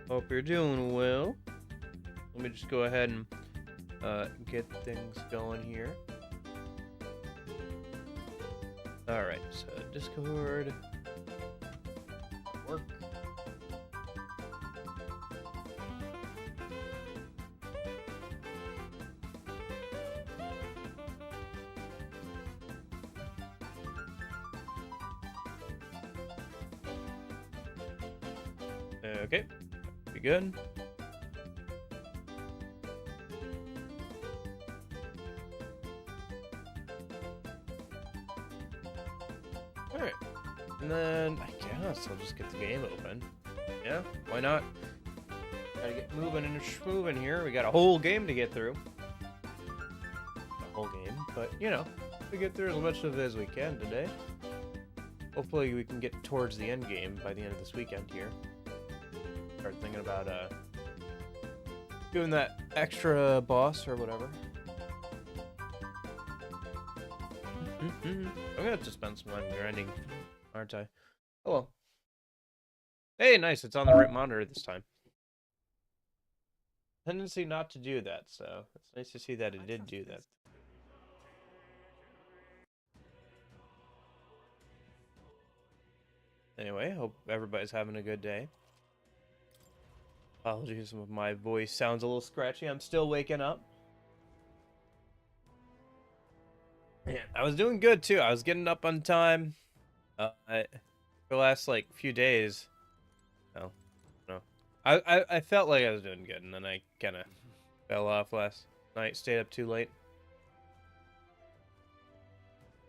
Hope you're doing well. Let me just go ahead and get things going here. Alright, so Discord. Work. Okay, be good. Alright, and then I guess I'll just get the game open. Yeah, why not? Gotta get moving and schmoving here. We got a whole game to get through. A whole game, but you know, we get through as much of it as we can today. Hopefully we can get towards the end game by the end of this weekend here. Start thinking about doing that extra boss or whatever. I'm gonna have to spend some time grinding, aren't I? Oh well. Hey, nice, it's on the right monitor this time. Tendency not to do that, so it's nice to see that it did do that. Anyway, hope everybody's having a good day. Apologies if my voice sounds a little scratchy. I'm still waking up. Yeah, I was doing good too. I was getting up on time. For the last like few days. No. I felt like I was doing good, and then I kind of fell off last night. Stayed up too late.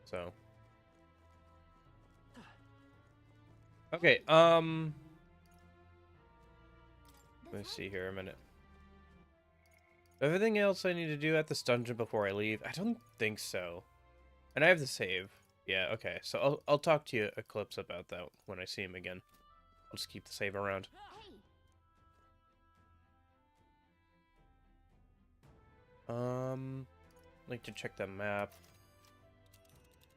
So. Okay. Let me see here a minute. Everything else I need to do at this dungeon before I leave? I don't think so. And I have the save. Yeah, okay. So I'll talk to you, Eclipse, about that when I see him again. I'll just keep the save around. Like to check the map.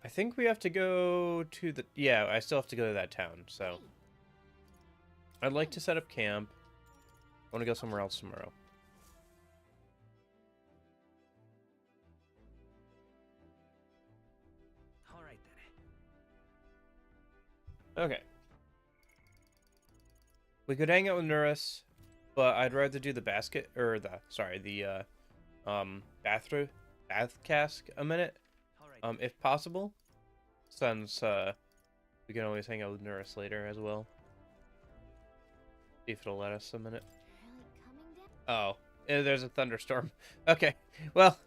I think we have to go to the... Yeah, I still have to go to that town, so... I'd like to set up camp. I want to go somewhere else tomorrow. All right then. Okay. We could hang out with Nuris, but I'd rather do the basket or the bath cask a minute, if possible. Since we can always hang out with Nuris later as well. See if it'll let us a minute. Oh, there's a thunderstorm. Okay, well,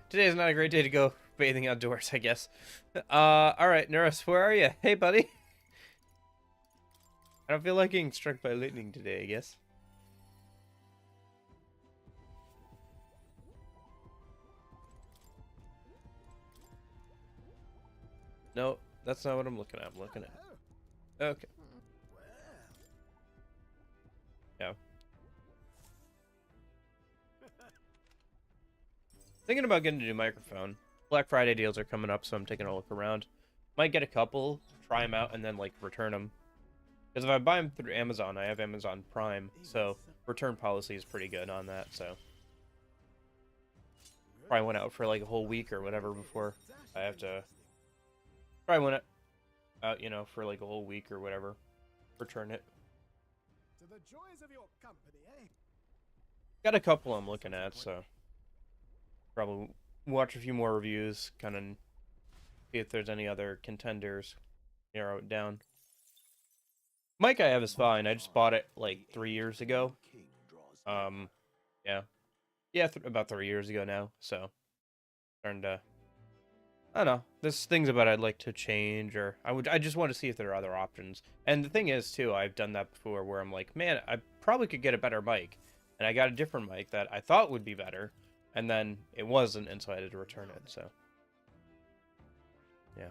today is not a great day to go bathing outdoors, I guess. Alright, Nuris, where are you? Hey, buddy. I don't feel like getting struck by lightning today, I guess. No, that's not what I'm looking at. I'm looking at... Okay. Yeah. Thinking about getting a new microphone. Black Friday deals are coming up, so I'm taking a look around. Might get a couple, try them out, and then, like, return them. Because if I buy them through Amazon, I have Amazon Prime, so return policy is pretty good on that, so... Probably went out for, like, a whole week or whatever before I have to... Probably went out, you know, for, like, a whole week or whatever. Return it. To the joys of your company, eh? Got a couple I'm looking at, so... Probably watch a few more reviews, kind of see if there's any other contenders, narrow it down. Mic I have is fine. I just bought it like 3 years ago. Yeah, about 3 years ago now. So, starting to, I don't know. There's things about I'd like to change, or I just want to see if there are other options. And the thing is, too, I've done that before, where I'm like, man, I probably could get a better mic, and I got a different mic that I thought would be better. And then it wasn't, and so I had to return it, so. Yeah.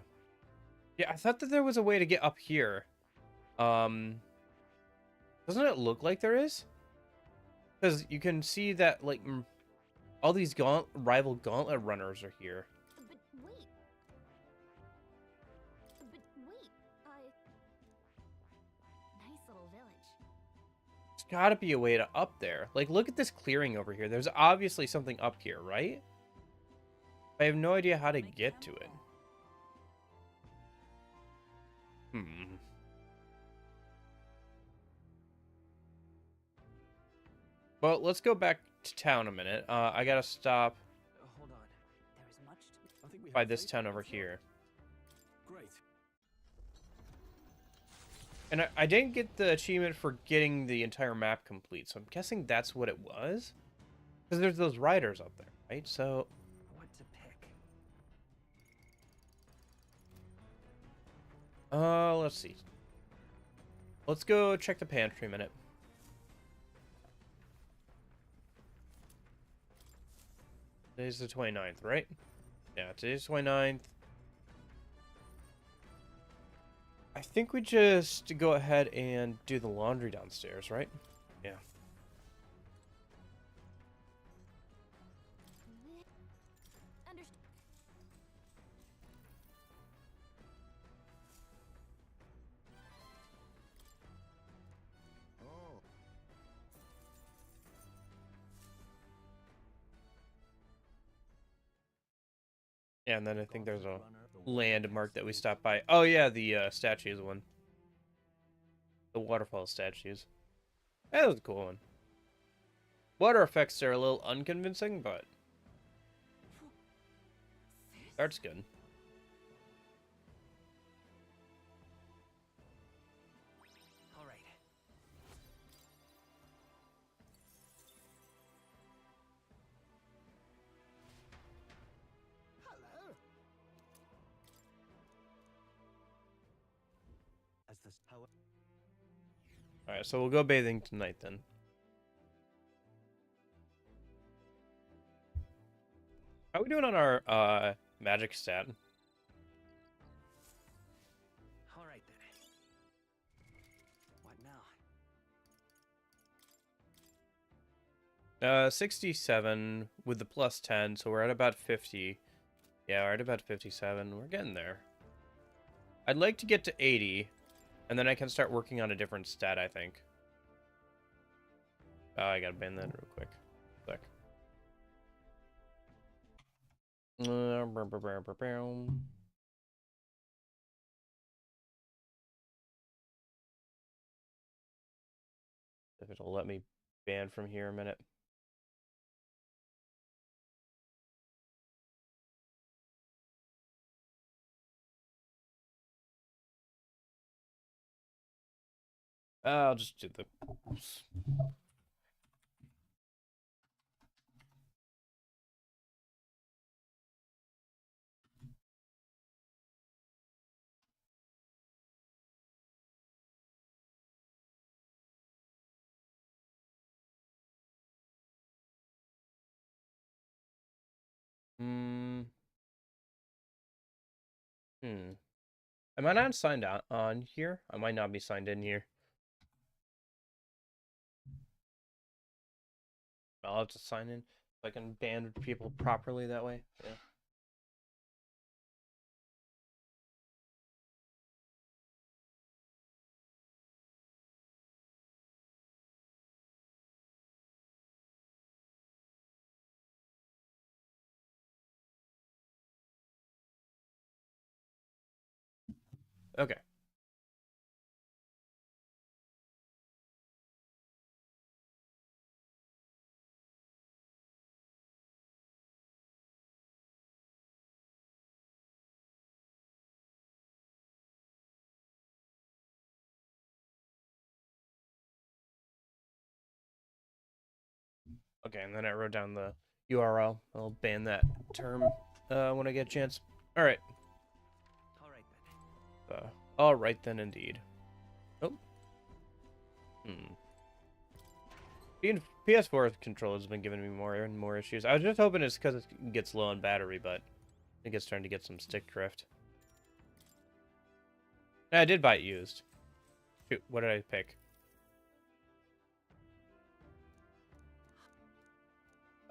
Yeah, I thought that there was a way to get up here. Doesn't it look like there is? Because you can see that, like, all these rival gauntlet runners are here. But wait. Nice little village. gotta be a way to up there. Like, look at this clearing over here. There's obviously something up here, right? I have no idea how to get to it. Well, let's go back to town a minute. I gotta stop Hold on. There is much to... I think we by have this faith town in over our here. Great. And I didn't get the achievement for getting the entire map complete, so I'm guessing that's what it was? Because there's those riders up there, right? So... What to pick? let's see. Let's go check the pantry a minute. Today's the 29th, right? Yeah, today's 29th. I think we just go ahead and do the laundry downstairs, right? Yeah. Understood. Oh. Yeah, and then I think there's a landmark that we stopped by. Oh yeah, the statues one. The waterfall statues. That was a cool one. Water effects are a little unconvincing, but art's good. All right. Hello. As this, however, Alright, so we'll go bathing tonight then. How are we doing on our magic stat? all right then. What now? 67 with the plus 10, so we're at about 50. Yeah, we're at about 57. We're getting there. I'd like to get to 80, and then I can start working on a different stat, I think. Oh, I gotta ban that real quick. Click. If it'll let me ban from here a minute. I'll just do the... Am I not signed out on here? I might not be signed in here. I'll have to sign in so I can ban people properly that way. Yeah. Okay. Okay, and then I wrote down the URL. I'll ban that term when I get a chance. All right. All right then. All right then, indeed. Oh. Being PS4 controller has been giving me more and more issues. I was just hoping it's because it gets low on battery, but I think it's starting to get some stick drift. I did buy it used. Shoot, what did I pick?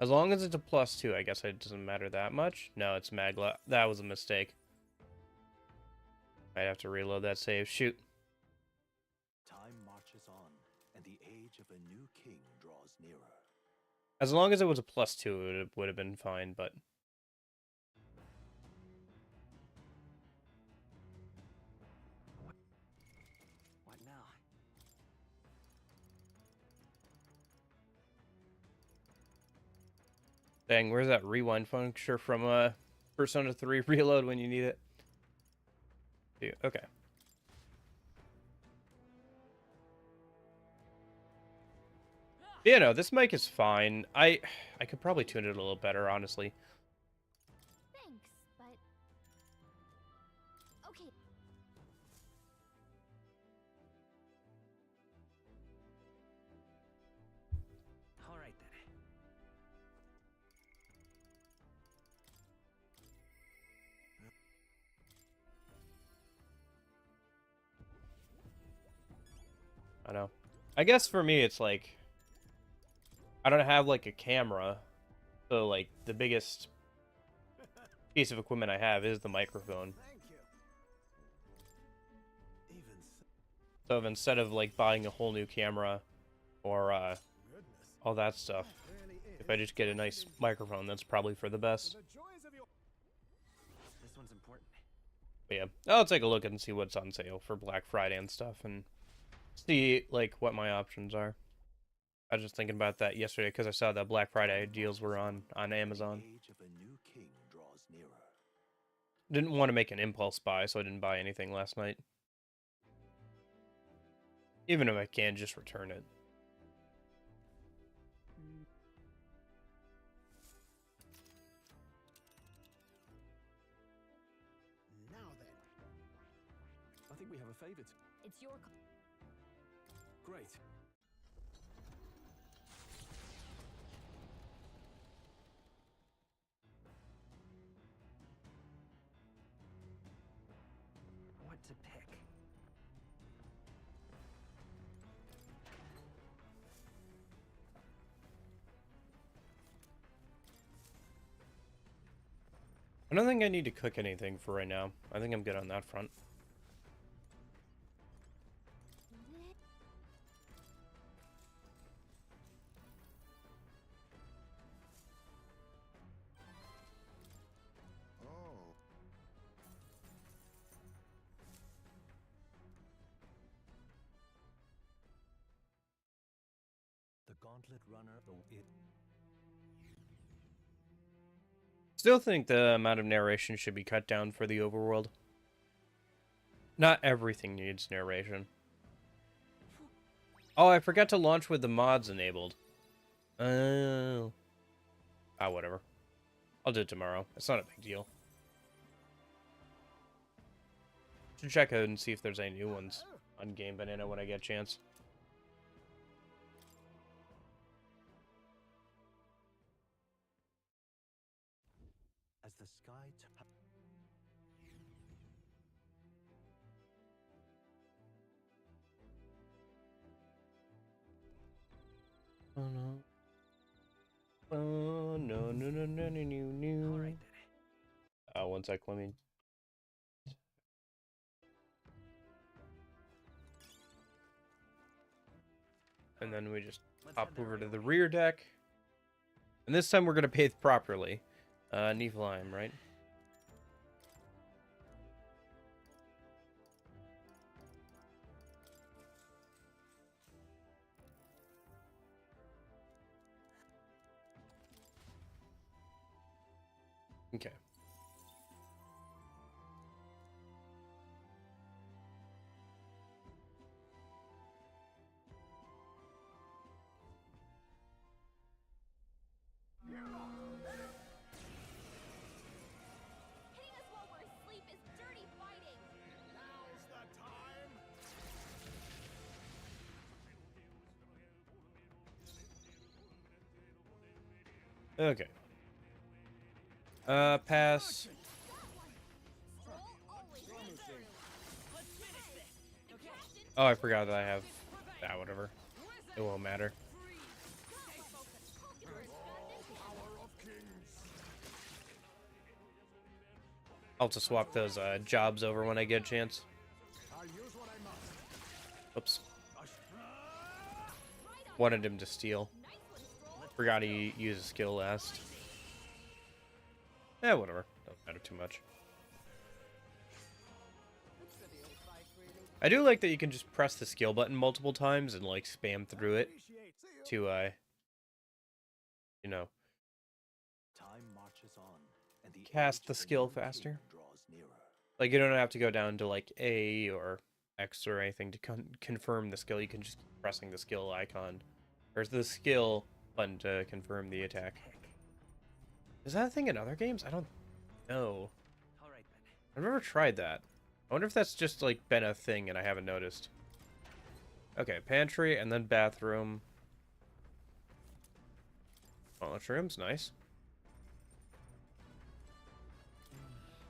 As long as it's a +2, I guess it doesn't matter that much. No, it's Magla. That was a mistake. I'd have to reload that save. Shoot. Time marches on, and the age of a new king draws nearer. As long as it was a +2, it would have been fine, but... What now? Dang, where's that rewind function from Persona 3 Reload when you need it? Yeah, okay. Yeah, no, this mic is fine. I could probably tune it a little better, honestly. Thanks, but okay. All right then. I know. I guess for me, it's like... I don't have, like, a camera. So, like, the biggest piece of equipment I have is the microphone. Thank you. Even So if instead of, like, buying a whole new camera or goodness. all that stuff, Really is if I just get a nice microphone, that's probably for the best. to the joys of your This one's important. But yeah, I'll take a look and see what's on sale for Black Friday and stuff, and see, like, what my options are. I was just thinking about that yesterday because I saw that Black Friday deals were on Amazon. age of a new king draws nearer. Didn't want to make an impulse buy, so I didn't buy anything last night. Even if I can, just return it. Now then, I think we have a favor to... It's your call. Great. What to pick? I don't think I need to cook anything for right now. I think I'm good on that front. oh, The Gauntlet Runner, it... Still think the amount of narration should be cut down for the overworld. Not everything needs narration. Oh, I forgot to launch with the mods enabled. Oh. Ah, whatever. I'll do it tomorrow. It's not a big deal. Should check out and see if there's any new ones on Game Banana when I get a chance. As the sky... Oh no. Oh no no no no no no no. All right then. One sec, let me. And then we just Let's hop head there over to right the away. rear deck. And this time we're gonna bathe properly. Niflheim, right? Okay. Hitting us while we're asleep is dirty fighting. now's the time. Okay. Pass. Scroll always comes through. Let's finish this. The captain. Oh, I forgot that I have that. Whatever. It won't matter. I'll just swap those jobs over when I get a chance. I'll use what I must. Oops. Right wanted him to steal. Nice one, Stroll. Forgot he used a skill last. Eh, whatever. Doesn't matter too much. I do like that you can just press the skill button multiple times and like spam through it to you know, Time marches on, and the cast age the of skill new king faster. draws nearer. Like you don't have to go down to like A or X or anything to confirm the skill. You can just keep pressing the skill icon or the skill button to confirm the attack. Pick. Is that a thing in other games? I don't know. All right then. I've never tried that. I wonder if that's just like been a thing and I haven't noticed. Okay, pantry and then bathroom. Toilet room's nice.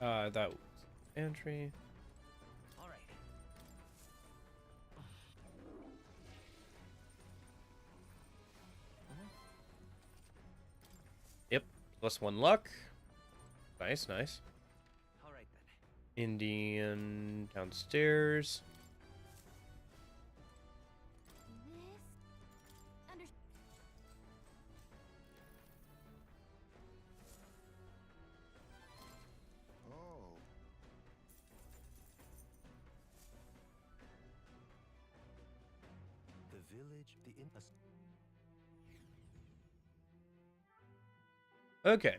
That was pantry. All right. Yep, +1 luck. Nice, nice. All right then. Indian downstairs. This under Oh. The village, the in. Okay.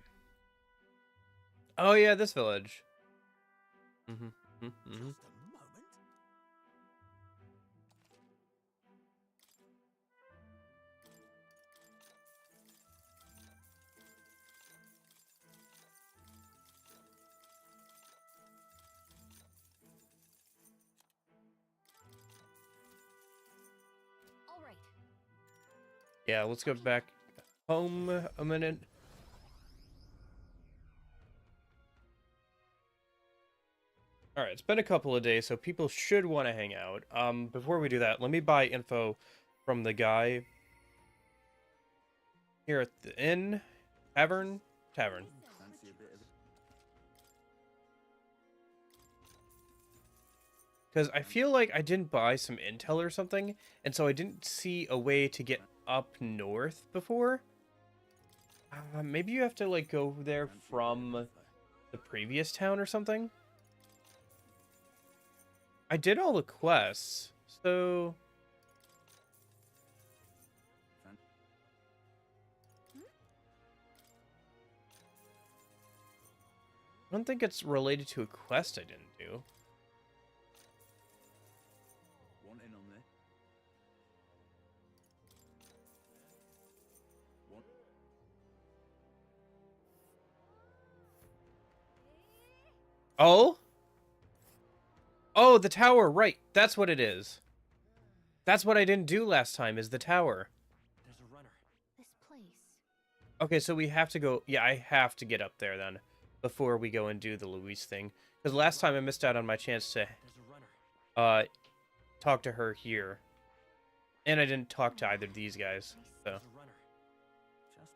Oh yeah, this village. Mm-hmm. Mm-hmm. Just a moment. all right. Yeah, let's go back home a minute. Alright, it's been a couple of days, so people should want to hang out. Before we do that, let me buy info from the guy here at the inn. Tavern? Tavern. Fancy a bit of. Because I feel like I didn't buy some intel or something, and so I didn't see a way to get up north before. Maybe you have to, like, go there from the previous town or something? I did all the quests, so... I don't think it's related to a quest I didn't do. One in on there. One. Oh? Oh, the tower, right. That's what it is. That's what I didn't do last time, is the tower. There's a runner. This place. Okay, so we have to go... Yeah, I have to get up there then, before we go and do the Louise thing. Because last time I missed out on my chance to, There's a runner. talk to her here. And I didn't talk to either of these guys, so... There's a runner. Just.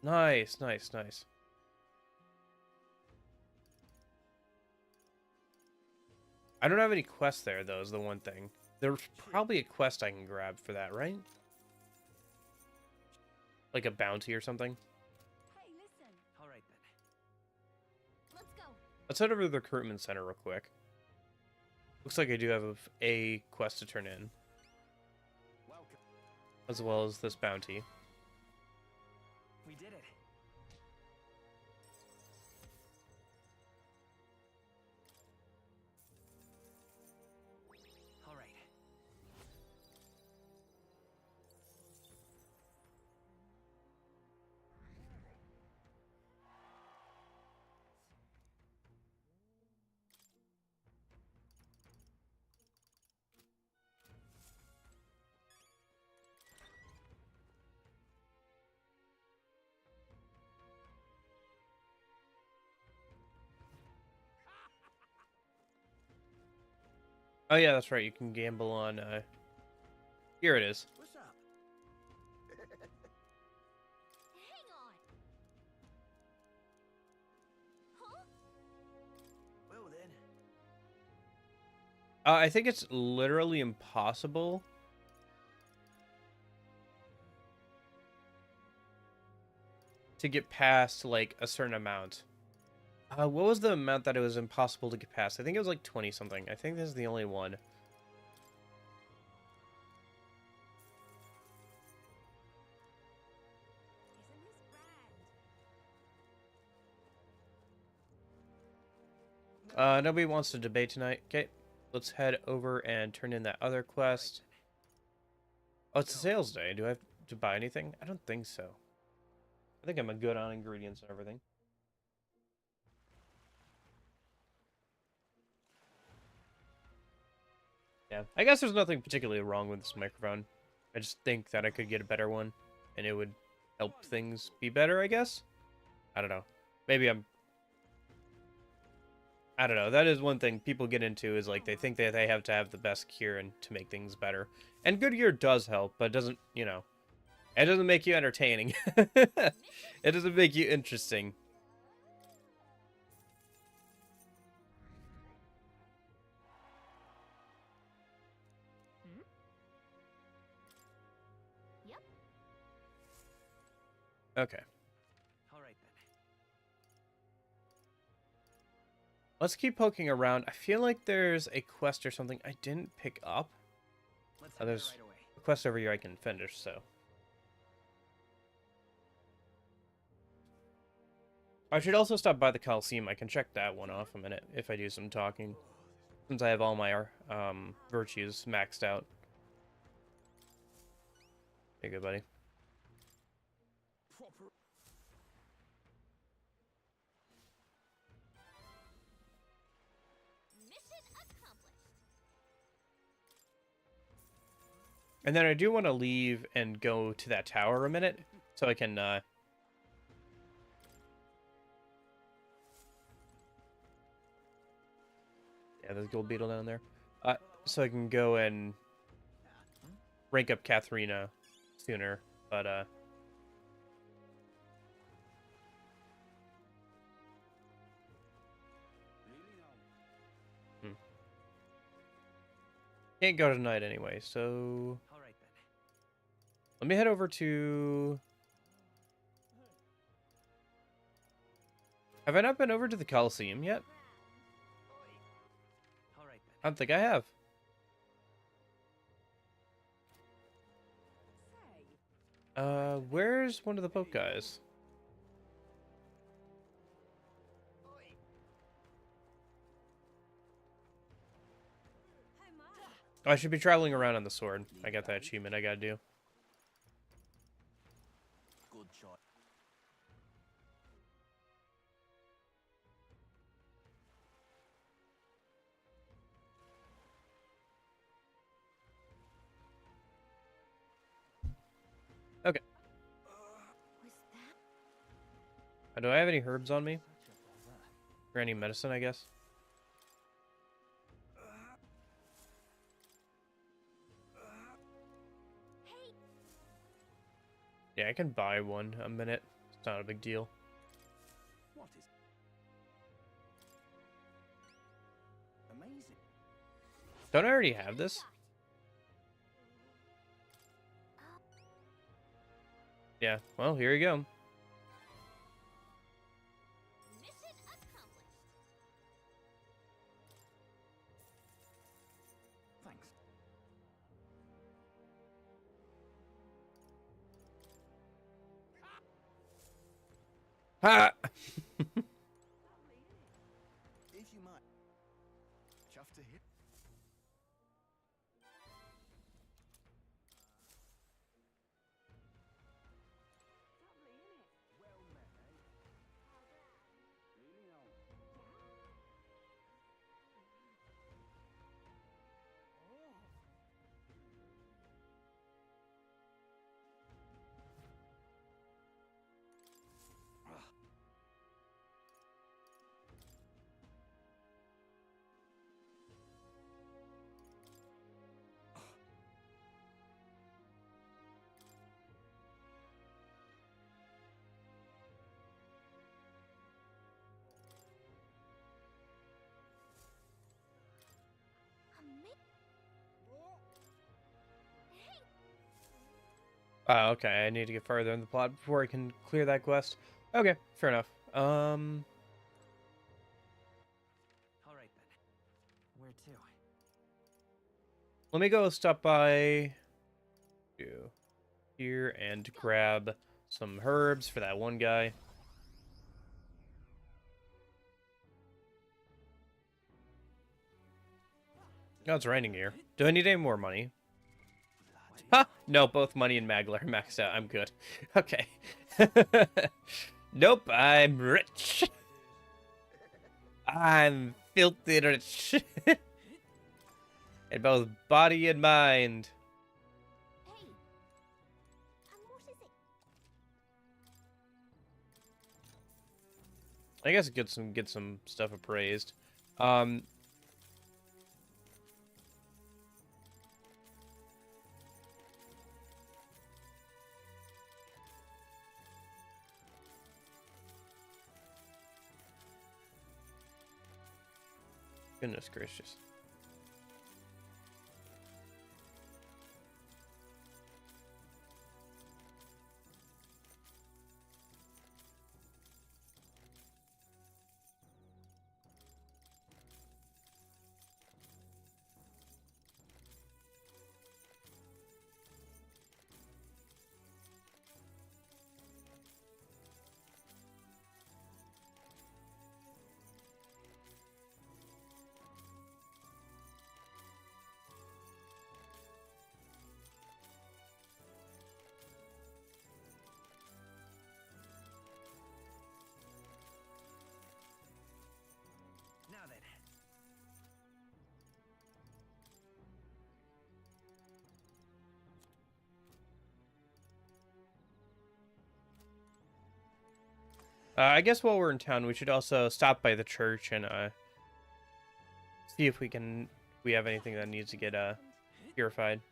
Nice, nice, nice. I don't have any quests there, though, is the one thing. There's probably a quest I can grab for that, right? Like a bounty or something? Hey, listen. All right then. Let's go. Let's head over to the recruitment center real quick. Looks like I do have a quest to turn in, Welcome. as well as this bounty. We did it. All right. Oh yeah, that's right, you can gamble on, here it is. What's up? Hang on. Huh? Well then. I think it's literally impossible to get past like a certain amount. What was the amount that it was impossible to get past? I think it was like 20 something. I think this is the only one. Isn't this grand? Nobody wants to debate tonight. Okay, let's head over and turn in that other quest. Oh, it's a sales day. Do I have to buy anything? I don't think so. I think I'm good on ingredients and everything. Yeah, I guess there's nothing particularly wrong with this microphone. I just think that I could get a better one, and it would help things be better, I guess? I don't know. Maybe I don't know. That is one thing people get into, is like they think that they have to have the best gear and to make things better. And good gear does help, but it doesn't, you know, it doesn't make you entertaining. It doesn't make you interesting. Yep. Okay. All right then. Let's keep poking around. I feel like there's a quest or something I didn't pick up. Let's Oh, head there there's right away. a quest over here I can finish, so. I should also stop by the Coliseum. I can check that one off a minute if I do some talking, since I have all my virtues maxed out. Hey, good buddy. Proper. Mission accomplished. And then I do want to leave and go to that tower a minute, so I can, yeah, there's a gold beetle down there. So I can go and rank up Katharina sooner, but, can't go tonight anyway, so All right then. let me head over to... Have I not been over to the Coliseum yet? All right then. I don't think I have. Where's one of the Pope guys? Hey, Ma. Oh, I should be traveling around on the sword. I got that achievement I gotta do. Good shot. Okay. Was that? Do I have any herbs on me? Such a bother. Or any medicine, I guess? Hey, Yeah, I can buy one a minute. It's not a big deal. What is amazing? Don't I already have this? Yeah, well, here you go. mission accomplished. Thanks. Ha! If you might. Chuff to hit. Well met, eh? Really now. Oh, okay. I need to get farther in the plot before I can clear that quest. Okay, fair enough. All right then. Where to? Let me go stop by here and grab some herbs for that one guy. Oh, it's raining here. Do I need any more money? Ha! No, both money and Magler are maxed out. I'm good. Okay. Nope, I'm rich. I'm filthy rich. In both body and mind. Hey. And what is it? I guess get some stuff appraised. Goodness gracious. Now then. I guess while we're in town, we should also stop by the church and see if we have anything that needs to get purified.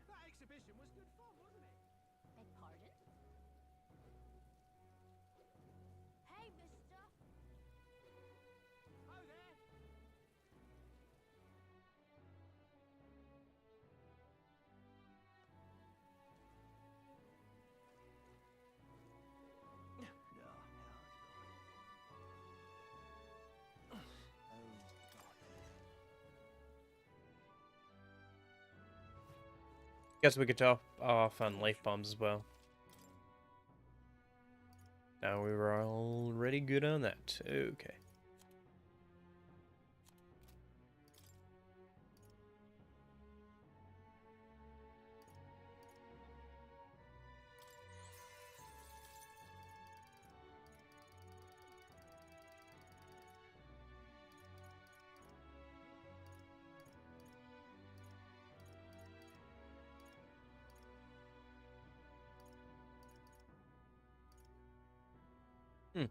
That exhibition was good fun, wasn't it? Beg pardon? Hey, mister. Oh there. Guess we could top off on life bombs as well. Now we were already good on that. Okay. Hmm.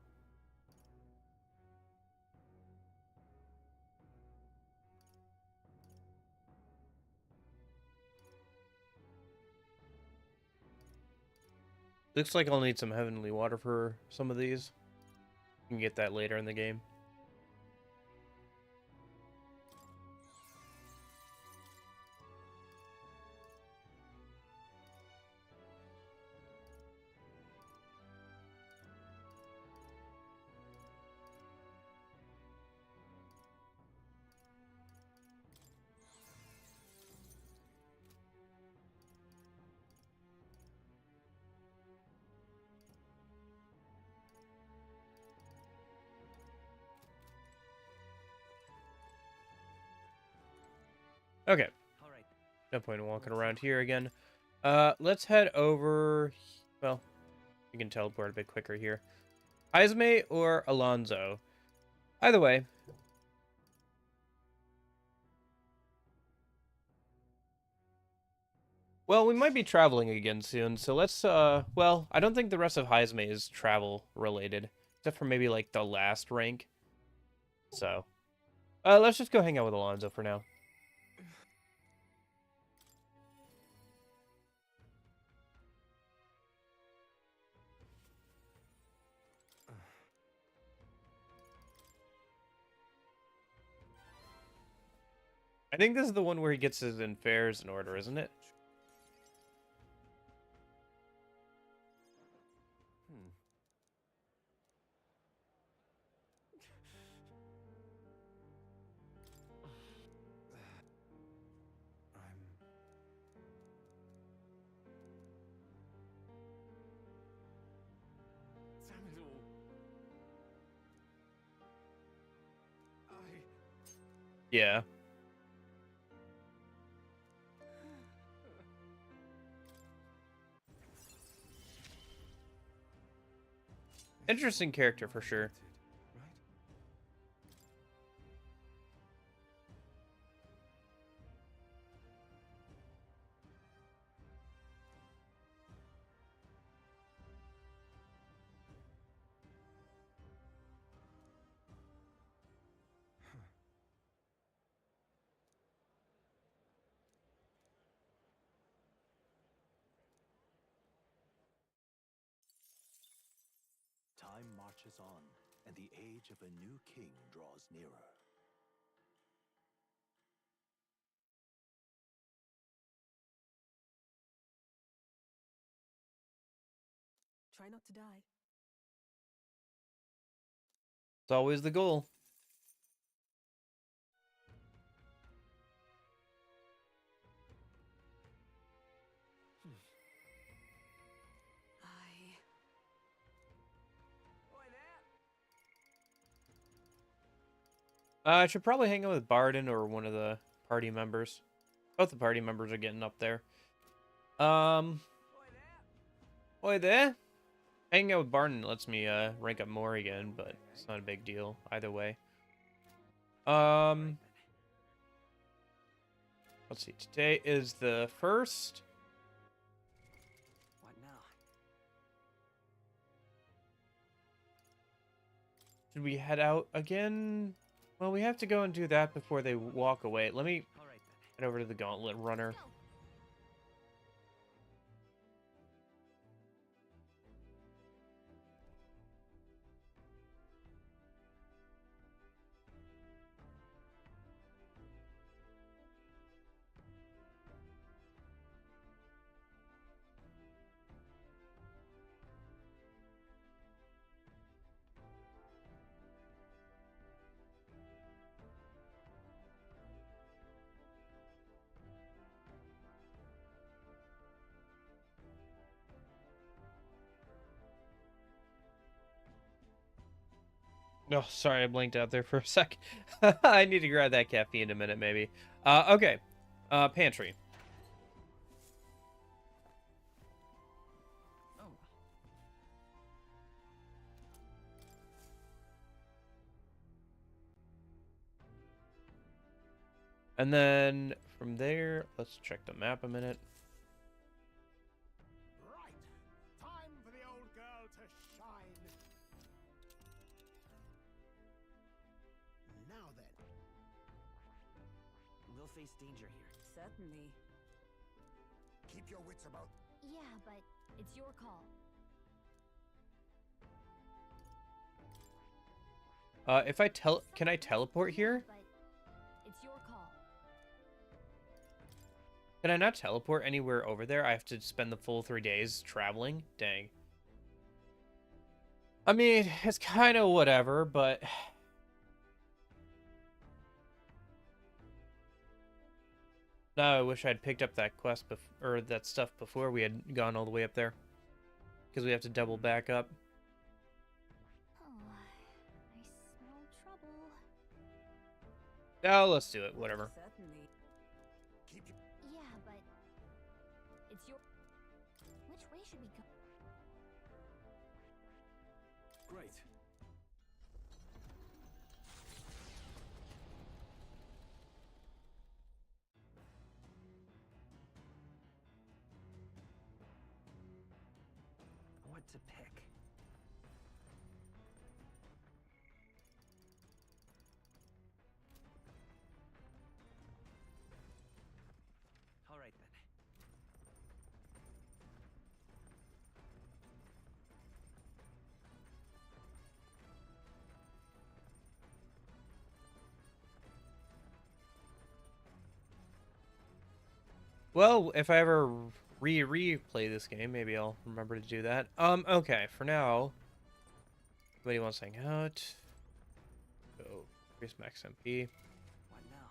Looks like I'll need some heavenly water for some of these. You can get that later in the game. Okay. All right. No point in walking around here again. Let's head over. Well, you can teleport a bit quicker here. Isme or Alonso? Either way. Well, we might be traveling again soon, so let's, well, I don't think the rest of Heisme is travel related, except for maybe, like, the last rank. So, let's just go hang out with Alonso for now. think this is the one where he gets his affairs in order, isn't it? Damn it all. Yeah. Interesting character for sure. Right? Time marches on, and the age of a new king draws nearer. Try not to die. It's always the goal. Oi there. I should probably hang out with Barden or one of the party members. Both the party members are getting up there. Oi there. Oi there. Hanging out with Barden lets me rank up more again, but it's not a big deal either way. Let's see. Today is the 1st. What now? Should we head out again? Well, we have to go and do that before they walk away. Let me All right then. head over to the Gauntlet Runner. Go. Oh, sorry, I blinked out there for a sec. I need to grab that caffeine in a minute, maybe. Okay. Pantry. Oh. And then from there, let's check the map a minute. Right. Time for the old girl to shine. Now then. We'll face danger here. Certainly. Keep your wits about. Yeah, but it's your call. If I can I teleport here? But it's your call. Can I not teleport anywhere over there? I have to spend the full 3 days traveling? Dang. I mean, it's kind of whatever, but... No, I wish I'd picked up that quest or that stuff before we had gone all the way up there. Because we have to double back up. Oh, I smell trouble. Oh, let's do it. Whatever. Certainly. Keep your. Yeah, but it's your. Which way should we go? Great. What to pick? All right then. Well, if I ever replay this game, maybe I'll remember to do that. Okay, for now, anybody wants to hang out? Go increase max MP. What now?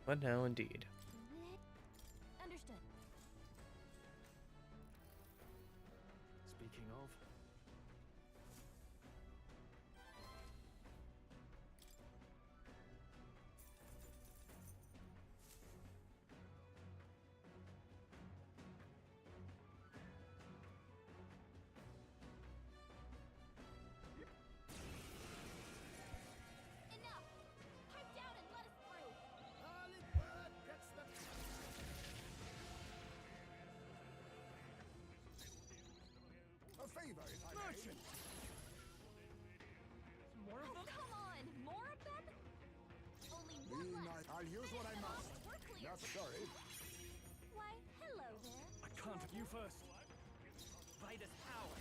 What now, indeed. Understood. Speaking of, Enough! Pipe down and let us through! Early bird gets the... A favor, if I may. more of Oh, them? come on! More of them? Only Be one nice. left! I'll use what I Finish them off must. and we're clear! Not sorry. Why, hello there. I can't. You first. Vitus power.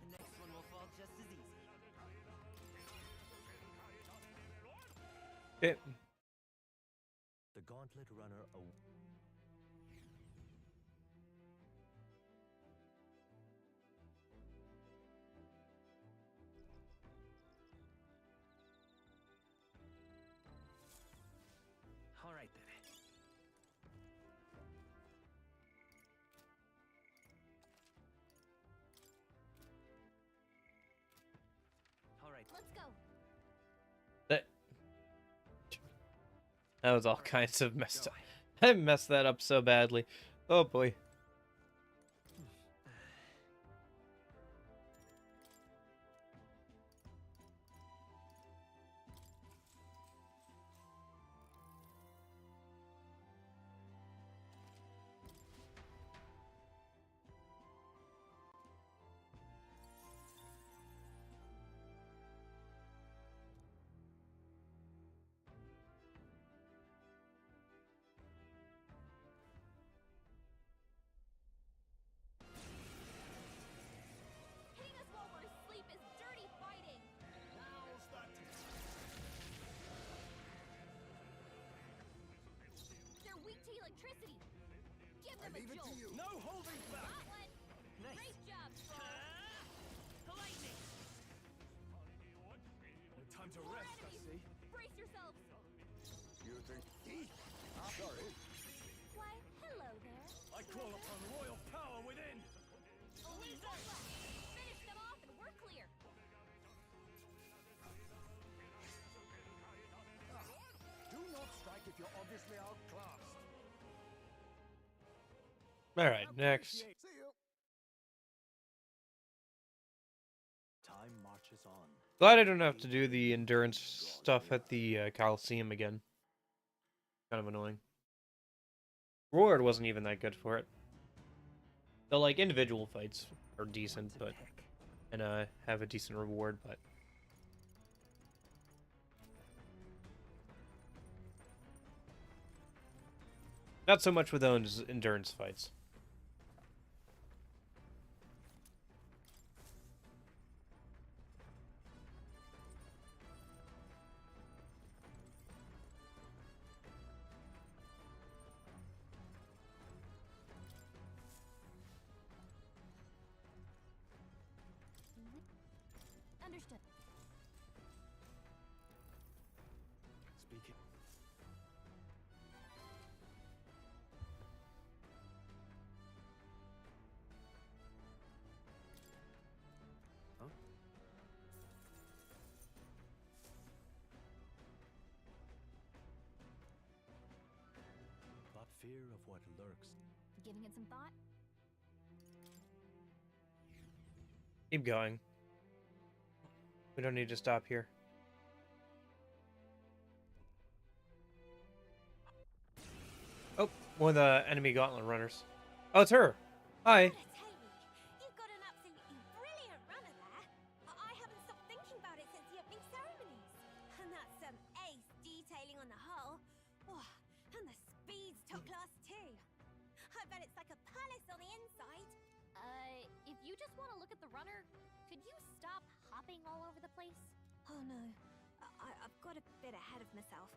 The next one will fall just as easy. Okay. The Gauntlet Runner All right then. All right. Let's go. That was all kinds of messed up. I messed that up so badly. Oh boy. Hitting us while we're asleep is dirty fighting! Now's the They're weak to electricity! Give I them a leave it to jolt! you. No holding back. Got one! Nice. Great job, Stroll! Lightning. No time to More rest, I enemies! see. Brace yourselves! You think... sorry. Why, hello there. I call upon royal power within. Only one left! Finish them off and we're clear! Do not strike if you're obviously outclassed. All right, next. See you. time marches on. Glad I don't have to do the endurance stuff at the Coliseum again. Kind of annoying. Reward wasn't even that good for it. The like individual fights are decent, To but pick. and have a decent reward, but not so much with those endurance fights. Understood. Speaking. Huh? But fear of what lurks. Giving it some thought? Keep going. We don't need to stop here. Oh, one of the enemy gauntlet runners. Oh, it's her. Hi. Gotta tell you, you've got an absolutely brilliant runner there. I haven't stopped thinking about it since the opening ceremonies. And that's some ace detailing on the hull. Oh, and the speed's top class too. I bet it's like a palace on the inside. If you just want to look at the runner, could you stop hopping being all over the place? Oh no, I've got a bit ahead of myself.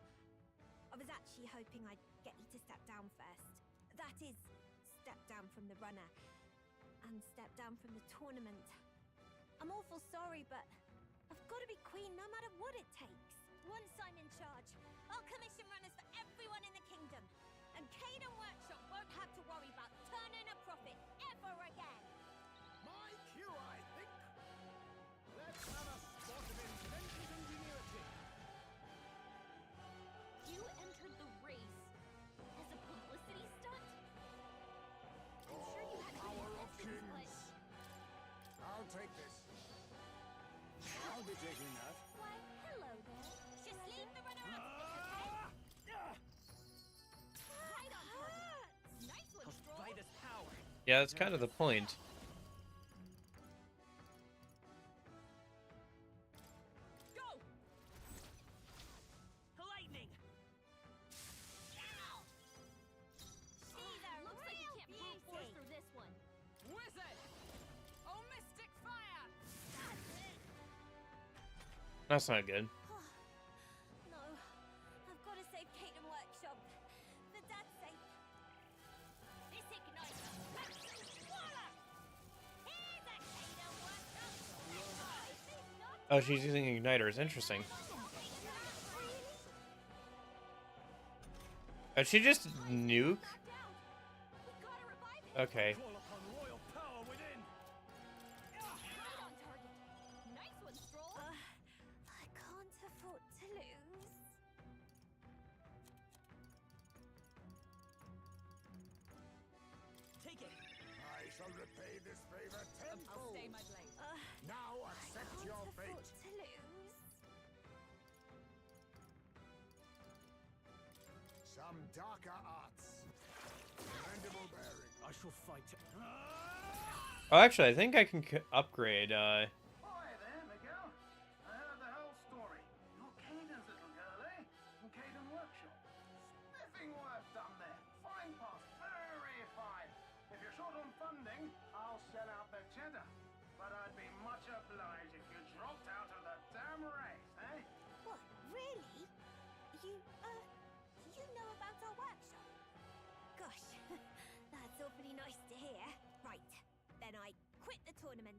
I was actually hoping I'd get you to step down first. That is, step down from the runner and step down from the tournament. I'm awful sorry, but I've got to be queen no matter what it takes. Once I'm in charge, I'll commission runners for everyone in the kingdom. And Caden Workshop won't have to worry about turning a profit ever again. My cue, I think. Let's have a spot of inventive ingenuity. You entered the race as a publicity stunt? I'm sure you had Power many of lessons, but kings. I'll take this. I'll be taking that. Why, hello there. Just leave the runner up to me, okay? right on target. Nice one, Stroll. By this power. Yeah, that's kind of the point. Go! Lightning! See the Looks like you real can't brute force beauty. through this one. Wizard! Oh, mystic fire! That's not good. No, I've got to save Caden Workshop. For Dad's sake. This ignites water! Here's a Caden Workshop! Oh, she's using igniters. Interesting. She just nuke? Okay. Call upon royal power within! Right on target. Nice one, Stroll. I can't afford to lose. Take it! I shall repay this favor tenfold. I'll stay my blade. Now accept I your can't fate. afford to lose. Some darker arts. Mandible bearing. I shall fight. Oh, actually, I think I can upgrade. Hi there, Miguel. I heard the whole story. You're Caden's little girl, eh? From Caden Workshop. Spiffing work done there. Fine pass. Very fine. If you're short on funding, I'll shell out the cheddar. But I'd be much obliged if you dropped out of the damn race, eh? What, really? You know about our workshop? Gosh, that's awfully nice to hear. Right, then I quit the tournament.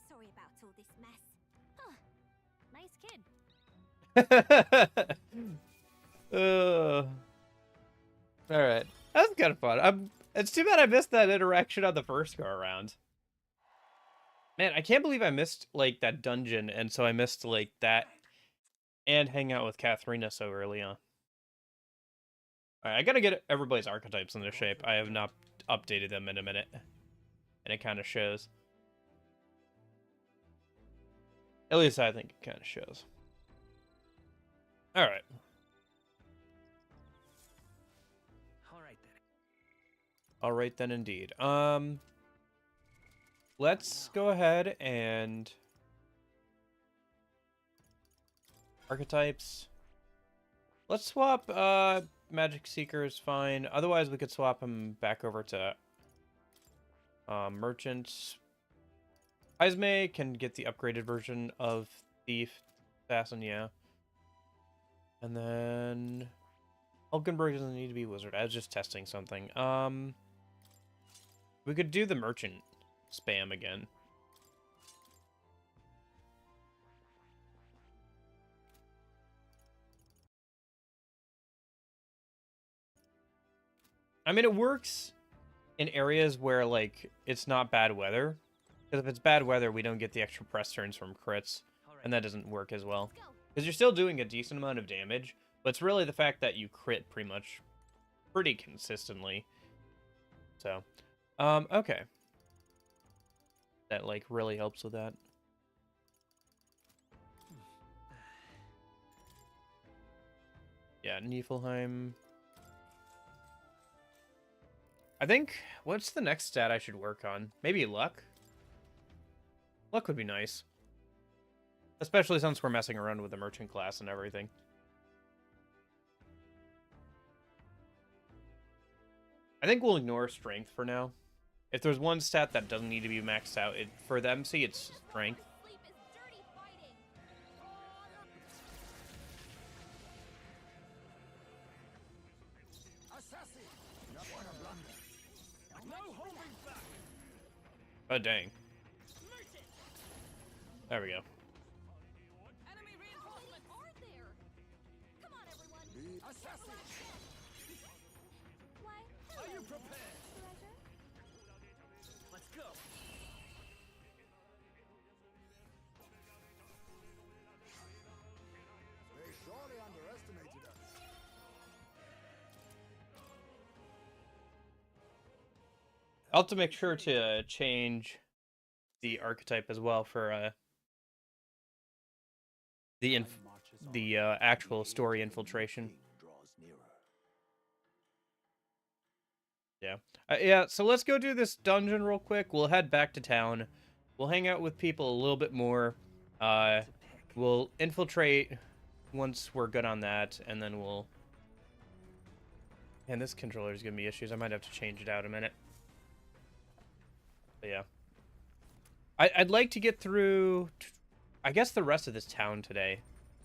Sorry about all this mess. Huh. Nice kid. All right, that's kind of fun. It's too bad I missed that interaction on the first go around. Man, I can't believe I missed like that dungeon, and so I missed like that and hang out with Katharina so early on. All right, I gotta get everybody's archetypes in their shape. I have not updated them in a minute, and it kind of shows. At least I think it kind of shows. All right. Alright then. All right then, indeed. Let's go ahead and archetypes. Let's swap Magic Seeker is fine. Otherwise, we could swap him back over to Merchant. Ismay can get the upgraded version of Thief, Assassin, yeah. And then Hulkenberg doesn't need to be Wizard. I was just testing something. We could do the Merchant spam again. I mean, it works in areas where, like, it's not bad weather. Because if it's bad weather, we don't get the extra press turns from crits. And that doesn't work as well. Let's go. Because you're still doing a decent amount of damage. But it's really the fact that you crit pretty consistently. So, okay. That, like, really helps with that. Yeah, Niflheim. I think, what's the next stat I should work on? Maybe luck? Luck would be nice. Especially since we're messing around with the merchant class and everything. I think we'll ignore strength for now. If there's one stat that doesn't need to be maxed out, for the MC, it's strength. Sleep is No holding back. Oh, dang. Smite it. There we go. Enemy reinforcements. Are there? Come on, everyone. Assassin! Why, Are you hello there, prepared? treasure. Let's go. They surely underestimated us. I'll have to make sure to change the archetype as well for the Time marches on, the and actual age story of the new infiltration. king draws nearer. Yeah. Yeah, so let's go do this dungeon real quick. We'll head back to town. We'll hang out with people a little bit more. We'll infiltrate once we're good on that, and then we'll... And this controller's giving me issues. I might have to change it out a minute. But yeah. I'd like to get through, I guess, the rest of this town today.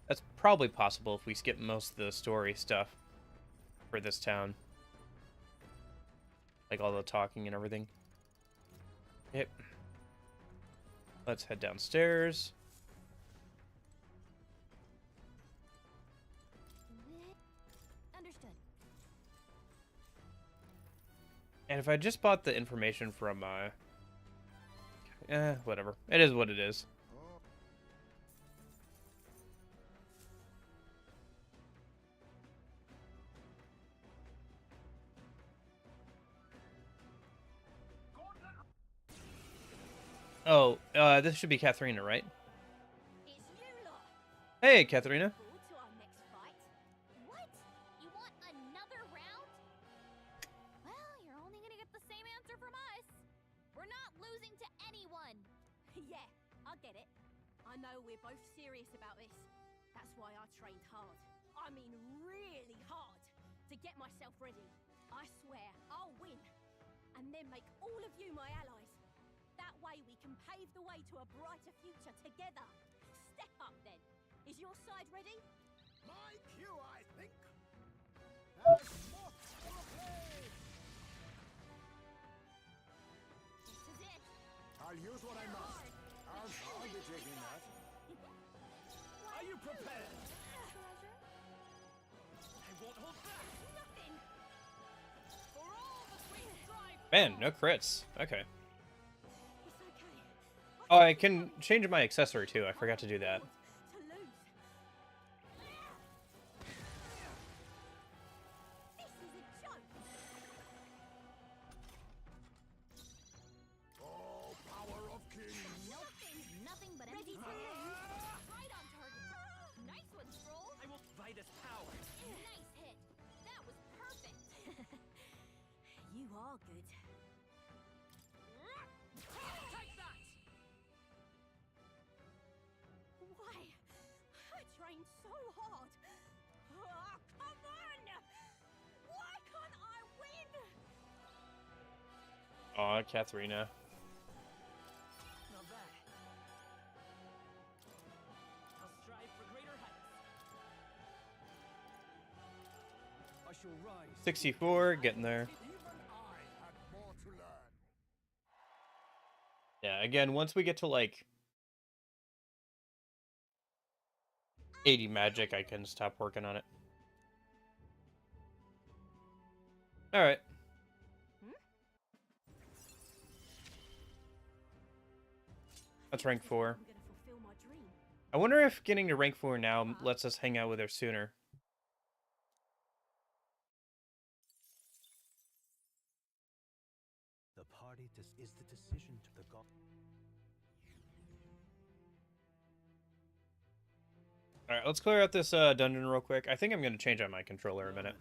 That's probably possible if we skip most of the story stuff for this town. Like all the talking and everything. Yep. Let's head downstairs. Understood. And if I just bought the information from, whatever. It is what it is. Oh, this should be Katharina, right? It's you lot. Hey, Katharina. Forward to our next fight. What? You want another round? Well, you're only gonna get the same answer from us. We're not losing to anyone. Yeah, I get it. I know we're both serious about this. That's why I trained hard. I mean really hard to get myself ready. I swear I'll win. And then make all of you my allies. That way we can pave the way to a brighter future together. Step up then. Is your side ready? My cue, I think. As moth to a flame. This is it. I'll use what I must. I'll be taking that. Are you prepared? Treasure? I won't hold back. Nothing. For all that we strive. Man, no crits. Okay. It's okay. Oh, I can change my accessory too. I forgot to do that. To lose. This is a joke. Oh, power of kings. Nothing but Ready empty to lose? right on target. Nice one, Stroll. I will fight as power. Nice hit. That was perfect. You are good. Take that. Why? I trained so hard. Ah, come on! Why can't I win? Aw, Katharina. Now that. I'll strive for greater heights. I shall rise. 64, getting there. Even I had more to learn. Yeah, again, once we get to like 80 magic, I can stop working on it. Alright. That's rank 4. I'm gonna fulfill my dream. I wonder if getting to rank 4 now lets us hang out with her sooner. The party is the decision to the god. Alright, let's clear out this dungeon real quick. I think I'm going to change out my controller a minute.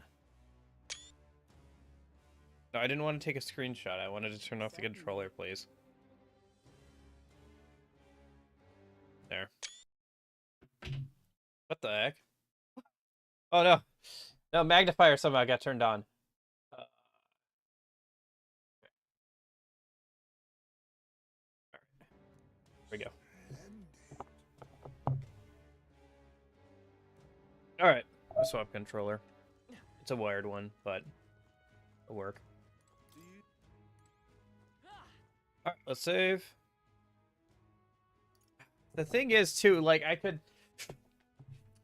No, I didn't want to take a screenshot. I wanted to turn off the controller, please. There. What the heck? Oh, no. No, magnifier somehow got turned on. There we go. Alright, I swap controller. It's a wired one, but it'll work. Alright, let's save. The thing is, too, like, I could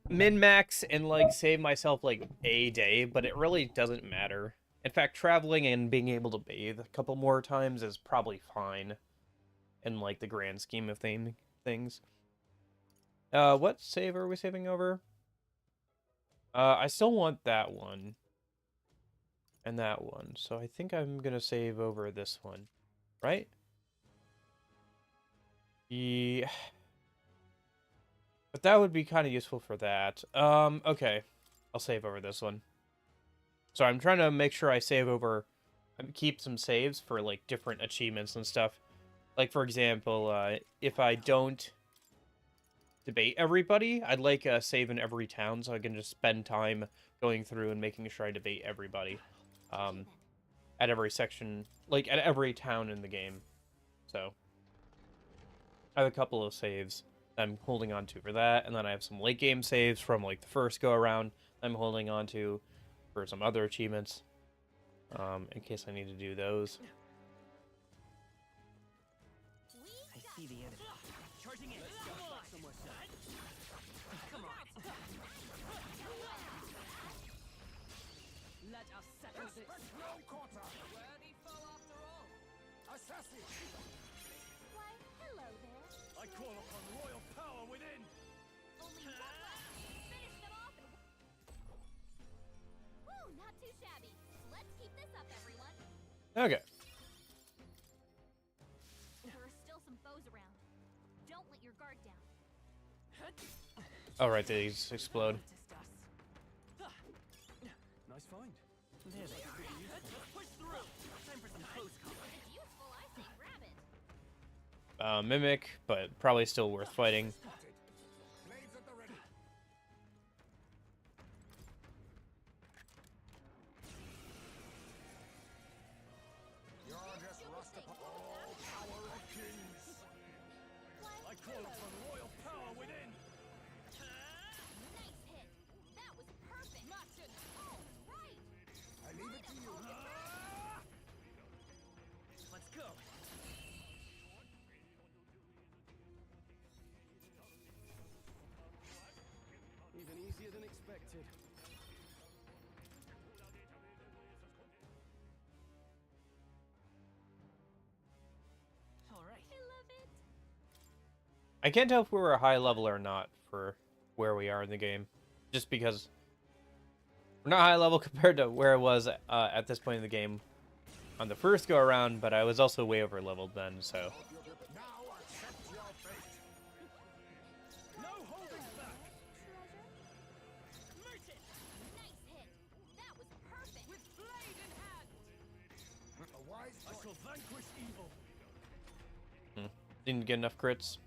min-max and, like, save myself, like, a day, but it really doesn't matter. In fact, traveling and being able to bathe a couple more times is probably fine in, like, the grand scheme of things. What save are we saving over? I still want that one. And that one. So I think I'm gonna save over this one. Right? Yeah. But that would be kind of useful for that. Okay. I'll save over this one. So I'm trying to make sure I save over... keep some saves for, like, different achievements and stuff. Like, for example, if I don't debate everybody, I'd like a save in every town so I can just spend time going through and making sure I debate everybody. At every section, like, at every town in the game. So, I have a couple of saves I'm holding on to for that, and then I have some late game saves from, like, the first go-around I'm holding on to for some other achievements, in case I need to do those. I see the enemy. Charging in. Somewhere set. Come on. Let us settle this. No quarter. Worthy foe after all. Assassin. Why, hello there. I call upon royal power within. Only one left. Finish them off and... Woo, not too shabby. Let's keep this up, everyone. Okay. There are still some foes around. Don't let your guard down. Oh, right, these explode. Nice find. There they are. Push through. Time for some close combat. If useful, I say grab it. Mimic, but probably still worth fighting. Spotted. Blades at the ready. You're just rust upon all power of kings. I call upon royal power within. Nice hit. That was perfect. All right. I leave it to you. Let's go. Even easier than expected. All right. I love it. I can't tell if we were a high level or not for where we are in the game. Just because we're not high level compared to where it was at this point in the game on the first go around, but I was also way over leveled then, so. Now accept your fate. No holding back. Treasure? Merchant! Nice hit. That was perfect. With blade in hand. A wise I shall vanquish evil. Didn't get enough crits.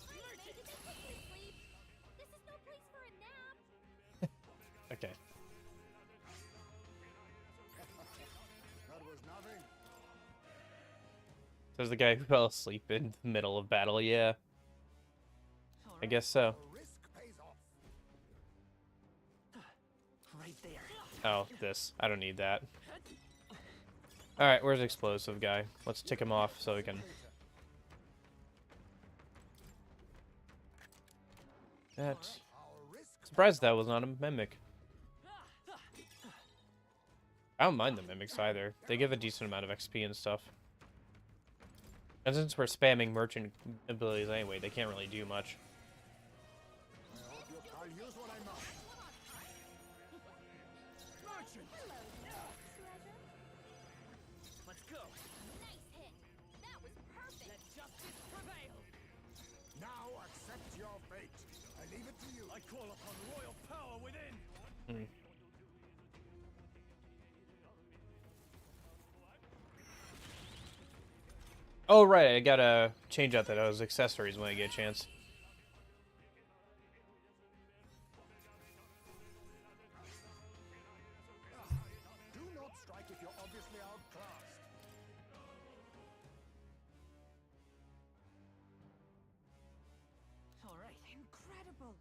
Maybe they put me to sleep. This is no place for a nap. Okay. That was nothing. There's the guy who fell asleep in the middle of battle, yeah. I guess so. The risk pays off. Right there. Oh, this. I don't need that. Alright, where's the explosive guy? Let's tick him off so we can... That... Our risk. Surprised that was not a mimic. I don't mind the mimics either. They give a decent amount of XP and stuff. And since we're spamming merchant abilities anyway, they can't really do much. I'll use what I must. Merchant. Let's go. Nice hit. That was perfect. Let justice prevail. Now accept your fate. I leave it to you. I call upon royal power within. Oh, right, I gotta change out those accessories when I get a chance. Do not strike if you're obviously outclassed. All right. Incredible.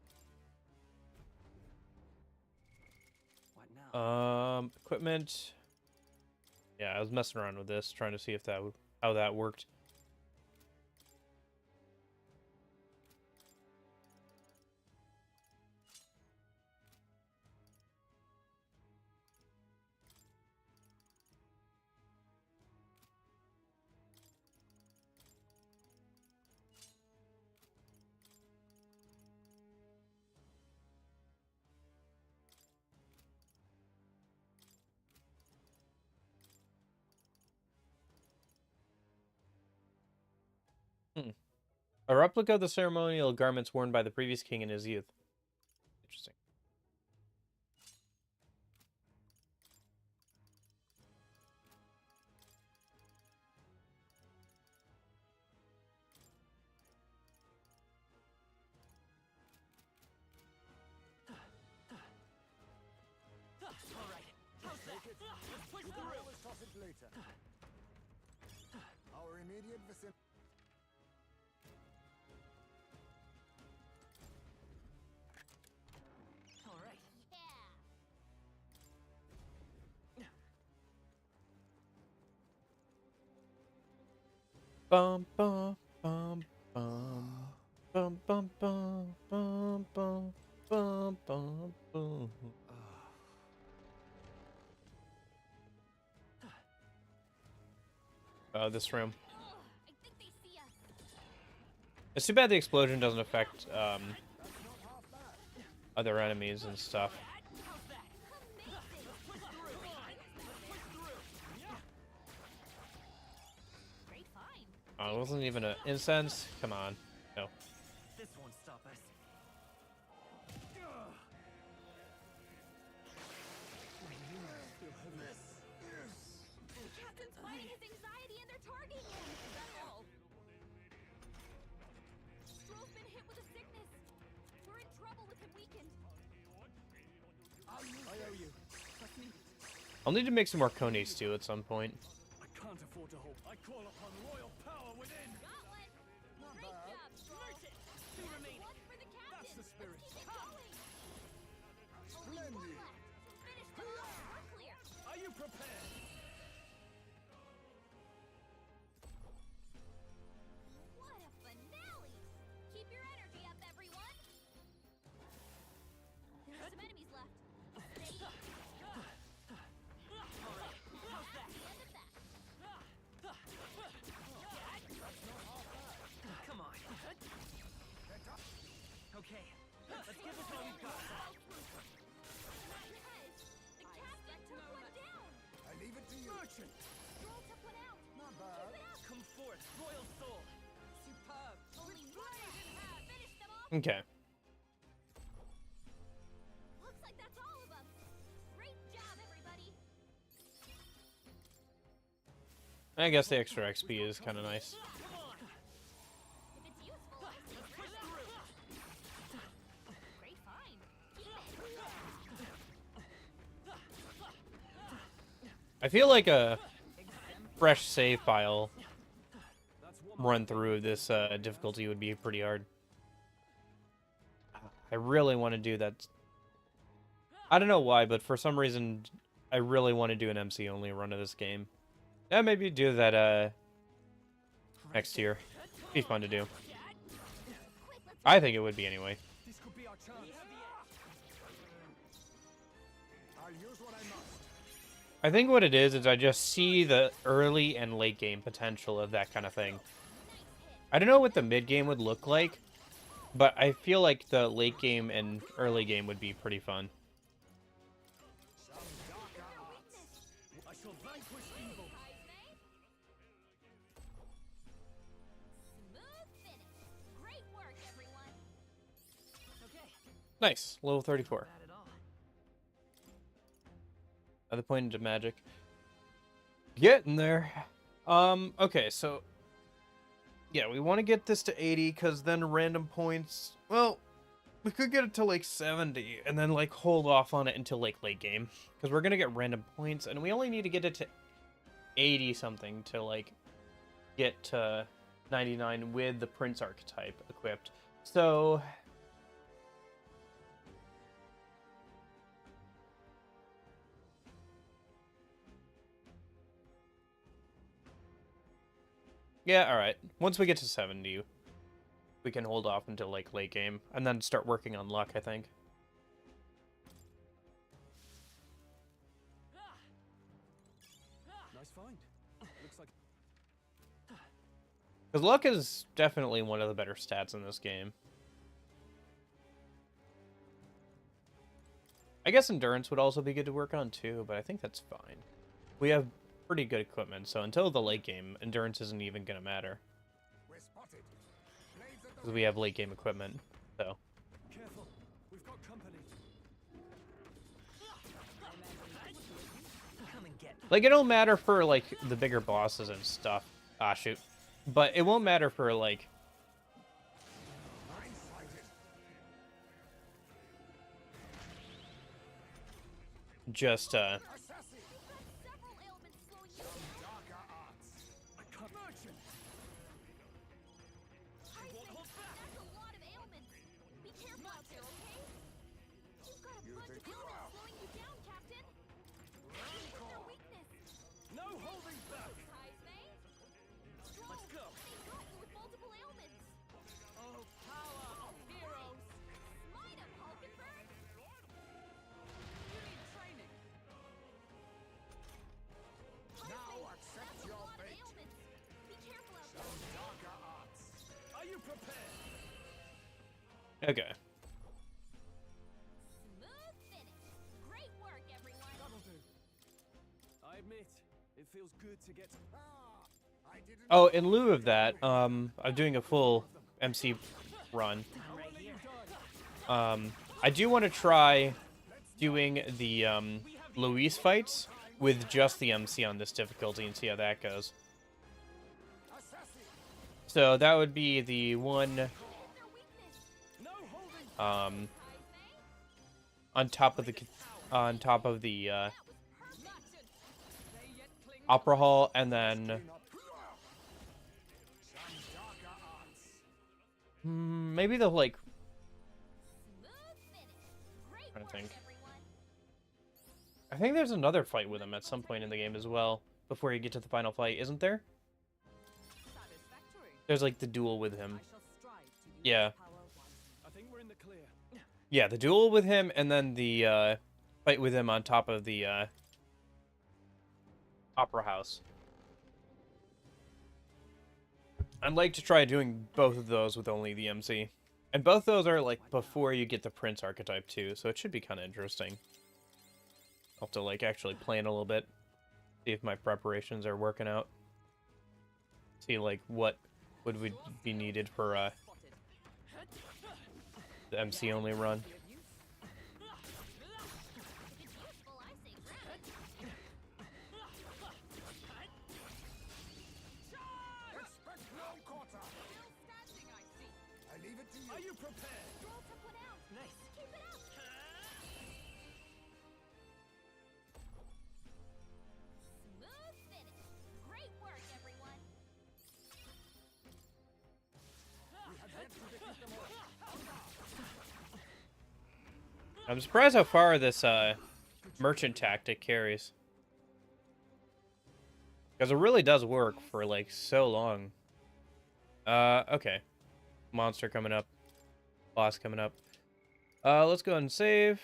Equipment. Yeah, I was messing around with this, trying to see if that how that worked. Hmm. A replica of the ceremonial garments worn by the previous king in his youth. Interesting. Alright, how's that? Let's push You can through! always toss it later. Our immediate vicinity. Alright. Yeah. Bum bum bum bum bum bum bum bum bum bum bum bum. This room. Ugh, I think they see us. It's too bad the explosion doesn't affect other enemies and stuff. How's that? Amazing. Push through! Let's push through! Great find. Oh, it wasn't even an incense. Come on, no. This won't stop us. The captain's fighting his anxiety and they're targeting him. Is that all? Stroll's been hit with a sickness. We're in trouble with him weakened. I owe you. I'll need to make some more conies too at some point. I can't afford to hope. I call upon royal power within. Got one. Great job, Stroll. Two remaining. One for the captain. That's the spirit. Let's keep it going. Only one Splendid. left. Finish them off. We're clear. Are you prepared? What a finale! Keep your energy up, everyone! There's some enemies left. Steady. Alright, how's that? The end of that. Come on. Okay, let's give this all we've got. Guys, the captain took one down! I leave it to you. Merchant, Stroll took one out! Not Keep bad. it up! come forth, royal soul. Superb. Only one left. Finish them off! Okay. Looks like that's all of them! Great job, everybody! I guess the extra XP is kind of nice. Come on. If it's useful, I say Push through. great find! Keep it! I feel like a fresh save file run through this difficulty would be pretty hard. I really want to do that. I don't know why, but for some reason, I really want to do an MC only run of this game. Yeah, maybe do that next year. Be fun to do. Quick, let's I think it would be anyway. This could be our chance. I'll use what I must. I think what it is I just see the early and late game potential of that kind of thing. I don't know what the mid game would look like, but I feel like the late game and early game would be pretty fun. I shall vanquish evil. smooth finish! Great work, everyone! Okay, Nice, level 34. bad at all. Other point into magic. Getting there. Okay, so yeah, we want to get this to 80 because then random points. Well, we could get it to like 70 and then like hold off on it until like late game because we're gonna get random points and we only need to get it to 80 something to like get to 99 with the Prince archetype equipped. So Yeah, alright. Once we get to 70, we can hold off until, like, late game, and then start working on luck, I think. Nice find. Looks like Because luck is definitely one of the better stats in this game. I guess endurance would also be good to work on too, but I think that's fine. We have pretty good equipment, so until the late game, endurance isn't even going to matter. We're spotted. Blades at the Because we have late game equipment, so. careful. We've got company. Come and get me. Like, it don't matter for, like, the bigger bosses and stuff. Ah, shoot. But it won't matter for, like, blindsided. just, Assassin. Several ailments slowing you Darker arts. I can't. Merchant. That's a lot of ailments. Be careful out there, okay? You've got a bunch of ailments slowing you down, Captain. Use their weakness. No holding back. Kaizme. Let's go. They got you with multiple ailments. Oh, power of heroes. Smite 'em, Hulkenberg. You need training. Now accept That's a your lot of fate. ailments. Be careful out there. Darker arts. Are you prepared? okay. Smooth finish. Great work, everyone. That'll do. I admit, it feels good to get. I didn't. Oh, in lieu of that, I'm doing a full MC run. Right here. I do want to try doing the, Luis fights with just the MC on this difficulty and see how that goes. So that would be the one, Their weakness. No holding. on top of the, Merchant. They yet cling. Opera Hall, and then, Darker arts. maybe the, like, Smooth finish. Great Trying to work, think. everyone. I think there's another fight with him at some point in the game as well, before you get to the final fight, isn't there? Satisfactory. There's, like, the duel with him. I shall strive to use Yeah. power once. I think we're in the clear. Yeah, the duel with him, and then the, fight with him on top of the, Opera House. I'd like to try doing both of those with only the MC. And both those are, like, before you get the Prince archetype, too, so it should be kind of interesting. I'll have to, like, actually plan a little bit. See if my preparations are working out. See, like, what would be needed for, Spotted. the MC-only run. Be of use. If it's useful, I say grab it. Expect no quarter. Still standing, I see. I leave it to you. Are you prepared? Droll took one out. Nice. Keep it up. Smooth finish. Great work, everyone. I'm surprised how far this, merchant tactic carries. Because it really does work for, like, so long. Okay. Monster coming up. Boss coming up. Let's go ahead and save.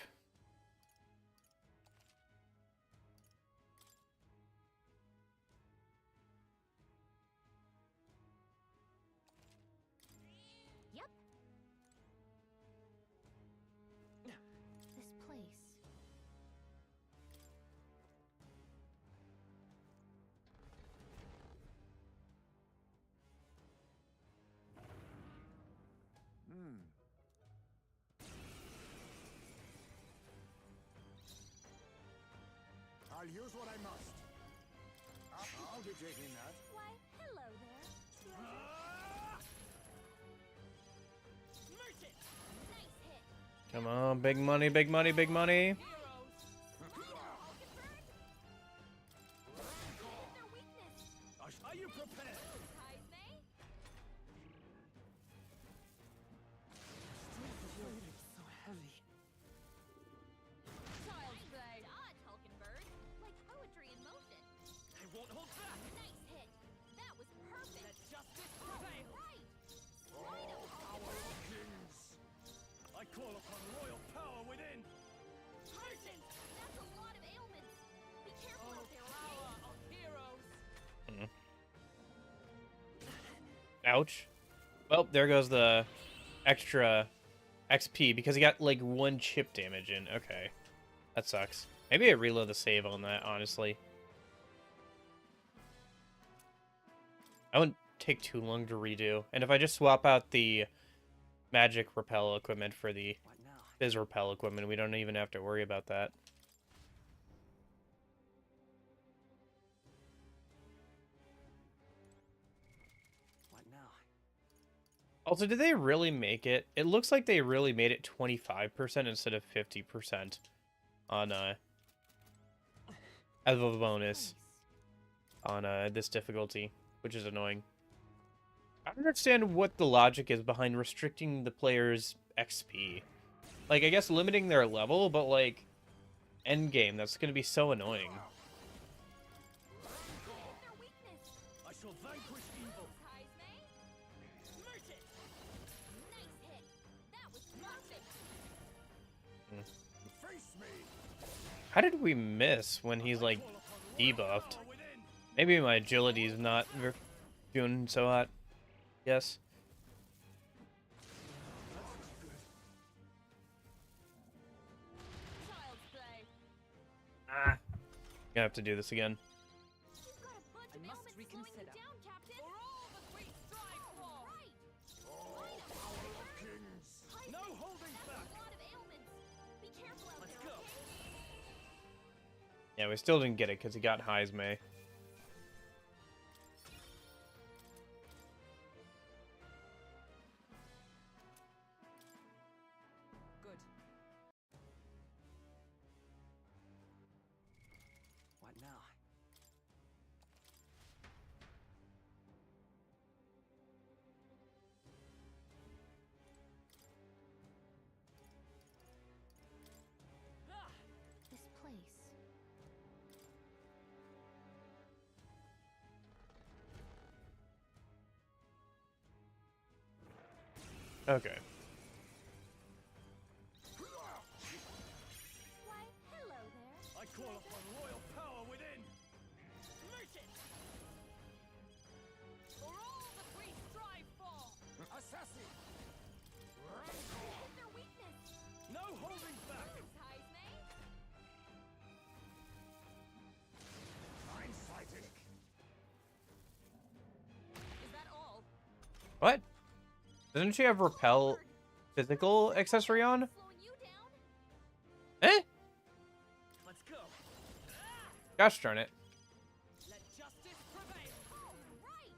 Yep. This place. I'll use what I must. I'll be taking that. Why, hello there. Merchant. Nice hit. Come on, big money, big money, big money. Heroes. Their weakness. Are you prepared? Kaizme. So heavy. Child's play. Dodge, Hulkenberg. Like poetry in motion. I won't hold back. Nice hit. That was perfect. Let's Ouch. Well, there goes the extra XP because he got like 1 chip damage in. Okay. That sucks. Maybe I reload the save on that, honestly. That wouldn't take too long to redo. And if I just swap out the magic repel equipment for the What now? fizz repel equipment, we don't even have to worry about that. What now? Also, did they really make it? It looks like they really made it 25% instead of 50% on as a bonus on this difficulty, which is annoying. I don't understand what the logic is behind restricting the player's XP. Like, I guess limiting their level, but like end game, that's gonna be so annoying. Their weakness. I shall vanquish evil. Heisme. Merge it. Nice hit. That was perfect. Face me! How did we miss when he's like debuffed? Power within. Maybe my agility's not doing so hot. Yes. Child's play. Ah. Gonna have to do this again. You've got a bunch I of must elements slowing you reconsider. down, Captain. For all the great strive for. Right. All power of kings! Heisme. No holding That's back. a lot of ailments. Be careful out Let's there, go. okay? Yeah, we still didn't get it because he got Heisme. Good. What now? Ah! This place. Okay. Why, hello there. I call upon royal power within. Merge it. For all the great strive for. Assassin! Hit their weakness. No holding back. Moves, Heisme. I'm fighting! Is that all? What? Doesn't she have repel physical accessory on? Slowing you down? Eh? Let's go. Gosh darn it. Let justice prevail. All right.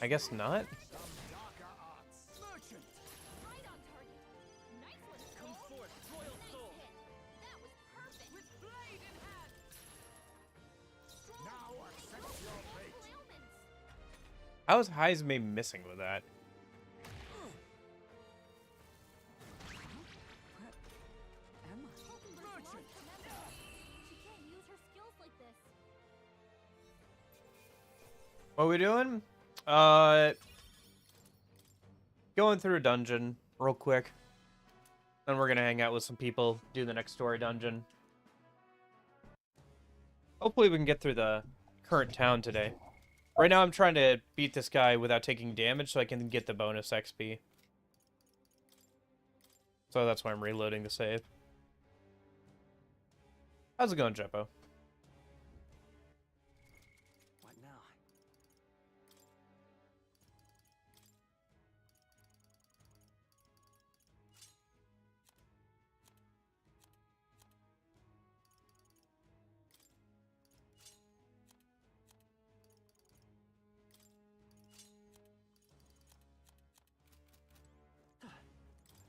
I guess not. Some darker arts! Merchant. Right on target. Nice one, Come Soul. forth, royal Nice soul. hit. That was perfect. With blade in hand. Strong. Now accept Those your are fate. multiple ailments. How is Heisme missing with that? Am I? Hoping there's Merchant. lots of members. She can't use her skills like this. What are we doing? Going through a dungeon real quick. Then we're gonna hang out with some people, do the next story dungeon. Hopefully we can get through the current town today. Right now I'm trying to beat this guy without taking damage so I can get the bonus XP. So that's why I'm reloading the save. How's it going, Jeppo? What now?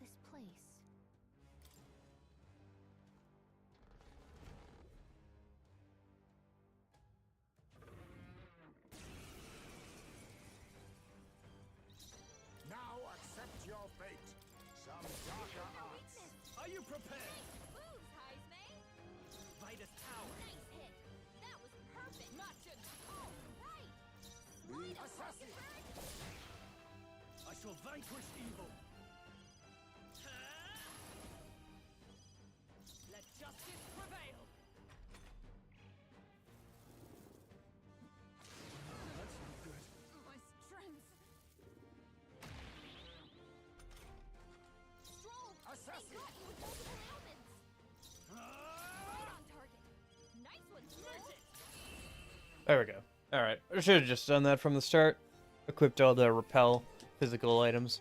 This place. Now accept your fate! Some darker arts! Are you prepared? Moves, Heisme. Vitus power. Nice hit. That was perfect. Merchant. All right. The Right on assassin! target, bird. I shall vanquish evil. Let justice prevail. That's not good. My strength. There we go. Alright, I should have just done that from the start. Equipped all the repel physical items.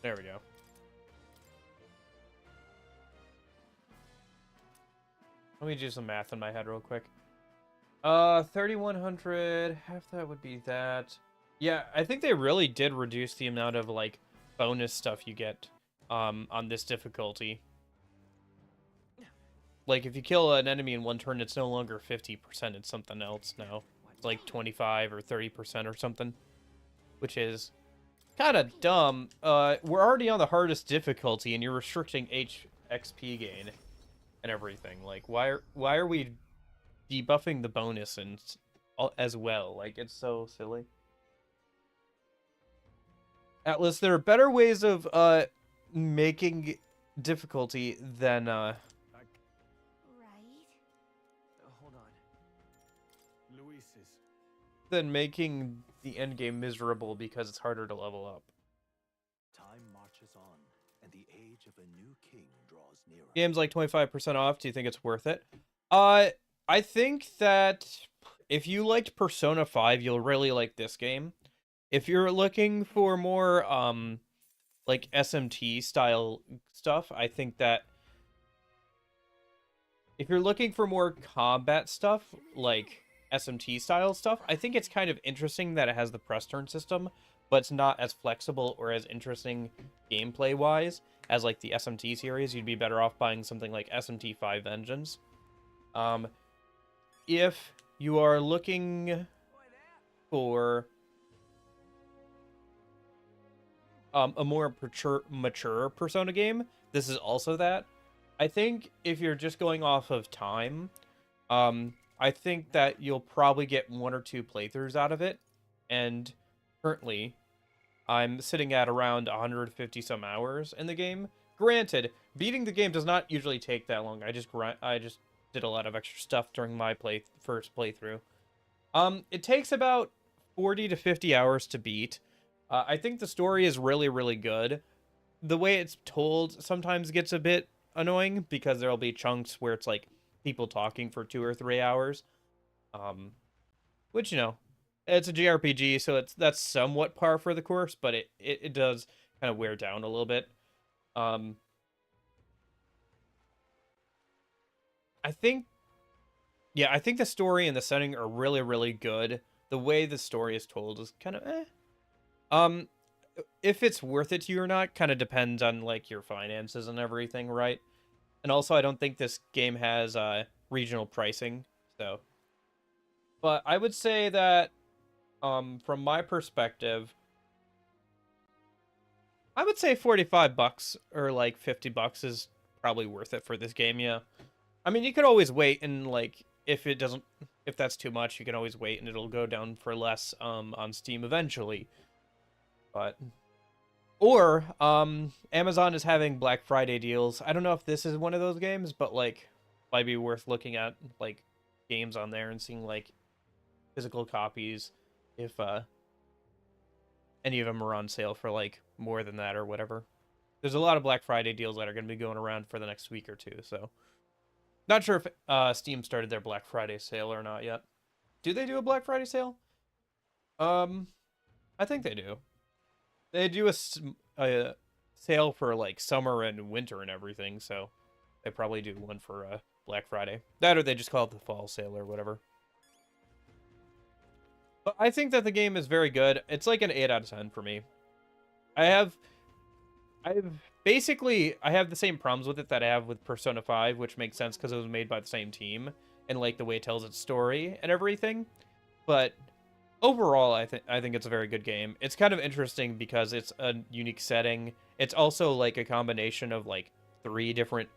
There we go. Let me do some math in my head real quick. 3,100, half that would be that. Yeah, I think they really did reduce the amount of, like, bonus stuff you get, on this difficulty. Like, if you kill an enemy in one turn, it's no longer 50%, it's something else now. It's like 25 or 30% or something. Which is kind of dumb. We're already on the hardest difficulty, and you're restricting XP gain and everything. Like, why are we debuffing the bonus and as well? Like, it's so silly. Atlus, there are better ways of making difficulty than Right? Hold on. Luis's. than making the end game miserable because it's harder to level up. Time marches on, and the age of a new king draws nearer. Game's like 25% off. Do you think it's worth it? I think that if you liked Persona 5, you'll really like this game. If you're looking for more like SMT style stuff, I think that if you're looking for more combat stuff, like SMT style stuff, I think it's kind of interesting that it has the press turn system, but it's not as flexible or as interesting gameplay wise as like the SMT series. You'd be better off buying something like SMT 5 Vengeance. If you are looking for a more mature Persona game, this is also that. I think if you're just going off of time, I think that you'll probably get 1 or 2 playthroughs out of it. And currently, I'm sitting at around 150 some hours in the game. Granted, beating the game does not usually take that long. I just did a lot of extra stuff during my first playthrough. It takes about 40 to 50 hours to beat. I think the story is really, really good. The way it's told sometimes gets a bit annoying because there'll be chunks where it's like people talking for 2 or 3 hours. Which, you know, it's a JRPG, so that's somewhat par for the course, but it does kind of wear down a little bit. I think the story and the setting are really, really good. The way the story is told is kind of eh. If it's worth it to you or not kind of depends on like your finances and everything, right? And also, I don't think this game has regional pricing, so. But I would say that, from my perspective, I would say $45 or like $50 is probably worth it for this game. Yeah, I mean, you could always wait and like if that's too much, you can always wait and it'll go down for less on Steam eventually. Or Amazon is having Black Friday deals. I don't know if this is one of those games, but like might be worth looking at like games on there and seeing like physical copies if any of them are on sale for like more than that or whatever. There's a lot of Black Friday deals that are going to be going around for the next week or two, so not sure if Steam started their Black Friday sale or not yet. Do they do a Black Friday sale? I think they do. They do a sale for like summer and winter and everything, so they probably do one for Black Friday. That or they just call it the fall sale or whatever. But I think that the game is very good. It's like an 8 out of 10 for me. I have the same problems with it that I have with Persona 5, which makes sense because it was made by the same team and like the way it tells its story and everything. But overall, I think it's a very good game. It's kind of interesting because it's a unique setting. It's also like a combination of like 3 different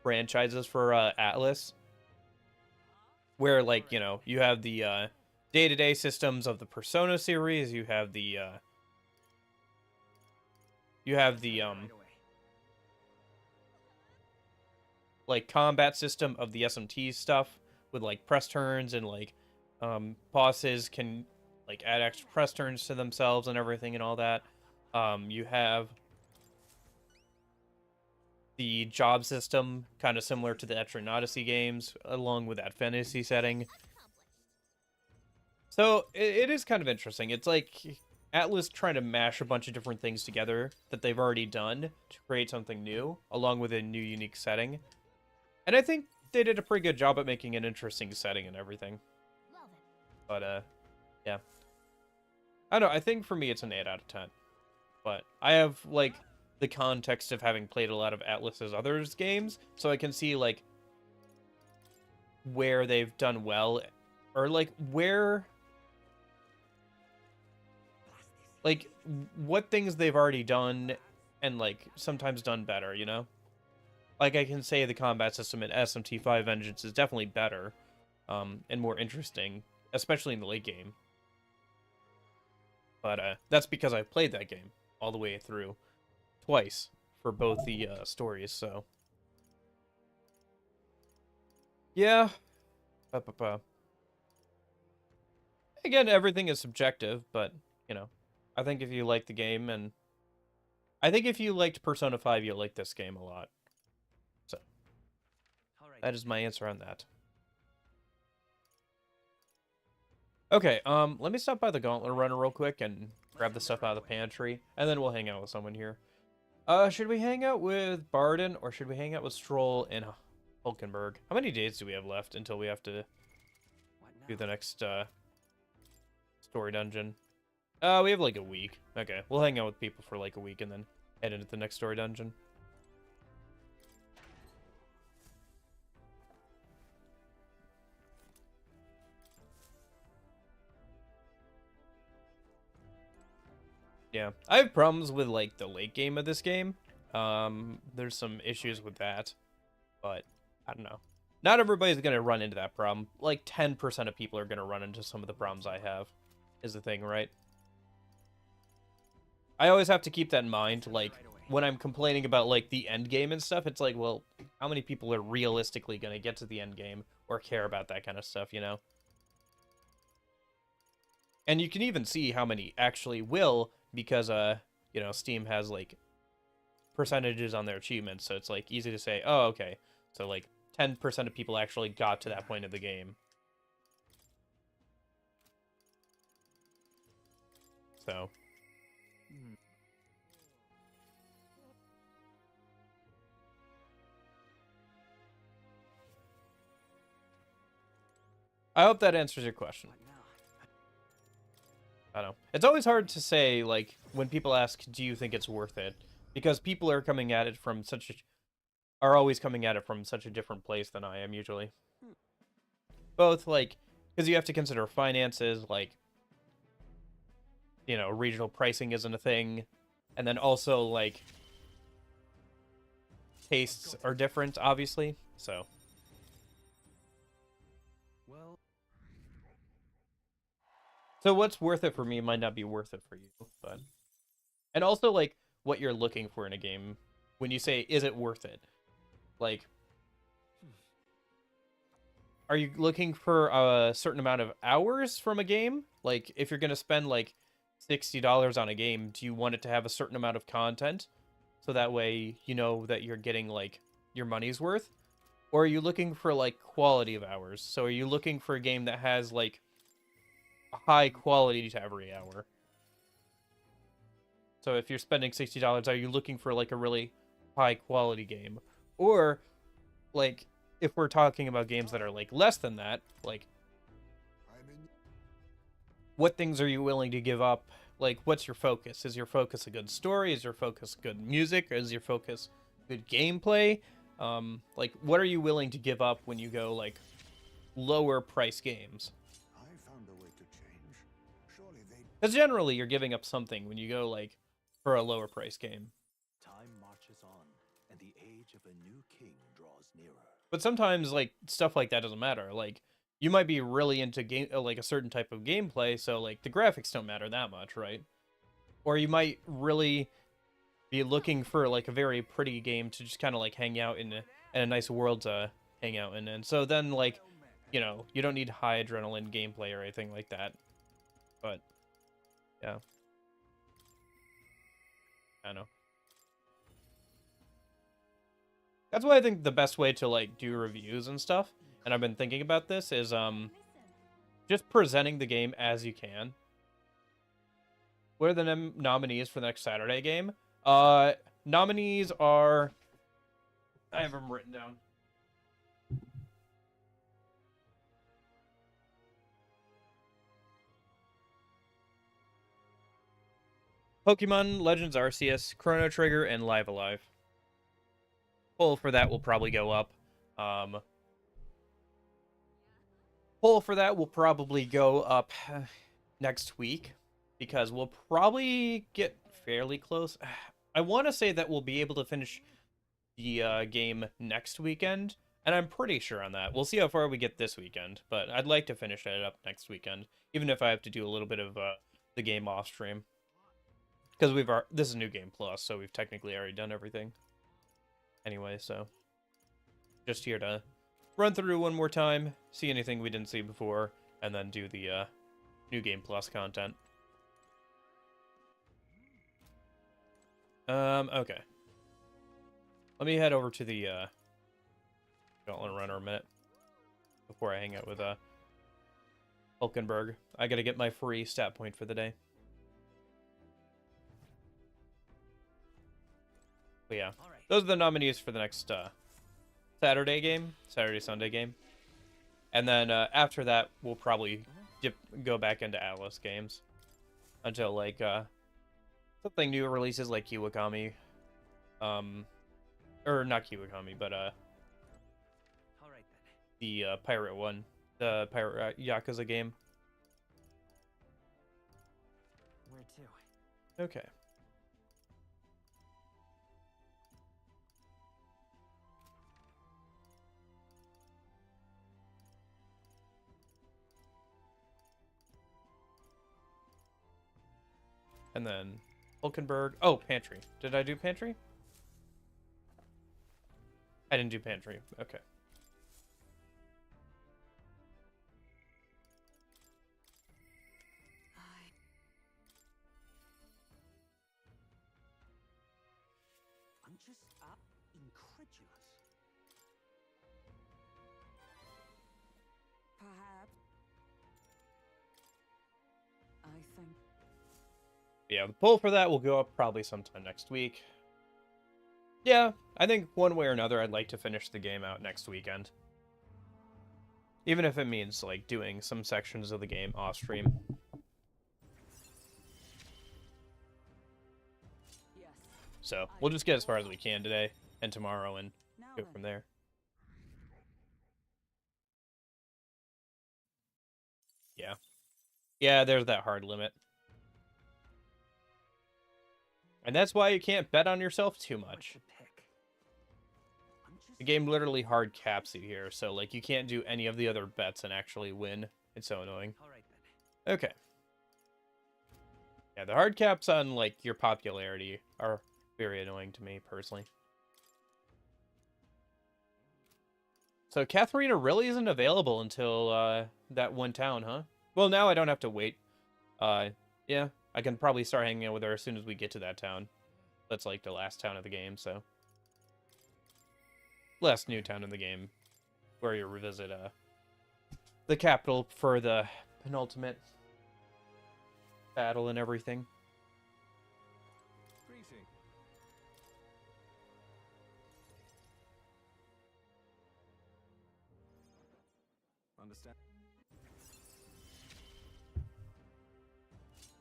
franchises for Atlus, where like, you know, you have the day-to-day systems of the Persona series, you have the like combat system of the SMT stuff with like press turns and like bosses can like add extra press turns to themselves and everything and all that. You have the job system, kind of similar to the Etrian Odyssey games, along with that fantasy setting. So it is kind of interesting. It's like Atlus trying to mash a bunch of different things together that they've already done to create something new, along with a new unique setting. And I think they did a pretty good job at making an interesting setting and everything. But, yeah. I don't know, I think for me it's an 8 out of 10. But I have, like, the context of having played a lot of Atlus's others games, so I can see, like, where they've done well, or, like, where... Like, what things they've already done, and, like, sometimes done better, you know? Like, I can say the combat system in SMT5 Vengeance is definitely better, and more interesting, especially in the late game. But, that's because I've played that game all the way through twice for both the, stories, so... Yeah. Again, everything is subjective, but, you know, I think if you like the game, and... I think if you liked Persona 5, you'll like this game a lot. So, that is my answer on that. Okay, let me stop by the Gauntlet Runner real quick and grab the stuff out of the pantry, and then we'll hang out with someone here. Should we hang out with Barden, or should we hang out with Stroll in Hulkenberg? How many days do we have left until we have to do the next, story dungeon? We have like a week. Okay, we'll hang out with people for like a week and then head into the next story dungeon. Yeah, I have problems with like the late game of this game. There's some issues with that, but I don't know. Not everybody's gonna run into that problem. Like 10% of people are gonna run into some of the problems I have, is the thing, right? I always have to keep that in mind, like, when I'm complaining about, like, the end game and stuff, it's like, well, how many people are realistically gonna get to the end game or care about that kind of stuff, you know? And you can even see how many actually will, because, you know, Steam has, like, percentages on their achievements, so it's, like, easy to say, oh, okay, so, like, 10% of people actually got to that point of the game. So... I hope that answers your question. I don't know. It's always hard to say, like, when people ask, do you think it's worth it? Because people are coming at it from such a... are always coming at it from such a different place than I am, usually. Both, like, because you have to consider finances, like, you know, regional pricing isn't a thing. And then also, like, tastes are different, obviously, so... So what's worth it for me might not be worth it for you, but... And also, like, what you're looking for in a game. When you say, is it worth it? Like... Are you looking for a certain amount of hours from a game? Like, if you're gonna spend, like, $60 on a game, do you want it to have a certain amount of content? So that way, you know that you're getting, like, your money's worth? Or are you looking for, like, quality of hours? So are you looking for a game that has, like... high quality to every hour. So if you're spending $60, are you looking for like a really high quality game? Or like if we're talking about games that are like less than that, like what things are you willing to give up? Like what's your focus? Is your focus a good story? Is your focus good music? Is your focus good gameplay? Like what are you willing to give up when you go like lower price games? Because generally, you're giving up something when you go, like, for a lower price game. Time marches on, and the age of a new king draws nearer. But sometimes, like, stuff like that doesn't matter. Like, you might be really into game, like, a certain type of gameplay, so, like, the graphics don't matter that much, right? Or you might really be looking for, like, a very pretty game to just kind of, like, hang out in a nice world to hang out in. And so then, like, you know, you don't need high adrenaline gameplay or anything like that. But... yeah. I know. That's why I think the best way to like do reviews and stuff, and I've been thinking about this, is just presenting the game as you can. What are the nominees for the next Saturday game? Nominees are... I have them written down. Pokemon Legends Arceus, Chrono Trigger, and Live Alive. Poll for that will probably go up. Poll for that will probably go up next week, because we'll probably get fairly close. I want to say that we'll be able to finish the game next weekend, and I'm pretty sure on that. We'll see how far we get this weekend, but I'd like to finish it up next weekend, even if I have to do a little bit of the game off stream. Because this is New Game Plus, so we've technically already done everything. Anyway, so just here to run through one more time, see anything we didn't see before, and then do the New Game Plus content. Okay. Let me head over to the Gauntlet Runner a minute before I hang out with Hulkenberg. I gotta get my free stat point for the day. But yeah, those are the nominees for the next Saturday-Sunday game. And then after that, we'll probably go back into Atlus games until like something new releases, like Kiwakami, or not Kiwakami, but the pirate one, the pirate Yakuza game. Where to? Okay. And then Hulkenberg. Oh, Pantry. Did I do Pantry? I didn't do Pantry. Okay. I'm just incredulous. Perhaps. I think. Yeah, the poll for that will go up probably sometime next week. Yeah, I think one way or another I'd like to finish the game out next weekend. Even if it means, like, doing some sections of the game off-stream. Yes. So, we'll just get as far as we can today and tomorrow and go from there. Yeah. Yeah, there's that hard limit. And that's why you can't bet on yourself too much. The game literally hard caps you here, so like you can't do any of the other bets and actually win. It's so annoying. Okay. Yeah, the hard caps on like your popularity are very annoying to me personally. So Katharina really isn't available until that one town, huh? Well, now I don't have to wait. Yeah, I can probably start hanging out with her as soon as we get to that town. That's like the last town of the game, so. Last new town in the game, where you revisit the capital for the penultimate battle and everything. Greeting. Understand?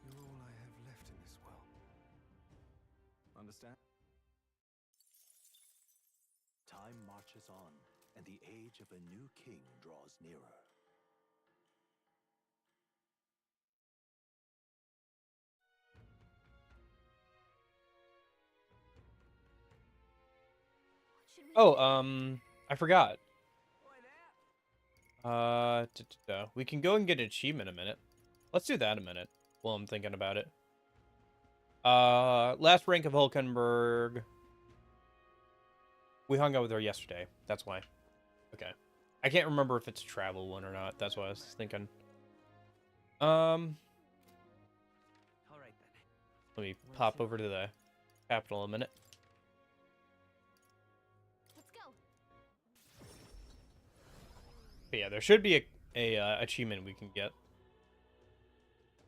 You're all I have left in this world. Understand? Time marches on, and the age of a new king draws nearer. Oh, I forgot. We can go and get an achievement in a minute. Let's do that in a minute while I'm thinking about it. Last rank of Hulkenberg. We hung out with her yesterday. That's why. Okay. I can't remember if it's a travel one or not. That's what I was thinking. Let me pop over to the capital a minute. Let's go. But yeah, there should be a achievement we can get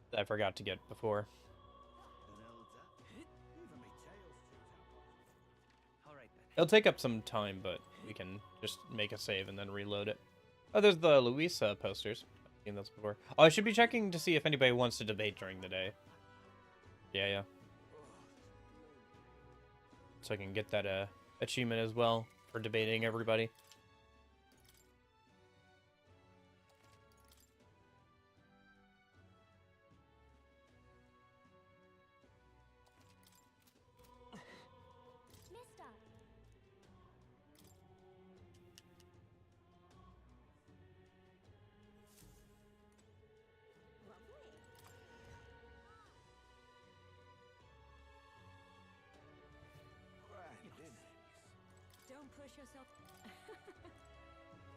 that I forgot to get before. All right then. It'll take up some time, but we can just make a save and then reload it. Oh, there's the Luisa posters. I've seen those before. Oh, I should be checking to see if anybody wants to debate during the day. Yeah. So I can get that achievement as well for debating everybody. Mister. Lovely. Don't push yourself.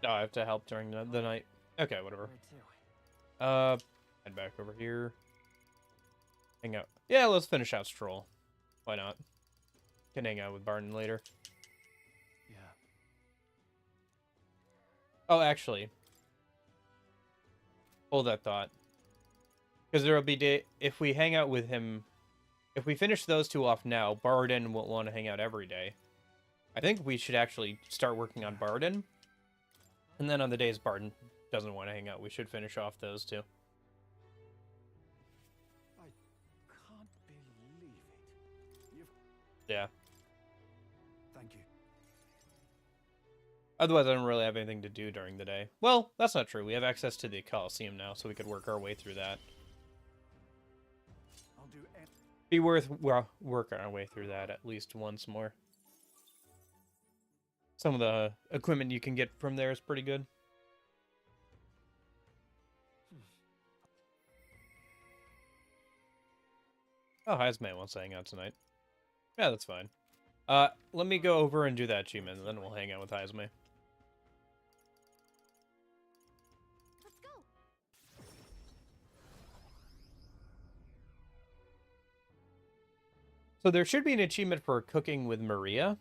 Oh, I have to help during the night. Okay, whatever. Where to? Head back over here. Hang out. Yeah, let's finish out Stroll. Why not? Can hang out with Barton later. Yeah. Oh, actually. Hold that thought. Because there will be if we hang out with him, if we finish those two off now, Barden won't want to hang out every day. I think we should actually start working on Barden. And then on the days Barden doesn't want to hang out, we should finish off those two. I can't believe it. You've... Yeah. Thank you. Otherwise, I don't really have anything to do during the day. Well, that's not true. We have access to the Coliseum now, so we could work our way through that. I'll do Be worth working our way through that at least once more. Some of the equipment you can get from there is pretty good. Oh, Heisman wants to hang out tonight. Yeah, that's fine. Let me go over and do that achievement, and then we'll hang out with Heisman. Let's go. So there should be an achievement for cooking with Maria,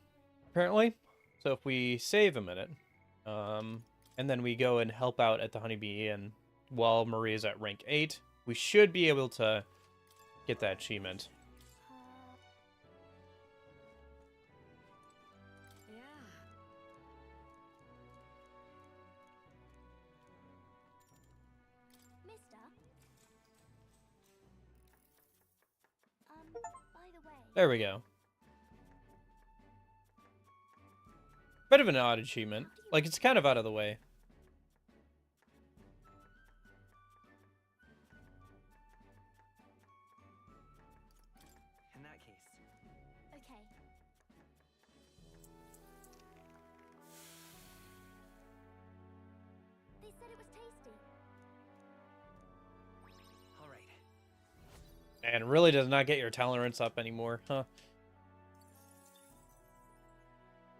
apparently. So if we save a minute, and then we go and help out at the Honeybee Inn while Maria's at rank 8, we should be able to get that achievement. Yeah. Mister. By the way. There we go. Bit of an odd achievement. Like, it's kind of out of the way. In that case. Okay. They said it was tasty. All right. And it really does not get your tolerance up anymore, huh?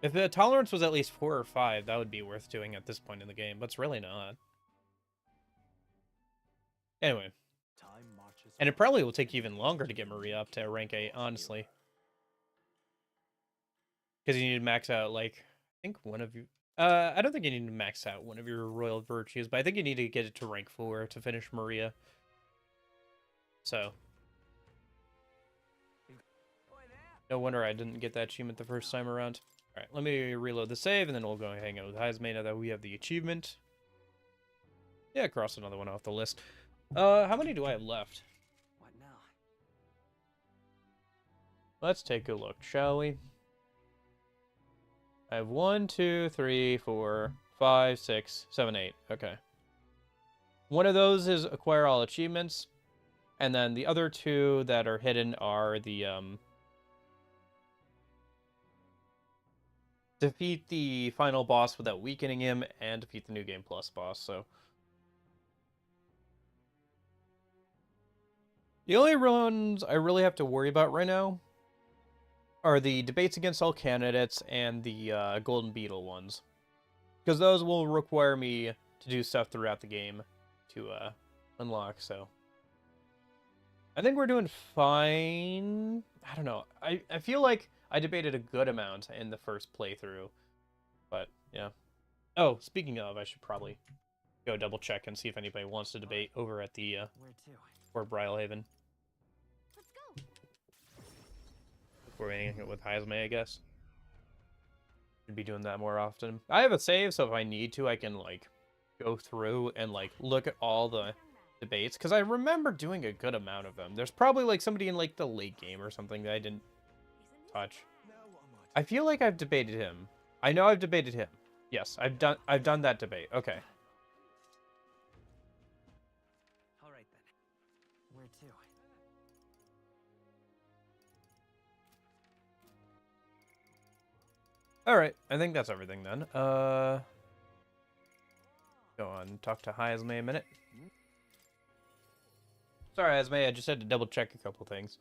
If the tolerance was at least 4 or 5, that would be worth doing at this point in the game, but it's really not. Anyway. Time marches And it probably will take even longer to get Maria up to rank 8, honestly. Because you need to max out, like, I think one of you... I don't think you need to max out one of your royal virtues, but I think you need to get it to rank 4 to finish Maria. So. No wonder I didn't get that achievement the first time around. Alright, let me reload the save, and then we'll go and hang out with Heisman now that we have the achievement. Yeah, cross another one off the list. How many do I have left? What now? Let's take a look, shall we? I have 1, 2, 3, 4, 5, 6, 7, 8. Okay. One of those is acquire all achievements, and then the other 2 that are hidden are the, defeat the final boss without weakening him, and defeat the New Game Plus boss, so. The only ones I really have to worry about right now are the debates against all candidates and the Golden Beetle ones. Because those will require me to do stuff throughout the game to unlock, so. I think we're doing fine. I don't know. I feel like I debated a good amount in the first playthrough, but yeah. Oh, speaking of, I should probably go double check and see if anybody wants to debate over at the Where to? Fort Brylehaven. Let's go. Before we hang out with Hazme, I guess. Should be doing that more often. I have a save, so if I need to, I can like go through and like look at all the debates, because I remember doing a good amount of them. There's probably like somebody in like the late game or something that I didn't touch. Now what am I feel like I've debated him. I know I've debated him. Yes, I've done that debate. Okay. All right then. Where to? All right, I think that's everything then. Go on, talk to Hazme a minute. Sorry, Hazme, I just had to double check a couple things.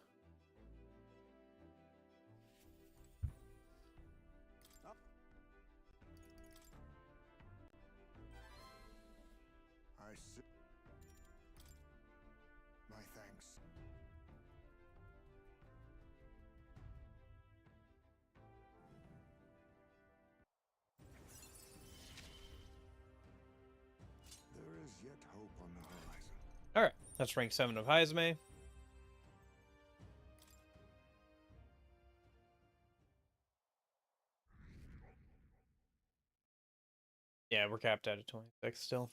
I see. My thanks. There is yet hope on the horizon. All right, that's rank 7 of Hazme. Yeah, we're capped out at 26 still.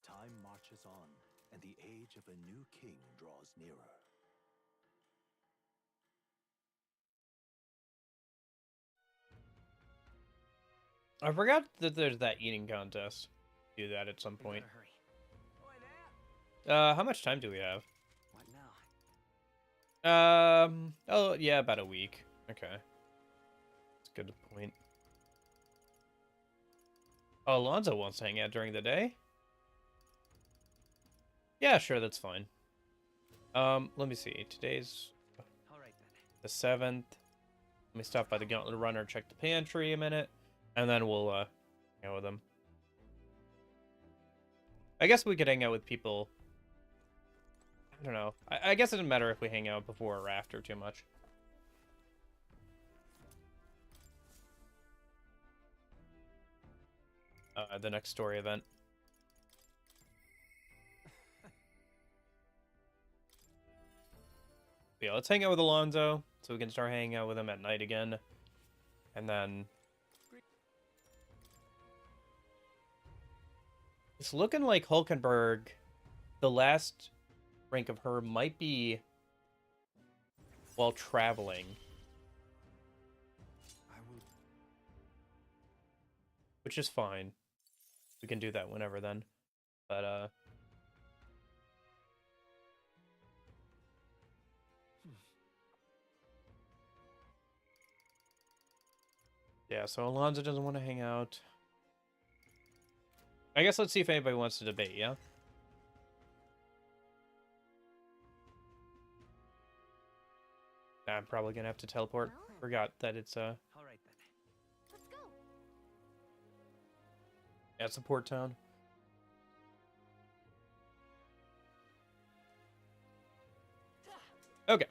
Time marches on, and the age of a new king draws nearer. I forgot that there's that eating contest. Do that at some We point. gotta hurry. How much time do we have? What now? Oh, yeah, about a week. Okay. That's a good point. Oh, Alonzo wants to hang out during the day? Yeah, sure, that's fine. Let me see. Today's All right then. the 7th. Let me stop by the Gauntlet Runner, check the pantry a minute, and then we'll, hang out with them. I guess we could hang out with people. I don't know. I guess it doesn't matter if we hang out before or after too much. The next story event. Yeah, let's hang out with Alonzo so we can start hanging out with him at night again. And then it's looking like Hulkenberg, the last rank of her might be while traveling. I will. Which is fine. We can do that whenever then. But yeah, so Alonzo doesn't want to hang out. I guess let's see if anybody wants to debate, yeah? I'm probably gonna have to teleport. Forgot that it's All right then. Let's go. at Support Town. Okay.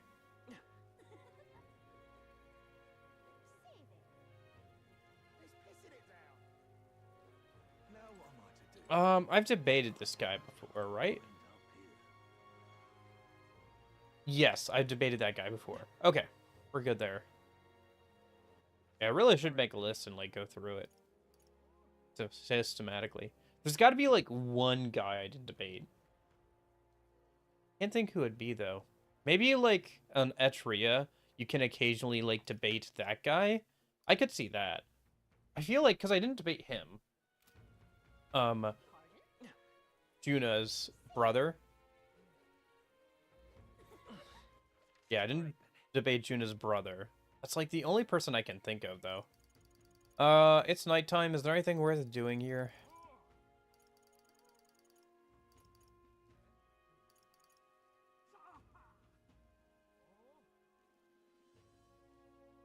Now what am I to do? I've debated this guy before, right? Up here. Yes, I've debated that guy before. Okay, we're good there. Yeah, I really should make a list and, like, go through it. So, systematically. There's got to be, like, one guy I didn't debate. Can't think who it'd be, though. Maybe, like, an Etria, you can occasionally, like, debate that guy. I could see that. I feel like, because I didn't debate him. Juna's brother. Yeah, I didn't debate Juna's brother. That's like the only person I can think of, though. It's nighttime. Is there anything worth doing here?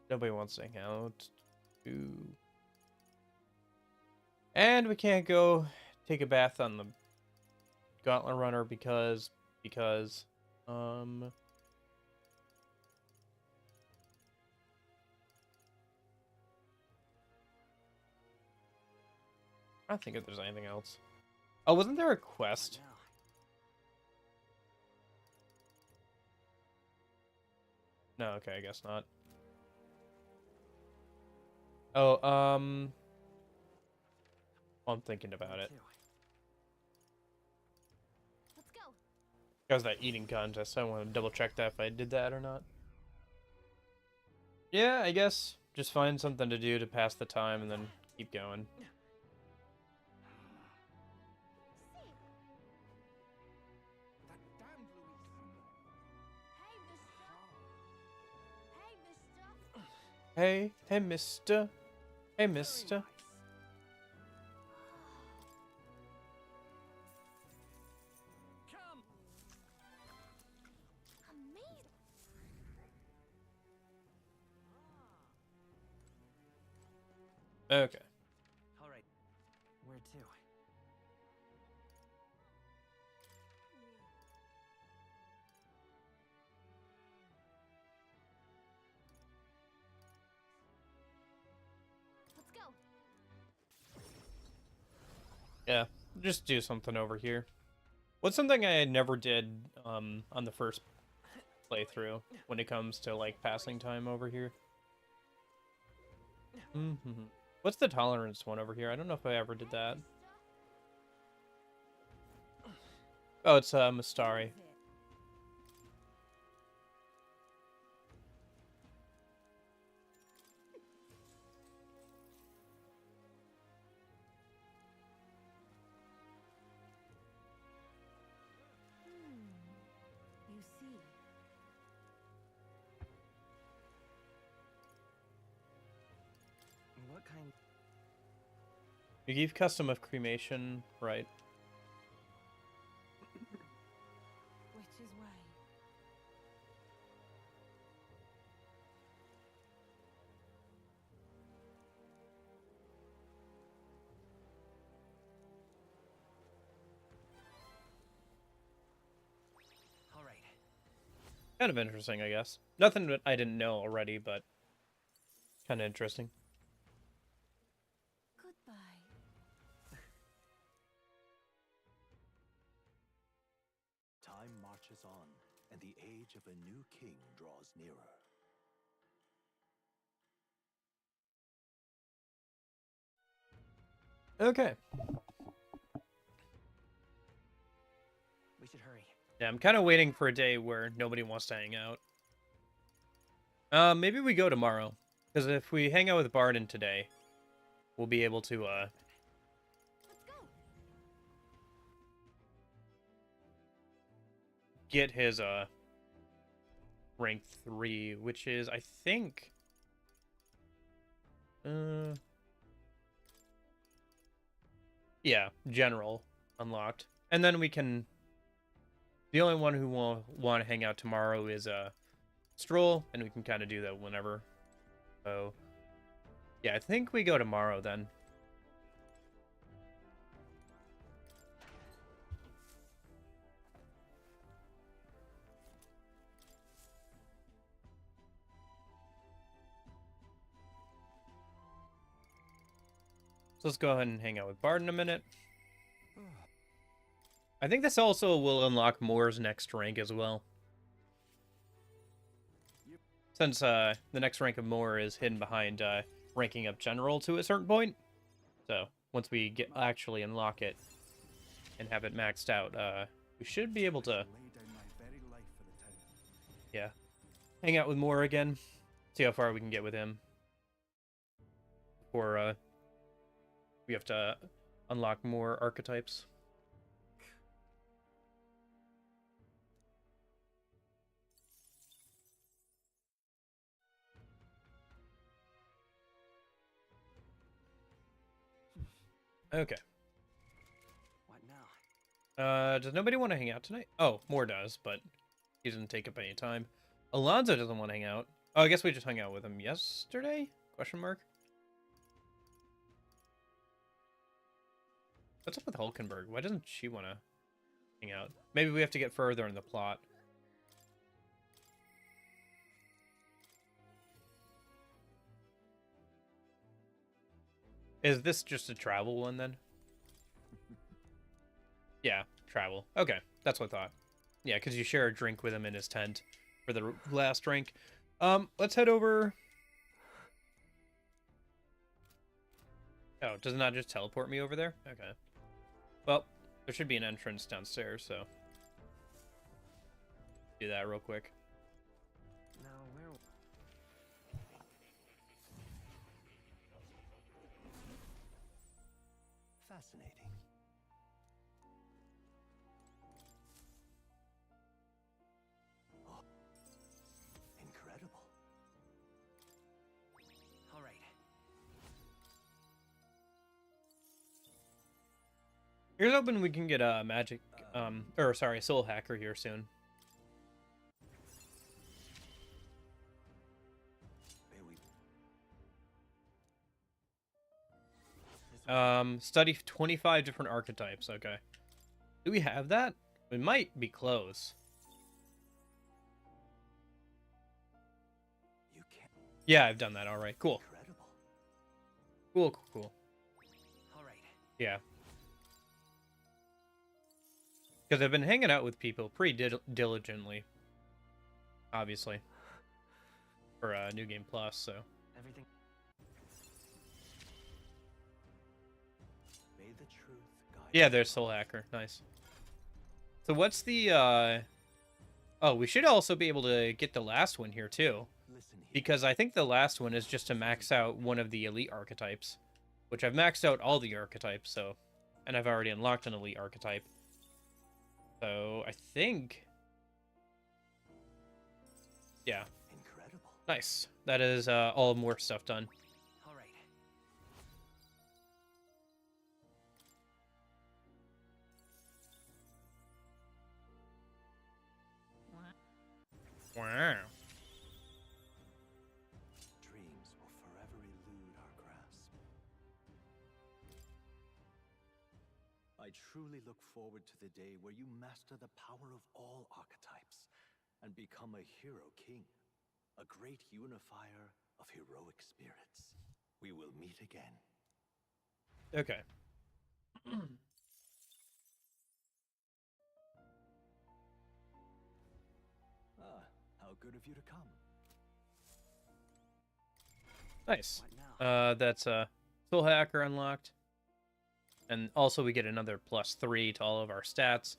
Nobody wants to hang out. Ooh. And we can't go take a bath on the Gauntlet Runner because, I don't think if there's anything else. Oh, wasn't there a quest? No, okay, I guess not. Oh, I'm thinking about it. Let's go. Because that eating contest, I want to double check that if I did that or not. Yeah, I guess. Just find something to do to pass the time and then keep going. That damned Louise. Hey, mister. Hey, mister. Come. Amazing. Okay. All right. Where to? Let's go. Yeah, just do something over here. What's something I never did on the first playthrough when it comes to like passing time over here? What's the tolerance one over here? I don't know if I ever did that. Oh, it's Mustari. You see. What kind? You give custom of cremation, right? Which is way. All right. Kind of interesting, I guess. Nothing that I didn't know already, but kind of interesting. Goodbye. Time marches on, and the age of a new king draws nearer. Okay. We should hurry. Yeah, I'm kind of waiting for a day where nobody wants to hang out. Maybe we go tomorrow. Because if we hang out with Barden today, we'll be able to, Let's go. get his, rank 3, which is, I think... yeah, general unlocked. And then we can... The only one who will want to hang out tomorrow is, Stroll, and we can kind of do that whenever. So, yeah, I think we go tomorrow then. So let's go ahead and hang out with Barden a minute. I think this also will unlock Moore's next rank as well. Since the next rank of Moore is hidden behind ranking up General to a certain point. So once we actually unlock it and have it maxed out, we should be able to, Lay down my very life for the town. yeah, hang out with Moore again. See how far we can get with him. Or we have to unlock more archetypes. Okay. What now? Does nobody want to hang out tonight? Oh, Moore does, but he doesn't take up any time. Alonzo doesn't want to hang out. Oh, I guess we just hung out with him yesterday? Question mark? What's up with Hulkenberg? Why doesn't she want to hang out? Maybe we have to get further in the plot. Is this just a travel one then? Yeah, travel. Okay, that's what I thought. Yeah, because you share a drink with him in his tent for the last drink. Let's head over. Oh, does it not just teleport me over there? Okay. Well, there should be an entrance downstairs, so do that real quick. Now, where... Fascinating. Oh, incredible. All right. Here's hoping we can get a magic, or sorry, soul hacker here soon. Study 25 different archetypes. Okay. Do we have that? We might be close. You can't. Yeah, I've done that. All right. Cool. Incredible. Cool. All right. Yeah. Because I've been hanging out with people pretty diligently. Obviously. For New Game Plus, so. Everything. May the truth guide. Yeah, there's Soul Hacker. Nice. So what's the, Oh, we should also be able to get the last one here, too. Listen here. Because I think the last one is just to max out one of the elite archetypes. Which I've maxed out all the archetypes, so... And I've already unlocked an elite archetype. So, I think... Yeah. Incredible. Nice. That is all more stuff done. All right. Wow. Dreams will forever elude our grasp. I truly look forward to the day where you master the power of all archetypes and become a hero king, a great unifier of heroic spirits. We will meet again. Okay. How good of you to come. Nice. What now? That's Soul Hacker unlocked. And also we get another +3 to all of our stats.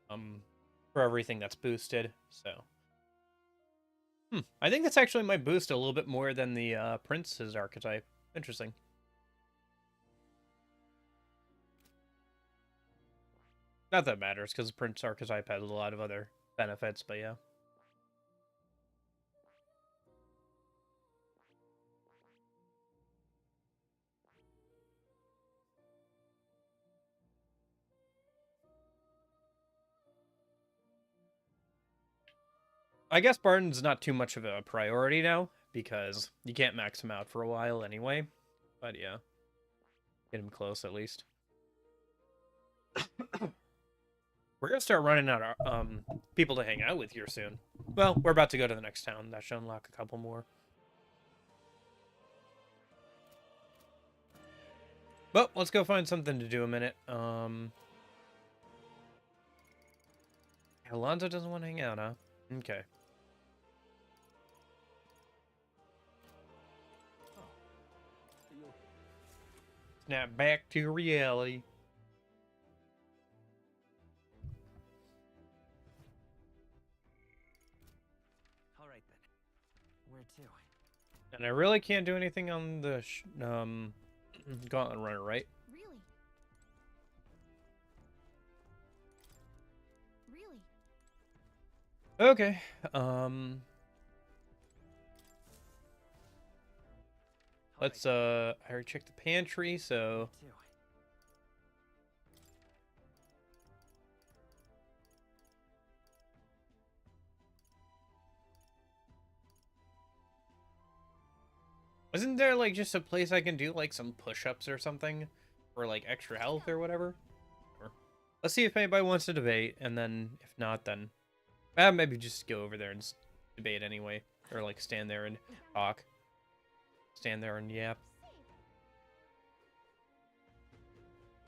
For everything that's boosted, so. I think that's actually might boost a little bit more than the Prince's archetype. Interesting. Not that it matters, because the Prince archetype has a lot of other benefits, but yeah. I guess Barton's not too much of a priority now, because you can't max him out for a while anyway. But yeah. Get him close, at least. We're gonna start running out of people to hang out with here soon. Well, we're about to go to the next town. That should unlock a couple more. Well, let's go find something to do a minute. Alonzo doesn't want to hang out, huh? Okay. Snap back to reality. All right then. Where to? And I really can't do anything on the Gauntlet Runner, right? Really? Really? Okay. Let's I already checked the pantry, so Where to? isn't there like just a place I can do like some push-ups or something? Or like extra health or whatever? Or, let's see if anybody wants to debate, and then if not, then maybe just go over there and debate anyway. Or like stand there and talk. Stand there and yap.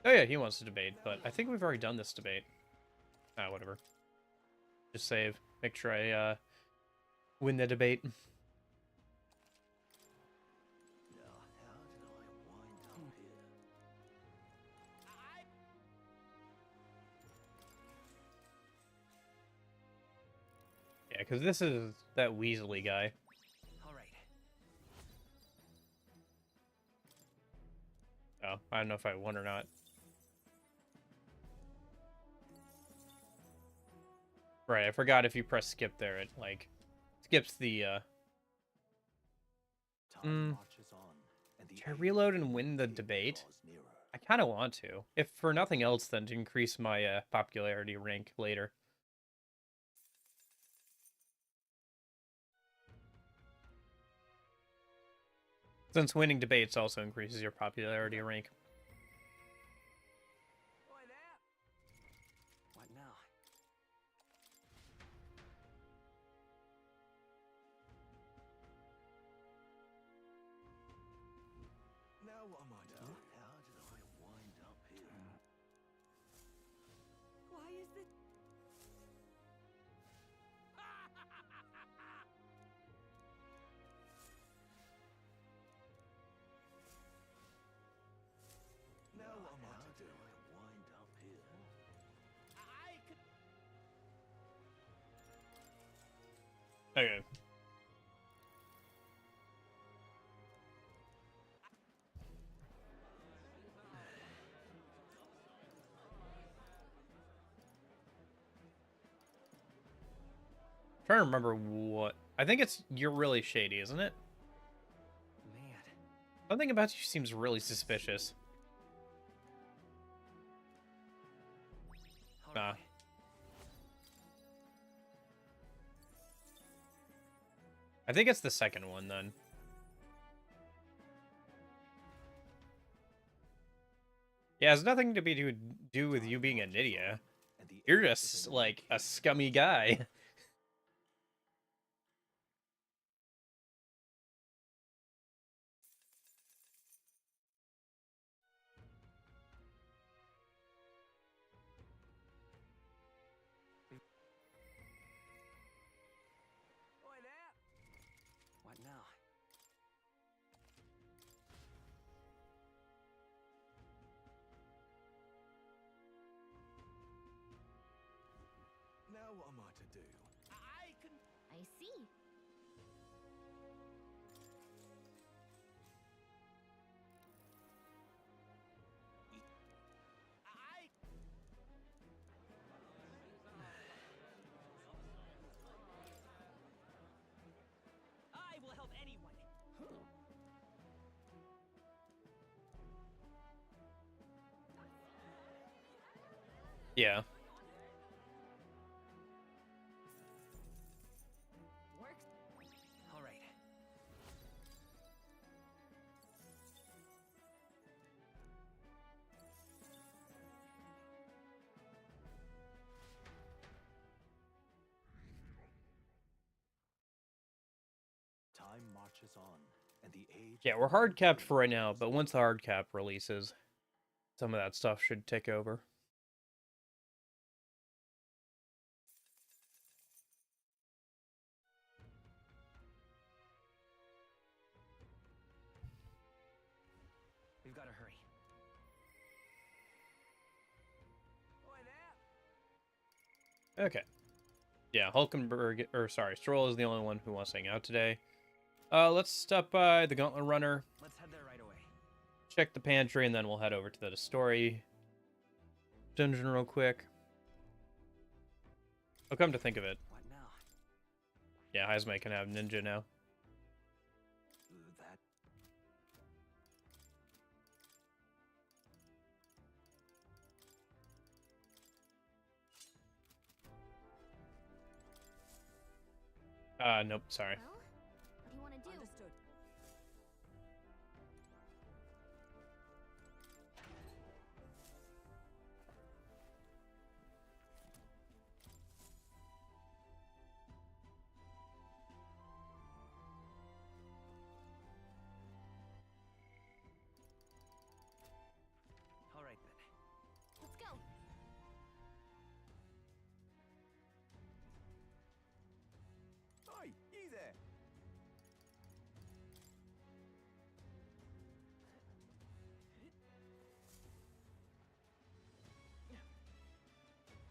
Oh yeah, he wants to debate, but I think we've already done this debate. Ah, whatever. Just save. Make sure I win the debate. Now, how did I wind up here? Yeah, because this is that Weasley guy. All right. Oh, I don't know if I won or not. Right, I forgot if you press skip there, it, like, skips the, Time marches on, and the Should I age reload of and win the king debate? draws nearer. I kind of want to. If for nothing else, then to increase my, popularity rank later. Since winning debates also increases your popularity rank. Boy, that. What now? Now what am I doing? How did I wind up here? Why is it? Now what am I to do? How did I wind up here? Okay. Trying to remember what... I think it's You're Really Shady, isn't it? Man. Something about you seems really suspicious. All Nah. right. I think it's the second one, then. Yeah, it has nothing to do with you being a Nydia. And the You're age of just, the like, king a scummy guy. Boy, that. What now? Now what am I to do? I see. I will help anyone. Yeah. All right. Time marches on, and the age Yeah, of we're the hard capped king for right now, draws but once the hard cap releases, some of that stuff should take over. We've got to hurry. Boy, that. Okay. Yeah, Hulkenberg, or sorry, Stroll is the only one who wants to hang out today. Let's stop by the Gauntlet Runner, Let's head there right away. check the pantry, and then we'll head over to the story dungeon real quick. Oh, come to think of it, What now? yeah, Heismay can have Ninja now. that Nope, sorry. Well, what do you want to do? Understood. All right then.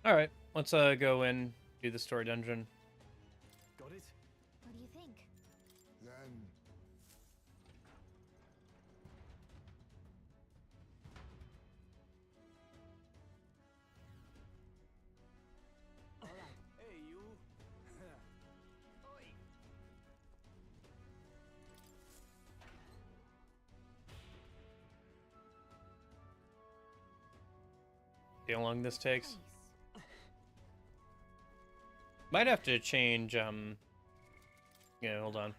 All right, let's go in, do the story dungeon. Got it? What do you think? Then Hey, you. Oi. See how long this takes. Nice. Might have to change. Yeah, hold on.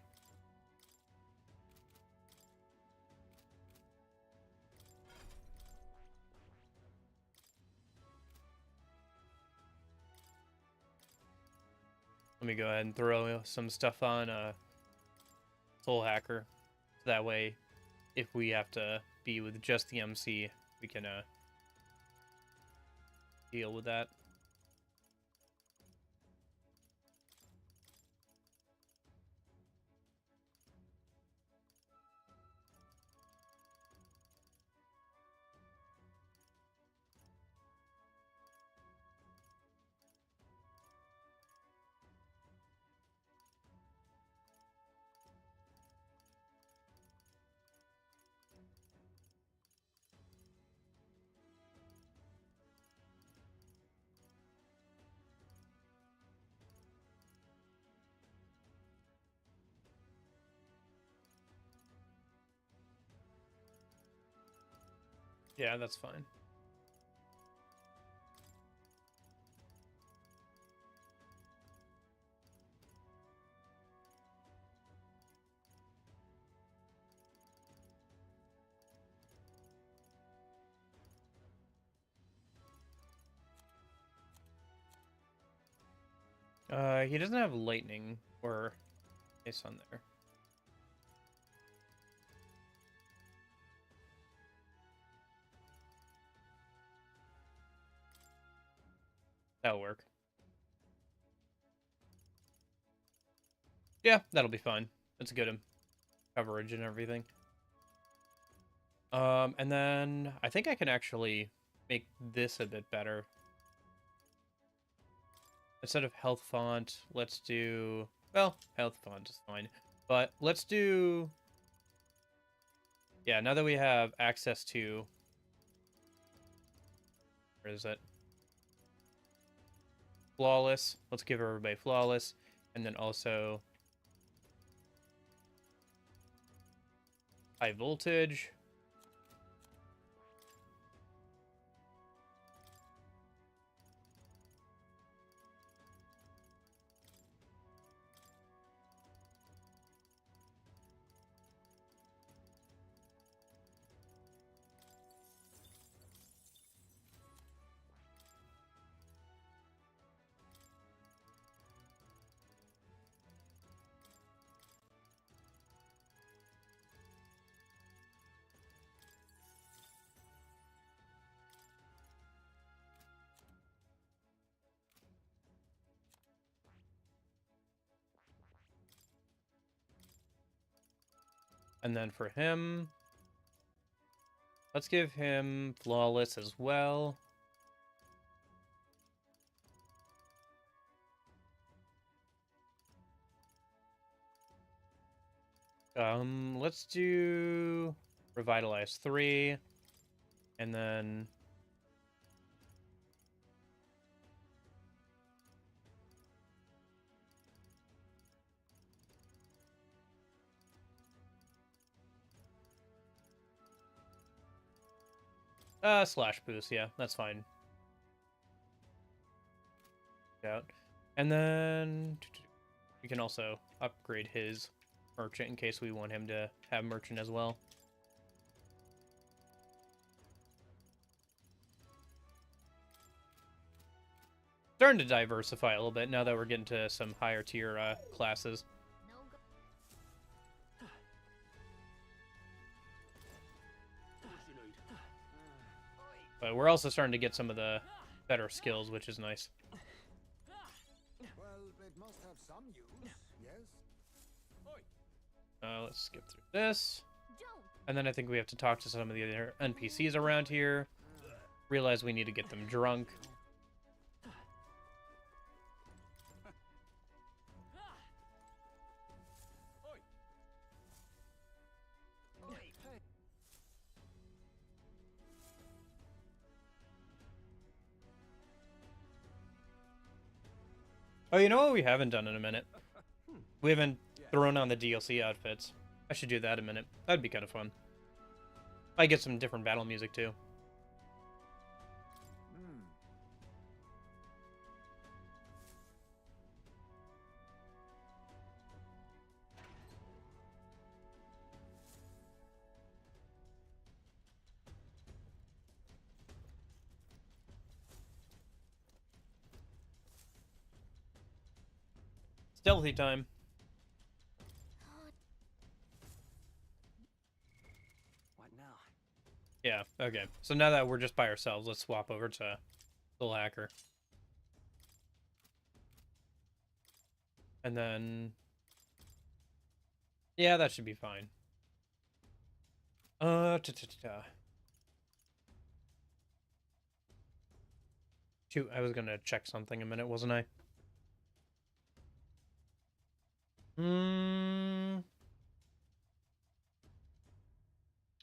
Let me go ahead and throw some stuff on Soul Hacker. That way, if we have to be with just the MC, we can deal with that. Yeah, that's fine. He doesn't have lightning or ice on there. That'll work. Yeah, that'll be fine. That's good coverage and everything. And then I think I can actually make this a bit better. Instead of health font, let's do... Well, health font is fine. But let's do... Yeah, now that we have access to... Where is it? Flawless. Let's give everybody flawless. And then also... high voltage. And then for him, let's give him flawless as well. Let's do revitalize 3, and then slash boost. Yeah, that's fine. Out, and then we can also upgrade his merchant in case we want him to have merchant as well. Starting to diversify a little bit now that we're getting to some higher tier classes. No go. But we're also starting to get some of the better skills, which is nice. well, it must have some use. Yes. Let's skip through this. Don't. And then I think we have to talk to some of the other NPCs around here. Realize we need to get them drunk. Oh, you know what we haven't done in a minute? We haven't thrown on the DLC outfits. I should do that in a minute. That'd be kind of fun. I get some different battle music too. Stealthy time. What now? Yeah, okay. So now that we're just by ourselves, let's swap over to Little Hacker. And then... yeah, that should be fine. Shoot, I was gonna check something a minute, wasn't I?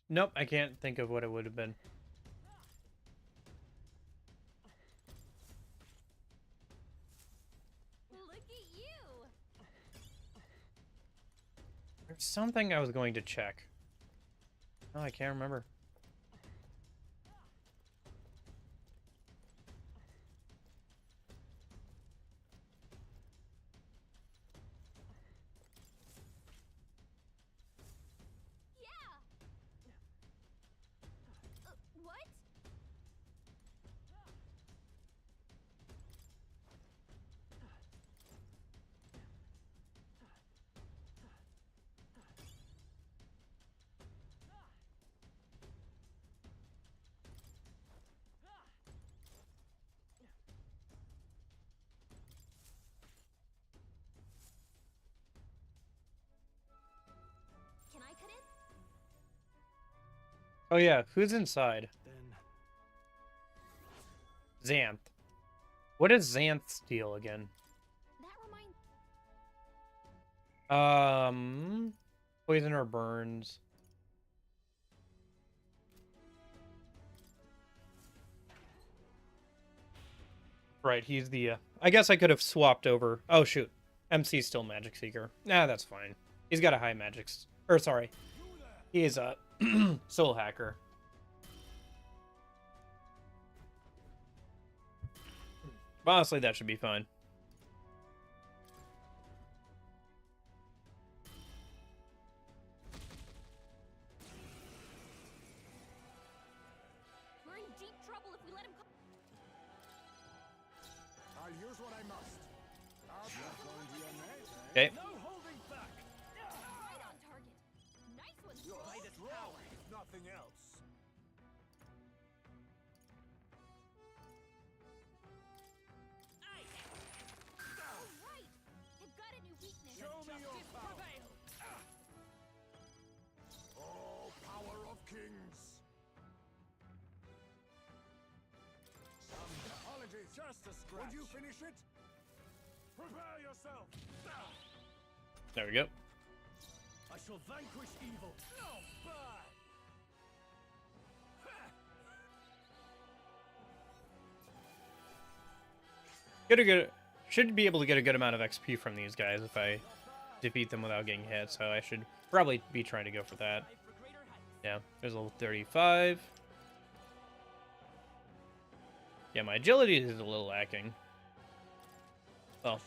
Nope, I can't think of what it would have been. Look at you! There's something I was going to check. Oh, I can't remember. What? Can I cut in? Oh yeah, who's inside? Then Xanth. What is Xanth's deal again? That reminds. Poison or burns. Right, he's the, I guess I could have swapped over. Oh, shoot. MC's still Magic Seeker. Nah, that's fine. He's got a high magic... or, sorry. He is a Soul Hacker. But honestly, that should be fine. We're in deep trouble if we let him come. I'll use what I must. I'll not going to your net, eh? Okay. no holding back. Right on target. Nice one, Your Troll. lightest power, if nothing else. All right. I've got a new weakness. Show me your power. Oh, power of kings. Apologies. Just a scratch. Would you finish it? Prepare yourself. There we go. I shall vanquish evil. Not bad. Should be able to get a good amount of XP from these guys if I defeat them without getting hit, so I should probably be trying to go for that. Yeah, there's a level 35. Yeah, my agility is a little lacking. Well,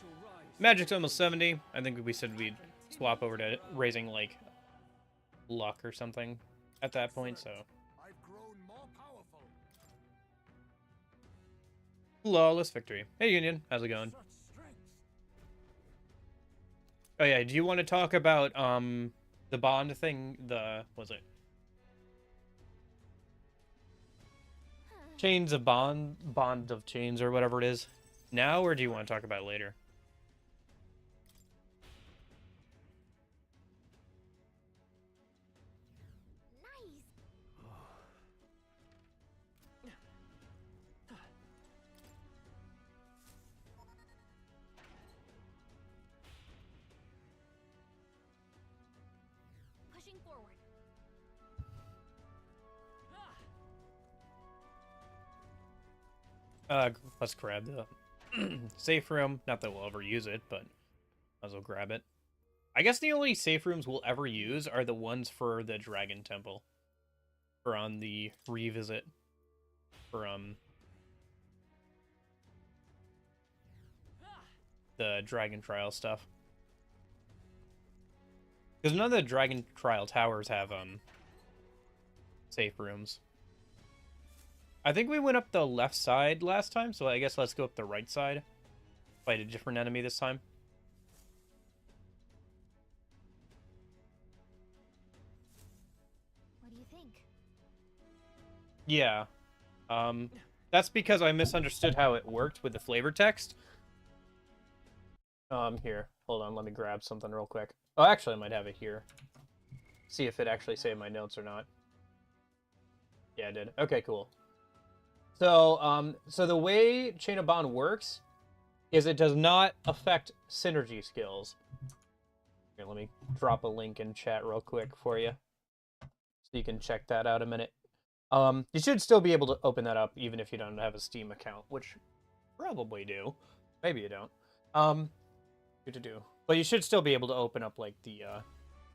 magic's almost 70. I think we said we'd swap over to raising, like, luck or something at that point, so... I've grown more powerful. flawless victory. Hey, Union. How's it going? Such strength. Oh, yeah. Do you want to talk about, the bond thing? Was it? Chains of bond of chains, or whatever it is. Now, or do you want to talk about it later? Nice. Pushing forward. Let's grab the Safe room. Not that we'll ever use it, but might as well grab it. I guess the only safe rooms we'll ever use are the ones for the Dragon Temple. Or on the revisit. For, the Dragon Trial stuff. Because none of the Dragon Trial towers have, safe rooms. I think we went up the left side last time, so I guess let's go up the right side. Fight a different enemy this time. What do you think? Yeah. That's because I misunderstood how it worked with the flavor text. Here. Hold on, let me grab something real quick. Oh, actually, I might have it here. See if it actually saved my notes or not. Yeah, it did. Okay, cool. So, so the way Chain of Bond works is it does not affect synergy skills. Here, let me drop a link in chat real quick for you. So you can check that out a minute. You should still be able to open that up even if you don't have a Steam account, which probably do. Maybe you don't. But you should still be able to open up, like, the,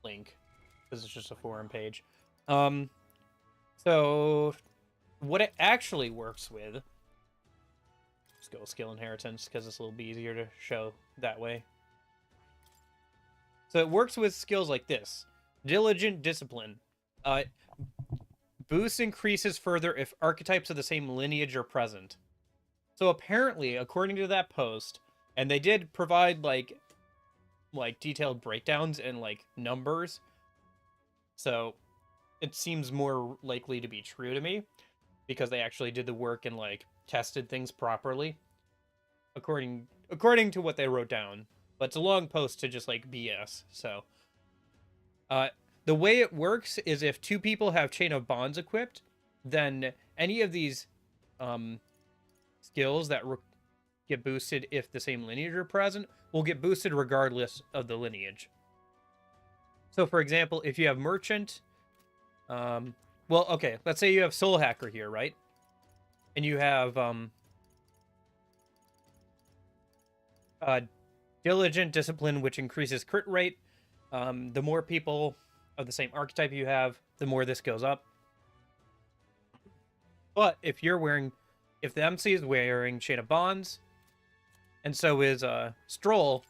link. Because it's just a forum page. So, what it actually works with... Let's go skill inheritance, because it's a little bit easier to show that way. So it works with skills like this. Diligent Discipline. Boost increases further if archetypes of the same lineage are present. So apparently, according to that post, and they did provide, like detailed breakdowns and, like, numbers. So it seems more likely to be true to me, because they actually did the work and, like, tested things properly, according to what they wrote down. But it's a long post to just, like, BS, so... the way it works is if two people have Chain of Bonds equipped, then any of these skills that get boosted if the same lineage are present will get boosted regardless of the lineage. So, for example, if you have Merchant... well, okay, let's say you have Soul Hacker here, right? And you have Diligent Discipline, which increases crit rate. The more people of the same archetype you have, the more this goes up. But if the MC is wearing Chain of Bonds, and so is Stroll,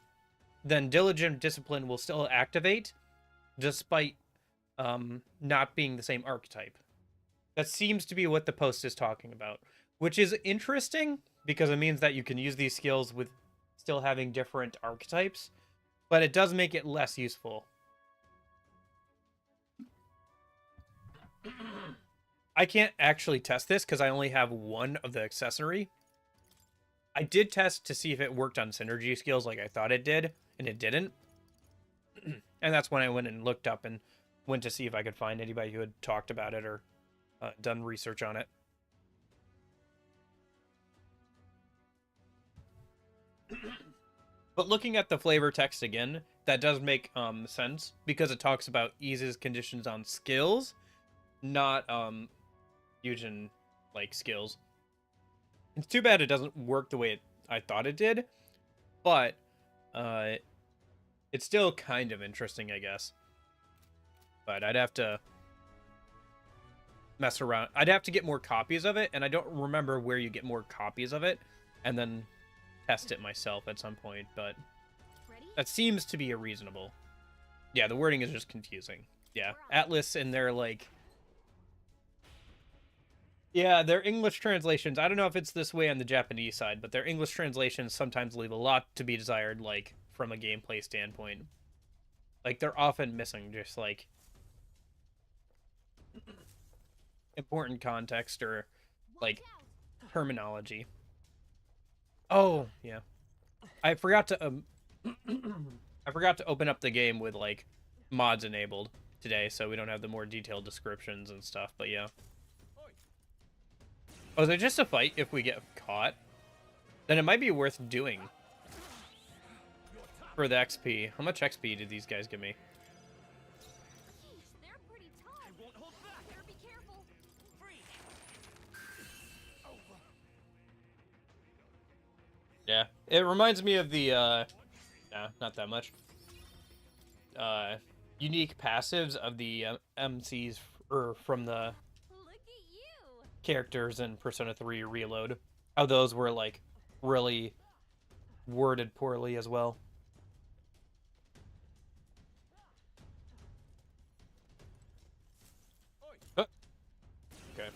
then Diligent Discipline will still activate, despite not being the same archetype. That seems to be what the post is talking about, which is interesting because it means that you can use these skills with still having different archetypes, but it does make it less useful. I can't actually test this because I only have one of the accessory. I did test to see if it worked on synergy skills like I thought it did, and it didn't. And that's when I went and looked up and went to see if I could find anybody who had talked about it or done research on it. But looking at the flavor text again, that does make sense, because it talks about eases conditions on skills, not fusion like skills. It's too bad it doesn't work the way I thought it did, but it's still kind of interesting, I guess. But I'd have to mess around. I'd have to get more copies of it, and I don't remember where you get more copies of it, and then test it myself at some point, but that seems to be a reasonable. Yeah, the wording is just confusing. Yeah, Atlus and their, like... Yeah, their English translations, I don't know if it's this way on the Japanese side, but their English translations sometimes leave a lot to be desired, like, from a gameplay standpoint. Like, they're often missing just, like, important context or, like, terminology. Oh, yeah. I forgot to open up the game with, like, mods enabled today, so we don't have the more detailed descriptions and stuff, but yeah. Oh, is it just a fight if we get caught? Then it might be worth doing. For the XP. How much XP did these guys give me? Jeez, they're pretty tough. I won't hold back. Better be careful. Free. Yeah, it reminds me of the, no, not that much. Unique passives of the MCs or from the Look at you! characters in Persona 3 Reload. How those were, like, really worded poorly as well. Oh. Okay.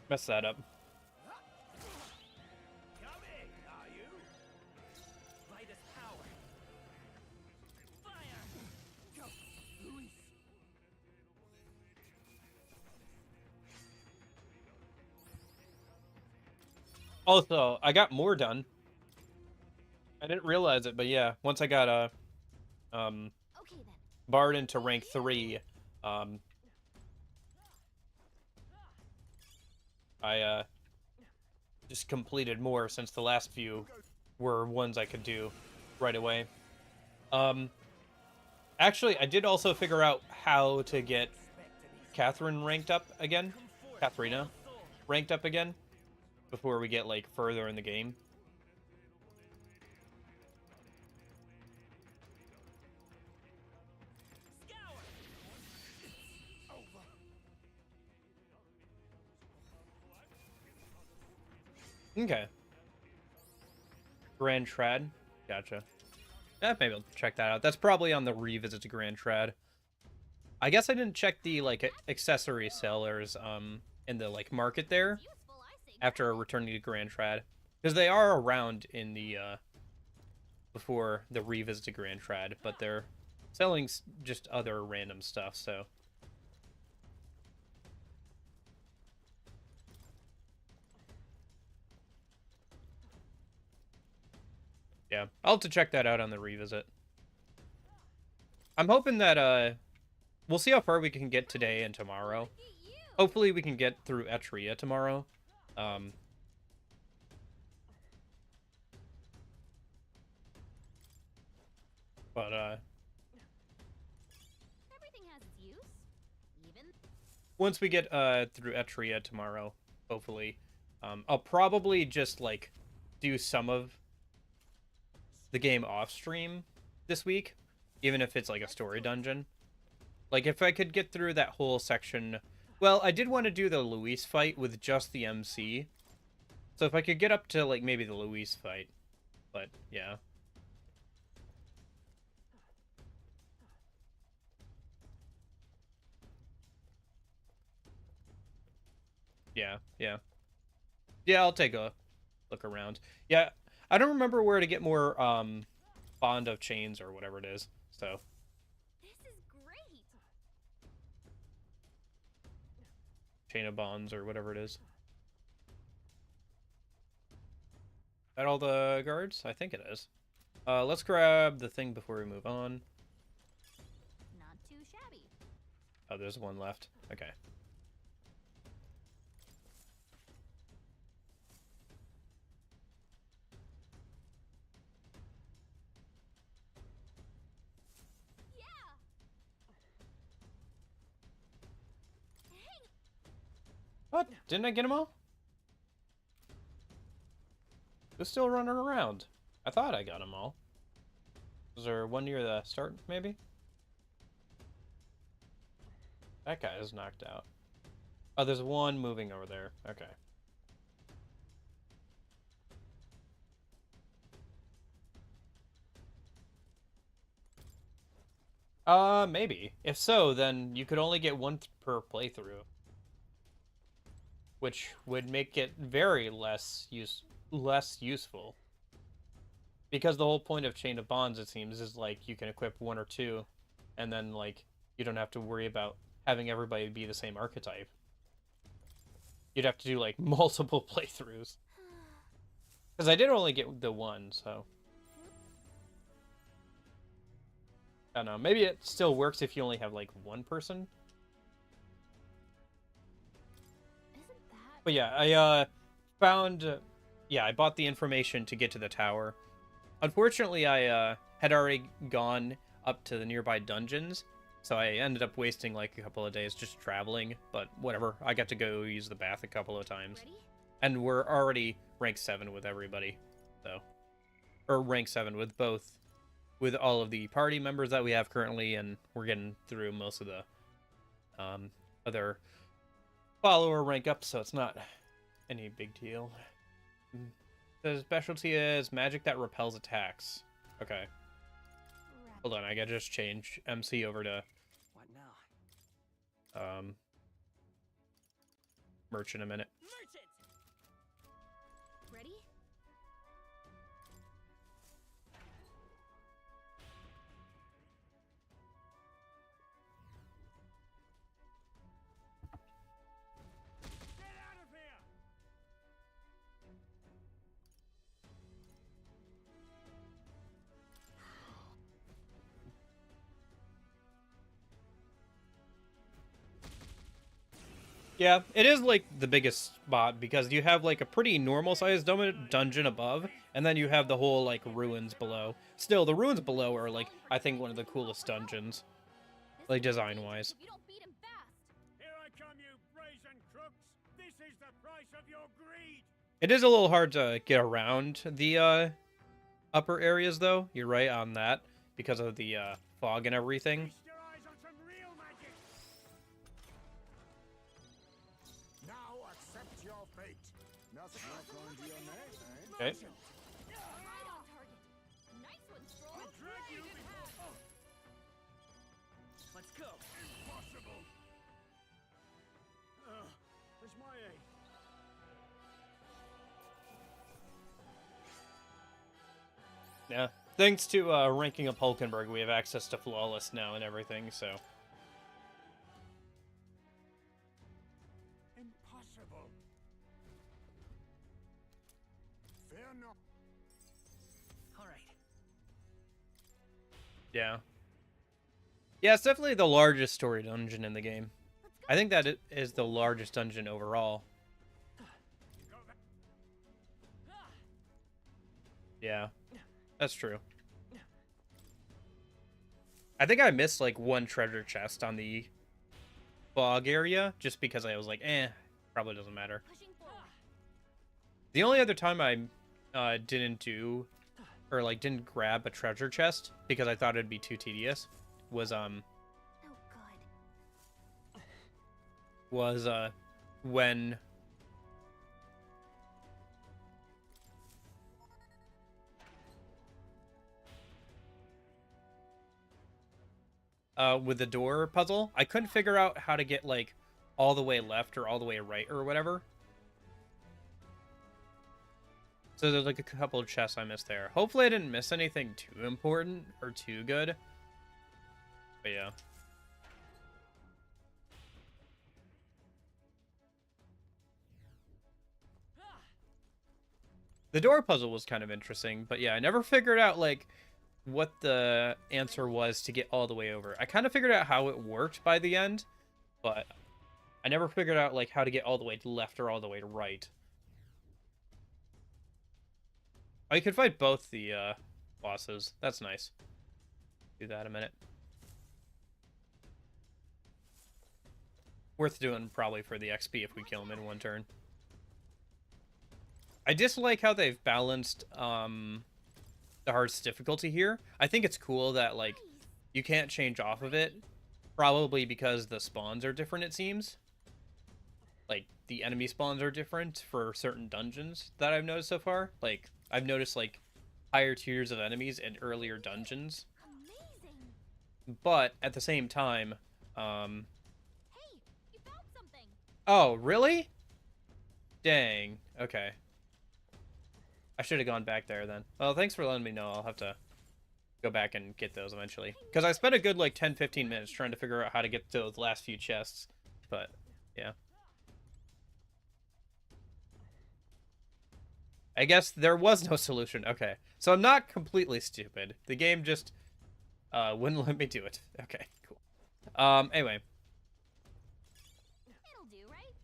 Mess that up. By this power. Fire! Go, Luis. Also, I got more done. I didn't realize it, but yeah, once I got Okay then. barred into rank 3, I just completed more since the last few were ones I could do right away. Actually, I did also figure out how to get Catherine ranked up again. Katharina ranked up again before we get, like, further in the game. Okay. Grand Trad. Gotcha. Maybe I'll check that out. That's probably on the revisit to Grand Trad. I guess I didn't check the, like, accessory sellers, in the, like, market there Useful, I say. after returning to Grand Trad. Because they are around in the, before the revisit to Grand Trad, but they're selling just other random stuff, so. Yeah, I'll have to check that out on the revisit. I'm hoping that, we'll see how far we can get today and tomorrow. Look at you! Hopefully we can get through Etria tomorrow. But, Everything has its use. Even once we get, through Etria tomorrow, hopefully, I'll probably just, like, do some of the game off-stream this week, even if it's, like, a story dungeon. Like, if I could get through that whole section... Well, I did want to do the Luis fight with just the MC. So if I could get up to, like, maybe the Luis fight. But, yeah. Yeah, yeah. Yeah, I'll take a look around. Yeah, I don't remember where to get more, Bond of Chains or whatever it is, so... this is great. Chain of Bonds or whatever it is. That all the guards? I think it is. Let's grab the thing before we move on. Not too shabby. Oh, there's one left. Okay. Yeah. What? Didn't I get them all? Who's still running around? I thought I got them all. Was there one near the start, maybe? That guy is knocked out. Oh, there's one moving over there. Okay. Maybe. If so, then you could only get one per playthrough. Which would make it very less useful. Because the whole point of Chain of Bonds, it seems, is, like, you can equip one or two, and then, like, you don't have to worry about having everybody be the same archetype. You'd have to do, like, multiple playthroughs. Because I did only get the one, so... I don't know, maybe it still works if you only have, like, one person? Isn't that But yeah, I, found... yeah, I bought the information to get to the tower. Unfortunately, I, had already gone up to the nearby dungeons, so I ended up wasting, like, a couple of days just traveling, but whatever. I got to go use the bath a couple of times. ready? And we're already rank 7 with everybody, so, or rank 7 with both, with all of the party members that we have currently, and we're getting through most of the other follower rank up, so it's not any big deal. The specialty is magic that repels attacks. Okay. Hold on, I gotta just change MC over to What now? merchant a minute. Merchant! Ready? Get out of here! Yeah, it is like the biggest spot because you have like a pretty normal sized dungeon above, and then you have the whole like ruins below. Still, the ruins below are like, I think, one of the coolest dungeons, like design wise. If you don't beat him fast. Here I come, you brazen crooks! This is the price of your greed! It is a little hard to get around the upper areas though. You're right on that because of the fog and everything. Feast your eyes on some real magic! Now accept your fate. Nothing not going to your name, eh? Okay. Right on target. Nice one, Stroll. I'll drag you in half! Let's go! Impossible! Where's my aim? Yeah. Thanks to ranking up Hulkenberg, we have access to Flawless now and everything, so. Impossible! Fear not. Alright. Yeah. Yeah, it's definitely the largest story dungeon in the game. I think that it is the largest dungeon overall. Go back. Yeah, that's true. I think I missed like one treasure chest on the fog area just because I was like, probably doesn't matter. Pushing forward. The only other time I didn't do, or like didn't grab a treasure chest because I thought it'd be too tedious was Oh, good. when with the door puzzle, I couldn't figure out how to get like all the way left or all the way right or whatever. So there's like a couple of chests I missed there. Hopefully I didn't miss anything too important or too good. But yeah. The door puzzle was kind of interesting, but yeah, I never figured out like what the answer was to get all the way over. I kind of figured out how it worked by the end, but I never figured out like how to get all the way to left or all the way to right. Oh, you could fight both the bosses. That's nice. Do that in a minute. Worth doing probably for the XP if we kill him in one turn. I dislike how they've balanced the hardest difficulty here. I think it's cool that like you can't change off of it, probably because the spawns are different, it seems. Like the enemy spawns are different for certain dungeons that I've noticed so far. Like I've noticed like higher tiers of enemies in earlier dungeons. Amazing. But at the same time, Hey, you found something. oh, really? Dang. Okay. I should have gone back there then. Well, thanks for letting me know. I'll have to go back and get those eventually. Because I spent a good, like, 10-15 minutes trying to figure out how to get those last few chests. But, yeah. I guess there was no solution. Okay. So I'm not completely stupid. The game just wouldn't let me do it. Okay, cool. Anyway. It'll do, right?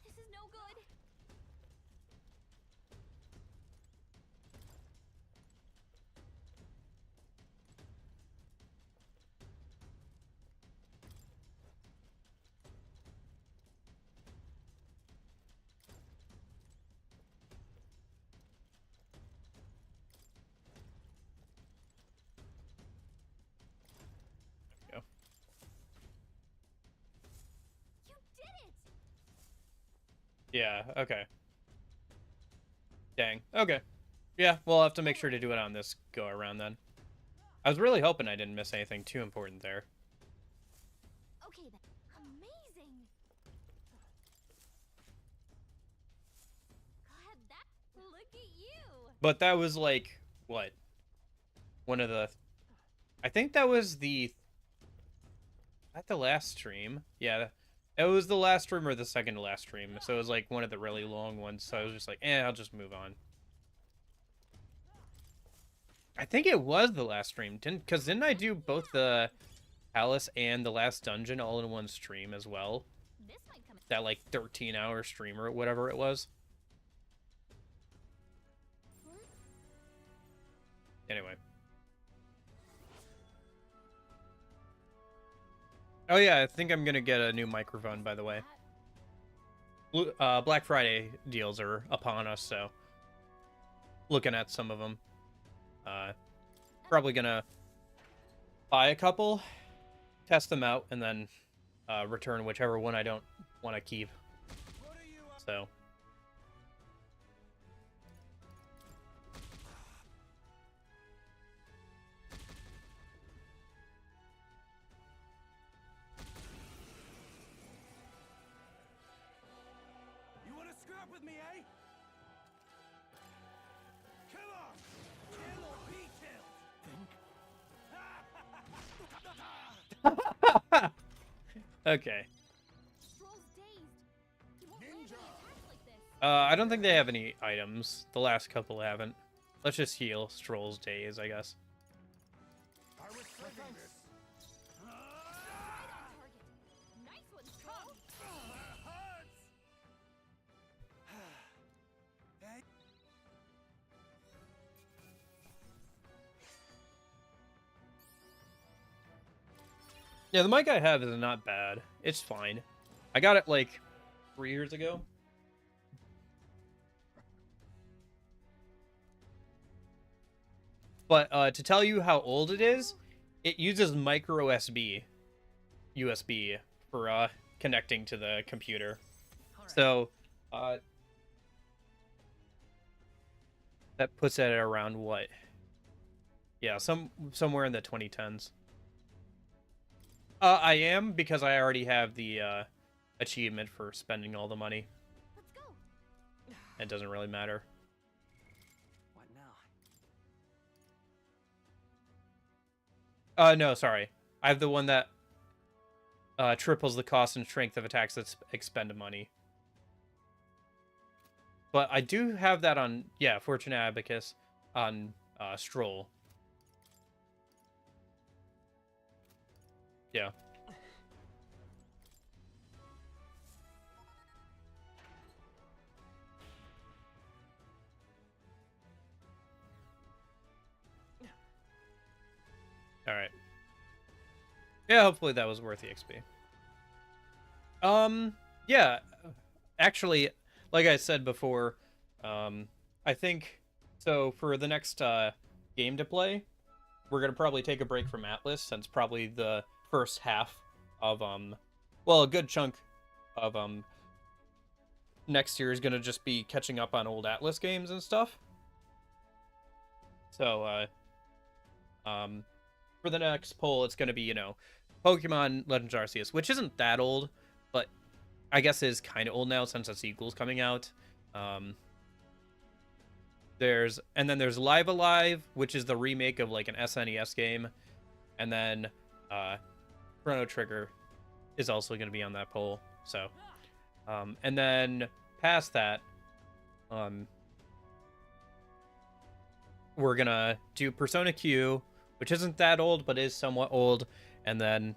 This is no good. Yeah, okay. Dang. Okay. Yeah, we'll have to make sure to do it on this go around then. I was really hoping I didn't miss anything too important there. Okay then. Amazing. God, look at you. But that was like, what? One of the... I think that was the... At the last stream? Yeah, it was the last stream or the second to last stream. So it was like one of the really long ones. So I was just like, I'll just move on. I think it was the last stream. Didn't I do both the Palace and the last dungeon all in one stream as well? This might come. That like 13-hour stream or whatever it was. Anyway. Oh yeah, I think I'm gonna get a new microphone, by the way. Black Friday deals are upon us, so looking at some of them. Probably gonna buy a couple, test them out, and then return whichever one I don't want to keep. So. You want to scrap with me, eh? Come on! Kill or be killed! Okay. Stroll's dazed. He won't land any attacks like this. I don't think they have any items. The last couple haven't. Let's just heal Stroll's days, I guess. I was thinking this. Target. Nice one, Stroll. That hurts! Yeah, the mic I have is not bad. It's fine. I got it like 3 years ago. But to tell you how old it is, it uses micro USB for connecting to the computer. So that puts it at around what? Yeah, somewhere in the 2010s. I am, because I already have the achievement for spending all the money. Let's go. It doesn't really matter. What now? No, sorry. I have the one that triples the cost and strength of attacks that expend money. But I do have that on, yeah, Fortune Abacus on Stroll. Yeah. All right. Yeah, hopefully that was worth the XP. Yeah. Actually, like I said before, I think so for the next game to play, we're going to probably take a break from Atlus, since probably the first half of well, a good chunk of next year is going to just be catching up on old Atlus games and stuff. So for the next poll, it's going to be, you know, Pokemon Legends Arceus, which isn't that old, but I guess is kind of old now since the sequel's coming out. There's Live Alive, which is the remake of like an SNES game, and then Chrono Trigger is also going to be on that poll. So, and then past that, we're gonna do Persona Q, which isn't that old but is somewhat old, and then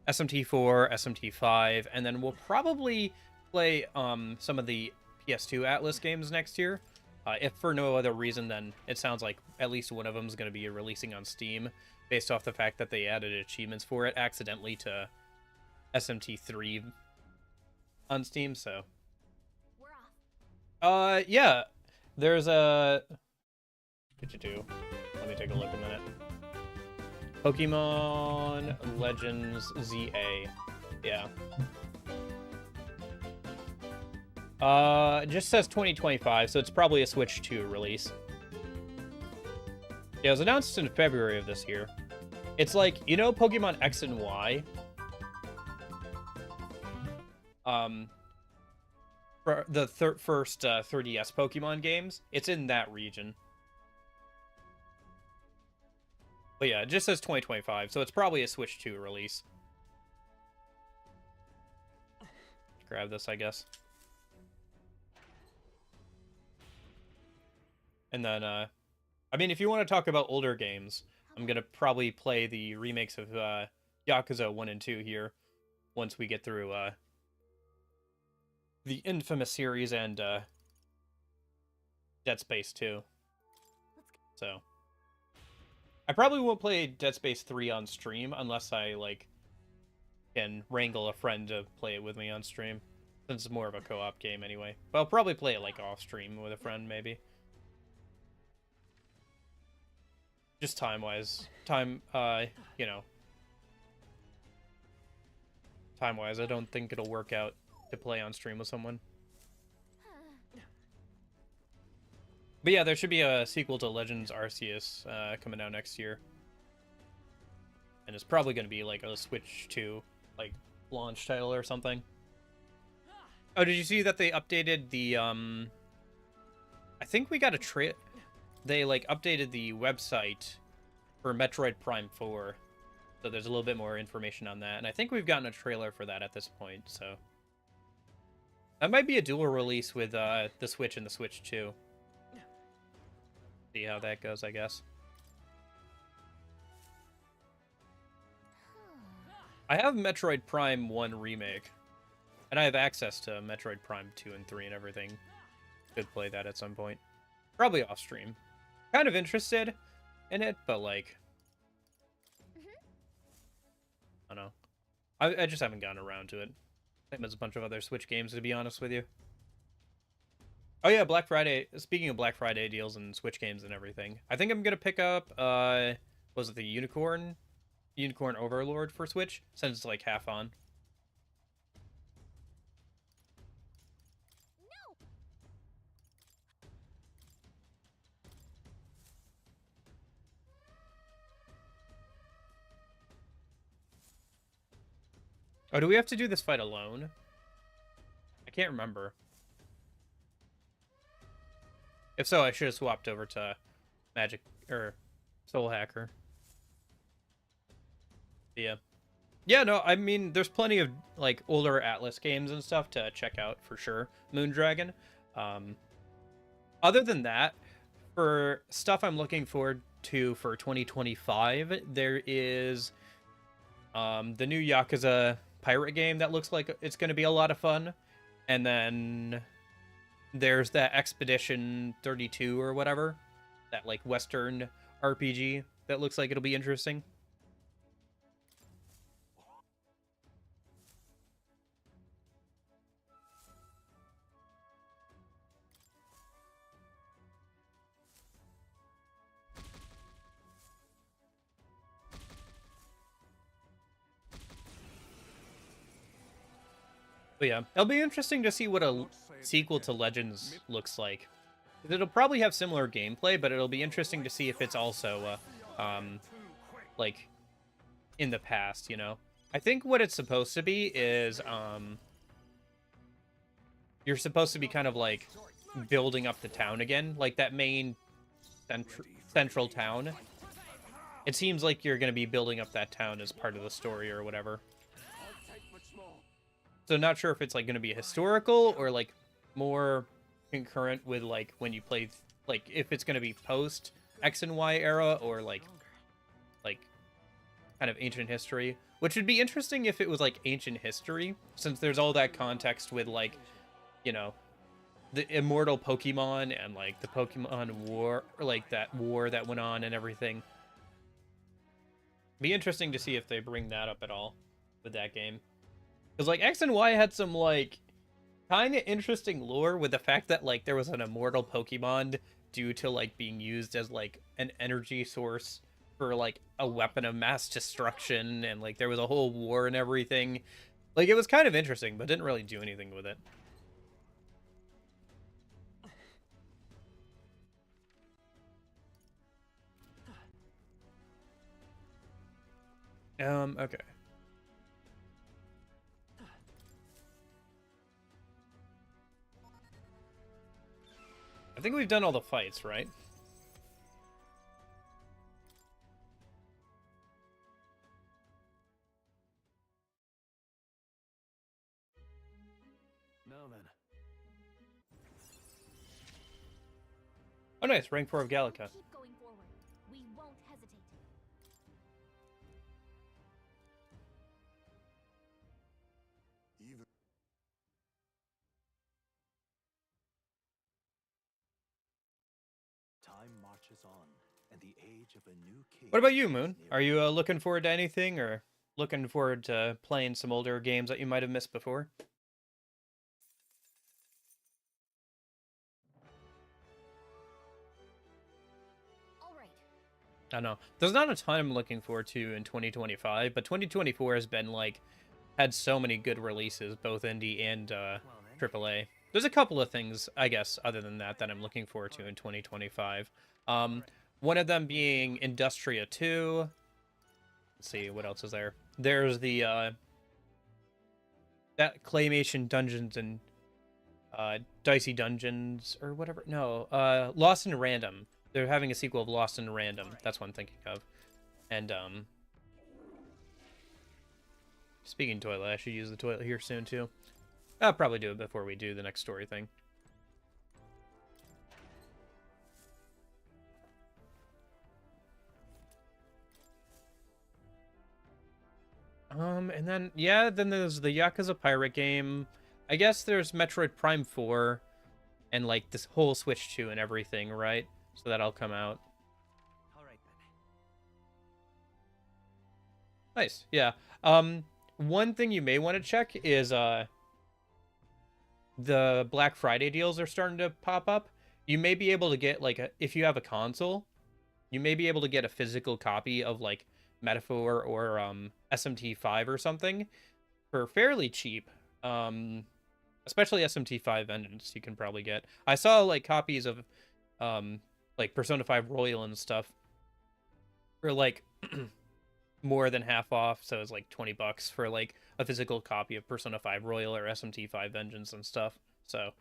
SMT4, SMT5, and then we'll probably play some of the PS2 Atlus games next year. If for no other reason, then it sounds like at least one of them is going to be releasing on Steam, based off the fact that they added achievements for it accidentally to SMT3 on Steam. So, We're off. yeah, there's a. What you do? Let me take a look a minute. Pokemon Legends ZA. Yeah. It just says 2025, so it's probably a Switch 2 release. Yeah, it was announced in February of this year. It's like, you know Pokemon X and Y? For the first 3DS Pokemon games, it's in that region. But yeah, it just says 2025, so it's probably a Switch 2 release. Grab this, I guess. And then, I mean, if you want to talk about older games, I'm gonna probably play the remakes of Yakuza 1 and 2 here, once we get through the Infamous series and Dead Space 2. So, I probably won't play Dead Space 3 on stream unless I, like, can wrangle a friend to play it with me on stream, since it's more of a co-op game anyway. But I'll probably play it, like, off-stream with a friend, maybe. Just time-wise. You know. Time-wise, I don't think it'll work out to play on stream with someone. But yeah, there should be a sequel to Legends Arceus coming out next year. And it's probably going to be like a Switch 2 like launch title or something. Oh, did you see that they updated the I think we got a they like updated the website for Metroid Prime 4. So there's a little bit more information on that, and I think we've gotten a trailer for that at this point, so that might be a dual release with the Switch and the Switch 2. See how that goes, I guess. I have Metroid Prime 1 Remake, and I have access to Metroid Prime 2 and 3 and everything. Could play that at some point. Probably off stream. Kind of interested in it, but like, I don't know. I just haven't gotten around to it. Same as a bunch of other Switch games, to be honest with you. Oh yeah, Black Friday. Speaking of Black Friday deals and Switch games and everything, I think I'm gonna pick up was it the Unicorn Overlord for Switch, since it's like half on. Oh, do we have to do this fight alone? I can't remember. If so, I should have swapped over to Magic or Soul Hacker. Yeah. Yeah, no, I mean, there's plenty of like older Atlus games and stuff to check out for sure. Moondragon. Other than that, for stuff I'm looking forward to for 2025, there is the new Yakuza pirate game that looks like it's going to be a lot of fun. And then there's that Expedition 32 or whatever, that like Western RPG that looks like it'll be interesting. But yeah, it'll be interesting to see what a sequel to Legends looks like. It'll probably have similar gameplay, but it'll be interesting to see if it's also, like, in the past, you know? I think what it's supposed to be is, you're supposed to be kind of, like, building up the town again. Like, that main central town. It seems like you're going to be building up that town as part of the story or whatever. So not sure if it's, like, going to be historical or, like, more concurrent with, like, when you play, like, if it's going to be post X and Y era or, like, kind of ancient history. Which would be interesting if it was, like, ancient history, since there's all that context with, like, you know, the immortal Pokemon and, like, the Pokemon War, or, like, that war that went on and everything. Be interesting to see if they bring that up at all with that game. Because, like, X and Y had some, like, kind of interesting lore with the fact that, like, there was an immortal Pokemon due to, like, being used as, like, an energy source for, like, a weapon of mass destruction, and, like, there was a whole war and everything. Like, it was kind of interesting, but didn't really do anything with it. Okay. I think we've done all the fights, right? Now then. Oh, nice. Rank 4 of Gallica. Keep going forward. We won't hesitate. Even Time marches on, and the age of a new king. What about you, is Moon? near. Are you looking forward to anything, or looking forward to playing some older games that you might have missed before? All right. I don't know. There's not a ton I'm looking forward to in 2025, but 2024 has been like had so many good releases, both indie and AAA. There's a couple of things, I guess, other than that, that I'm looking forward to in 2025. One of them being Industria 2. Let's see, what else is there? There's the that Claymation Dungeons and Dicey Dungeons or whatever. No, Lost in Random. They're having a sequel of Lost in Random. That's what I'm thinking of. And speaking toilet, I should use the toilet here soon too. I'll probably do it before we do the next story thing. And then, yeah, then there's the Yakuza Pirate game. I guess there's Metroid Prime 4 and, like, this whole Switch 2 and everything, right? So that'll come out. All right then. Nice, yeah. One thing you may want to check is, the Black Friday deals are starting to pop up. You may be able to get, like, if you have a console, you may be able to get a physical copy of, like, Metaphor or SMT5 or something for fairly cheap. Especially SMT5 Vengeance you can probably get. I saw like copies of like Persona 5 Royal and stuff for like more than half off, so it's like $20 for like a physical copy of Persona 5 Royal or SMT5 Vengeance and stuff. So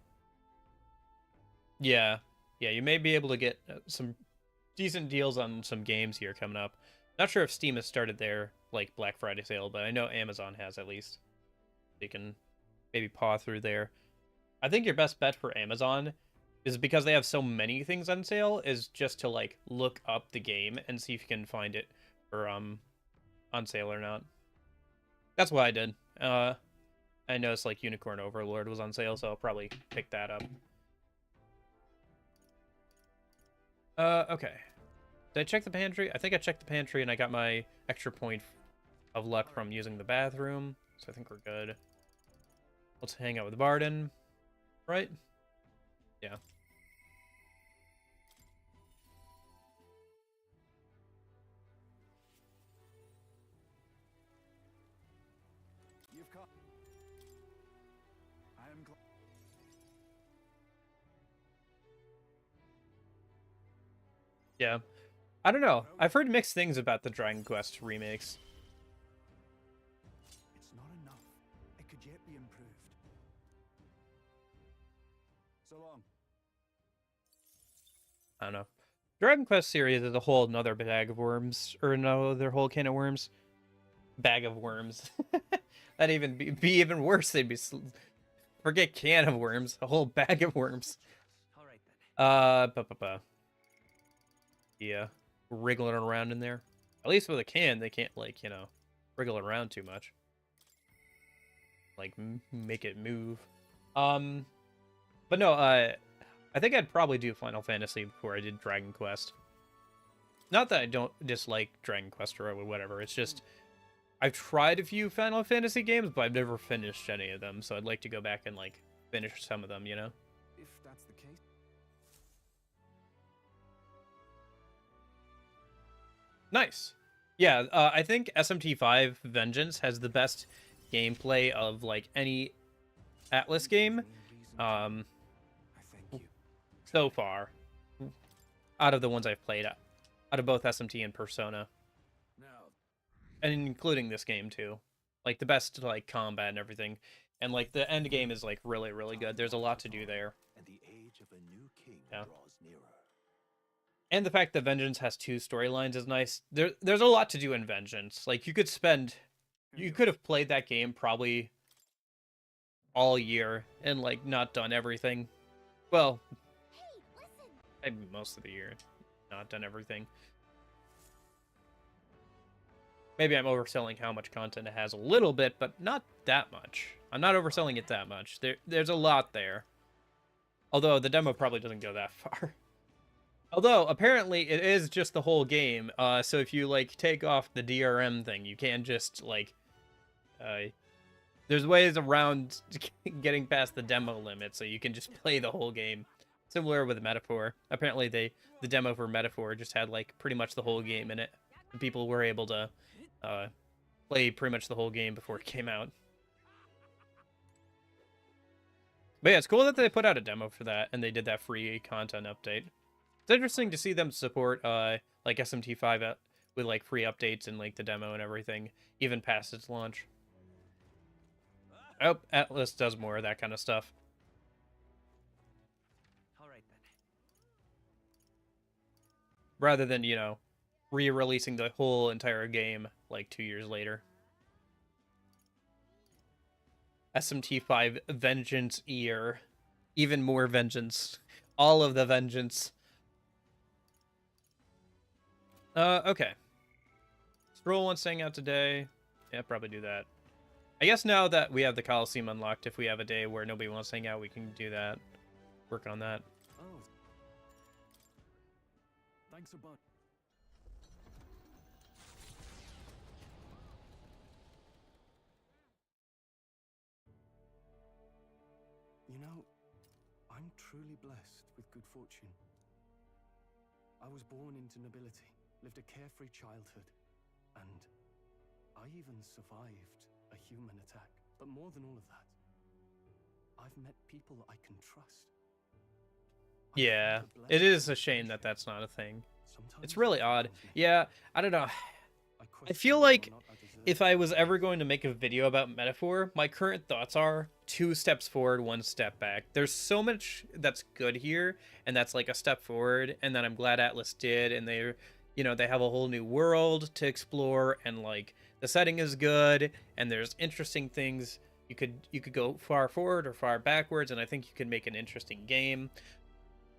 yeah, you may be able to get some decent deals on some games here coming up. Not sure if Steam has started their like Black Friday sale, but I know Amazon has at least. You can maybe paw through there. I think your best bet for Amazon is because they have so many things on sale is just to like look up the game and see if you can find it for on sale or not. That's what I did. I noticed like Unicorn Overlord was on sale, so I'll probably pick that up. Okay. Did I check the pantry? I think I checked the pantry and I got my extra point of luck from using the bathroom. So I think we're good. Let's hang out with Barden. Right? Yeah. you've come. I am glad. Yeah. I don't know. I've heard mixed things about the Dragon Quest remakes. It's not enough. It could yet be improved. So long. I don't know. Dragon Quest series is a whole another bag of worms. Or no, their whole can of worms. Bag of worms. That'd even be even worse. They'd be... Forget can of worms. A whole bag of worms. All right then. Yeah. Wriggling around in there. At least with a can, they can't, like, you know, wriggle around too much. Like, make it move. But no, I think I'd probably do Final Fantasy before I did Dragon Quest. Not that I don't dislike Dragon Quest or whatever, it's just... I've tried a few Final Fantasy games, but I've never finished any of them, so I'd like to go back and, like, finish some of them, you know? If that's the case. Nice. Yeah, I think SMT5 Vengeance has the best gameplay of, like, any Atlus game, I thank you. so far. Out of the ones I've played, out of both SMT and Persona. Now, and including this game too. Like the best like combat and everything. And like the end game is like really, really good. There's a lot to do there. And the age of a new king Yeah. draws nearer. And the fact that Vengeance has 2 storylines is nice. There's a lot to do in Vengeance. Like you could have played that game probably all year and like not done everything. Well, Hey, listen. maybe most of the year, not done everything. Maybe I'm overselling how much content it has a little bit, but not that much. I'm not overselling it that much. There's a lot there. Although the demo probably doesn't go that far. Although apparently it is just the whole game. So if you like take off the DRM thing, you can just like there's ways around getting past the demo limit, so you can just play the whole game. Similar with Metaphor. Apparently the demo for Metaphor just had like pretty much the whole game in it. And people were able to play pretty much the whole game before it came out. But yeah, it's cool that they put out a demo for that, and they did that free content update. It's interesting to see them support like SMT5 with like free updates and like the demo and everything, even past its launch. I hope Atlus does more of that kind of stuff. All right then. Rather than, you know, re-releasing the whole entire game like 2 years later. SMT5 Vengeance Ear. Even more vengeance. All of the vengeance. Okay. Stroll wants staying out today. Yeah, probably do that. I guess now that we have the Coliseum unlocked, if we have a day where nobody wants to hang out, we can do that. Work on that. Oh. Thanks a bunch. You know, I'm truly blessed with good fortune. I was born into nobility, lived a carefree childhood, and I even survived a human attack. But more than all of that, I've met people I can trust. I Yeah, feel the it is blessing a shame of that that's not a thing. Sometimes It's really it odd. overwhelms me. Yeah, I don't know. I question feel whether or like not I deserve if I was ever going to make a video about Metaphor, my current thoughts are 2 steps forward, 1 step back. There's so much that's good here, and that's like a step forward, and that I'm glad Atlus did, and they're, you know, they have a whole new world to explore, and like the setting is good, and there's interesting things. You could go far forward or far backwards, and I think you could make an interesting game.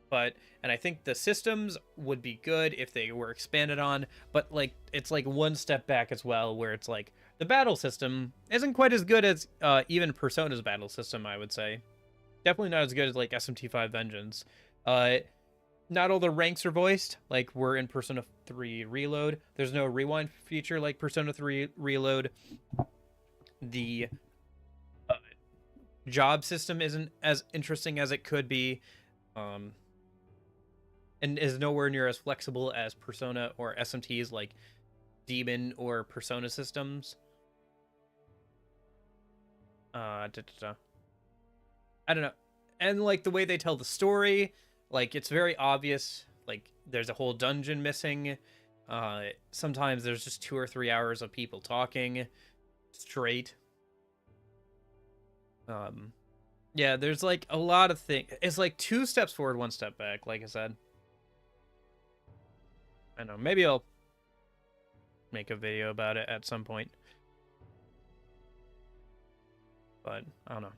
And I think the systems would be good if they were expanded on, but like it's like 1 step back as well, where it's like the battle system isn't quite as good as even Persona's battle system, I would say. Definitely not as good as like SMT5 Vengeance. Not all the ranks are voiced, like we're in Persona 3 Reload. There's no rewind feature like Persona 3 Reload. The job system isn't as interesting as it could be. And is nowhere near as flexible as Persona or SMT's like Demon or Persona systems. I don't know. And like the way they tell the story, like it's very obvious. Like there's a whole dungeon missing. Sometimes there's just 2 or 3 hours of people talking straight. Yeah, there's like a lot of things. It's like 2 steps forward, 1 step back, like I said. I don't know, maybe I'll make a video about it at some point. But, I don't know.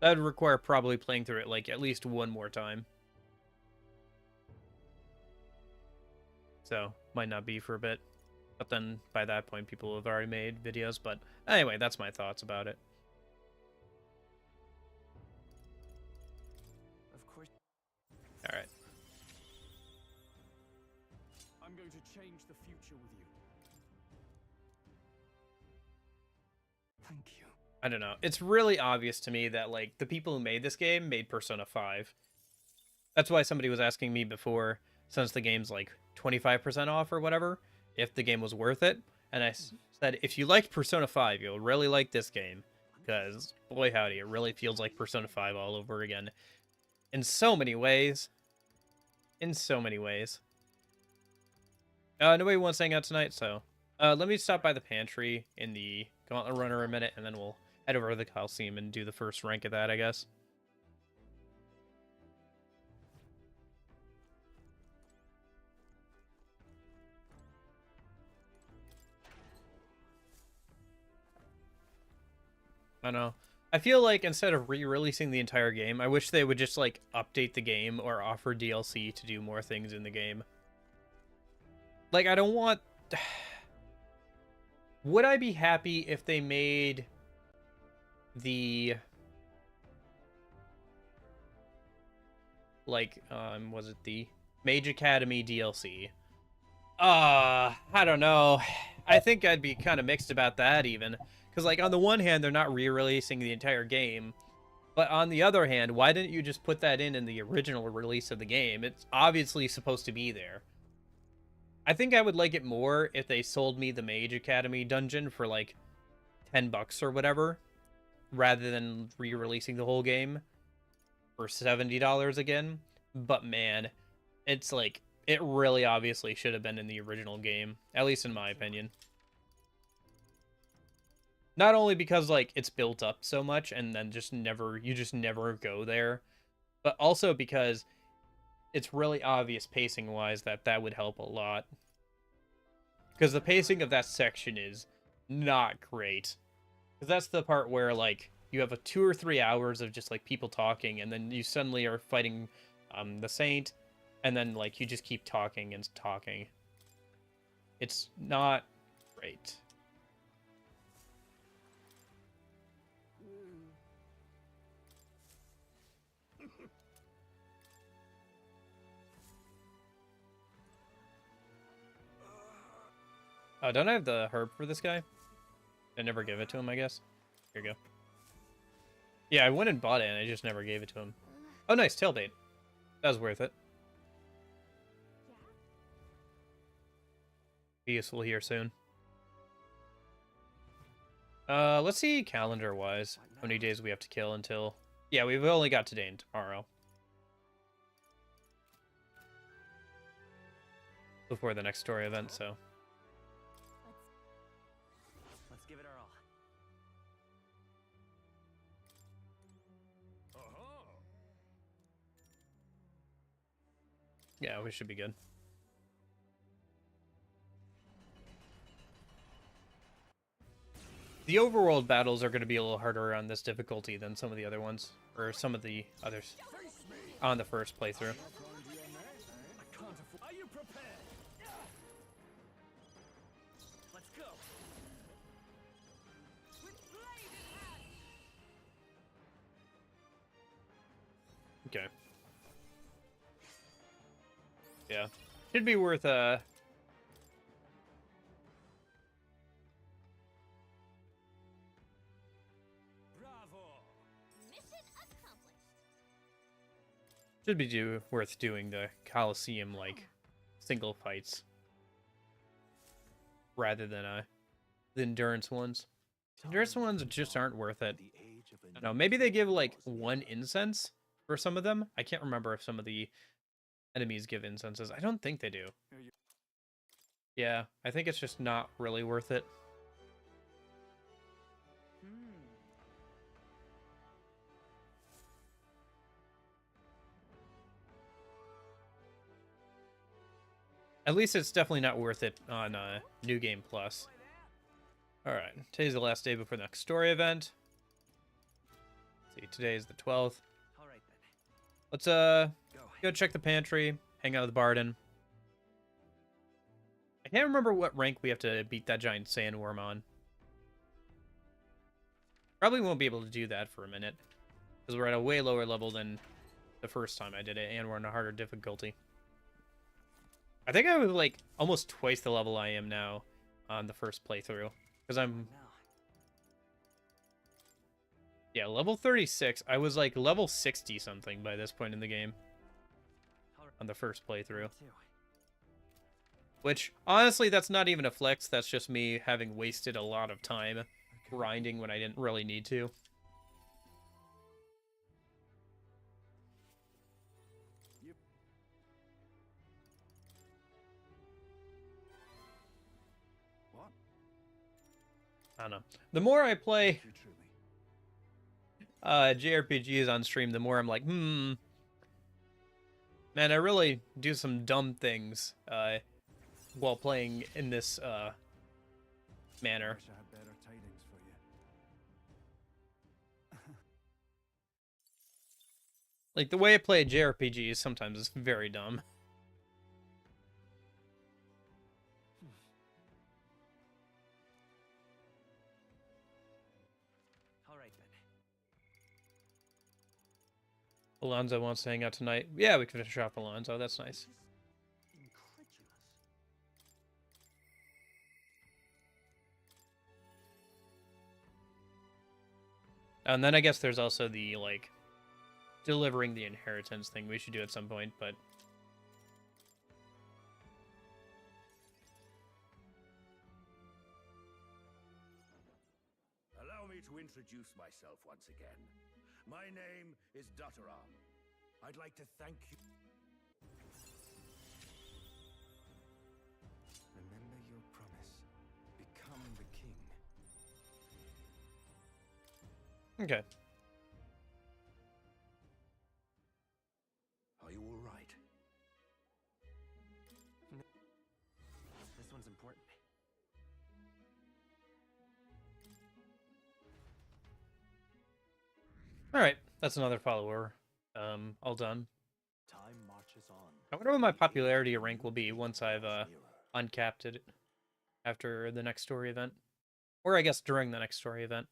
That would require probably playing through it, like, at least 1 more time. So, might not be for a bit. But then, by that point, people have already made videos. But, anyway, that's my thoughts about it. Of course. Alright. I'm going to change the future with you. Thank you. I don't know. It's really obvious to me that, like, the people who made this game made Persona 5. That's why somebody was asking me before, since the game's, like, 25% off or whatever, if the game was worth it. And I said, if you liked Persona 5, you'll really like this game. Because, boy howdy, it really feels like Persona 5 all over again. In so many ways. In so many ways. Nobody wants to hang out tonight, so let me stop by the pantry in the Gauntlet Runner a minute, and then we'll head over to the Coliseum and do the first rank of that, I guess. I don't know. I feel like instead of re-releasing the entire game, I wish they would just, like, update the game or offer DLC to do more things in the game. Like, I don't want... Would I be happy if they made the... Like, was it the Mage Academy DLC? I don't know. I think I'd be kind of mixed about that, even. Because, like, on the one hand, they're not re-releasing the entire game. But on the other hand, why didn't you just put that in the original release of the game? It's obviously supposed to be there. I think I would like it more if they sold me the Mage Academy dungeon for, like, $10 or whatever. Rather than re-releasing the whole game for $70 again. But, man, it's, like, it really obviously should have been in the original game. At least in my opinion. Not only because, like, it's built up so much and then you just never go there, but also because it's really obvious pacing-wise that would help a lot. Because the pacing of that section is not great. Because that's the part where, like, you have 2 or 3 hours of just, like, people talking, and then you suddenly are fighting the Saint, and then, like, you just keep talking and talking. It's not great. Oh, don't I have the herb for this guy? I never give it to him, I guess. Here you go. Yeah, I went and bought it, and I just never gave it to him. Oh, nice, tailbait. That was worth it. Be useful here soon. Let's see calendar-wise. How many days we have to kill until... Yeah, we've only got today and tomorrow. Before the next story event, so... Let's give it our all. Yeah, we should be good. The overworld battles are going to be a little harder on this difficulty than some of the other ones. Or some of the others on the first playthrough. Are you prepared? Let's go. With blade in hand. Okay. Yeah. Should be worth, Mission accomplished. Should be worth doing the Coliseum, like, single fights. Rather than, the endurance ones. Endurance ones just aren't worth it. I don't know, maybe they give, like, 1 incense for some of them. I can't remember if some of the enemies give incenses. I don't think they do. Yeah, I think it's just not really worth it. At least it's definitely not worth it on New Game Plus. Alright, today's the last day before the next story event. Let's see, today is the 12th. All right then. Let's go check the pantry, hang out with Barden. I can't remember what rank we have to beat that giant sandworm on. Probably won't be able to do that for a minute, because we're at a way lower level than the first time I did it, and we're on a harder difficulty. I think I was, like, almost twice the level I am now on the first playthrough, because I'm... Yeah, level 36. I was, like, level 60-something by this point in the game. On the first playthrough. Which, honestly, that's not even a flex. That's just me having wasted a lot of time grinding when I didn't really need to. I don't know. The more I play Thank you truly. JRPGs on stream, the more I'm like, man, I really do some dumb things while playing in this manner. Wish I had better tidings for you. Like, the way I play JRPGs sometimes is very dumb. All right then. Alonzo wants to hang out tonight. Yeah, we can finish off Alonzo. That's nice. Incredulous. And then I guess there's also the, like, delivering the inheritance thing we should do at some point, but... Allow me to introduce myself once again. My name is Dutteram. I'd like to thank you. Remember your promise. Become the king. Okay. Are you all right? This one's important. Alright, that's another follower. All done. Time marches on. I wonder what my popularity rank will be once I've uncapped it after the next story event. Or I guess during the next story event.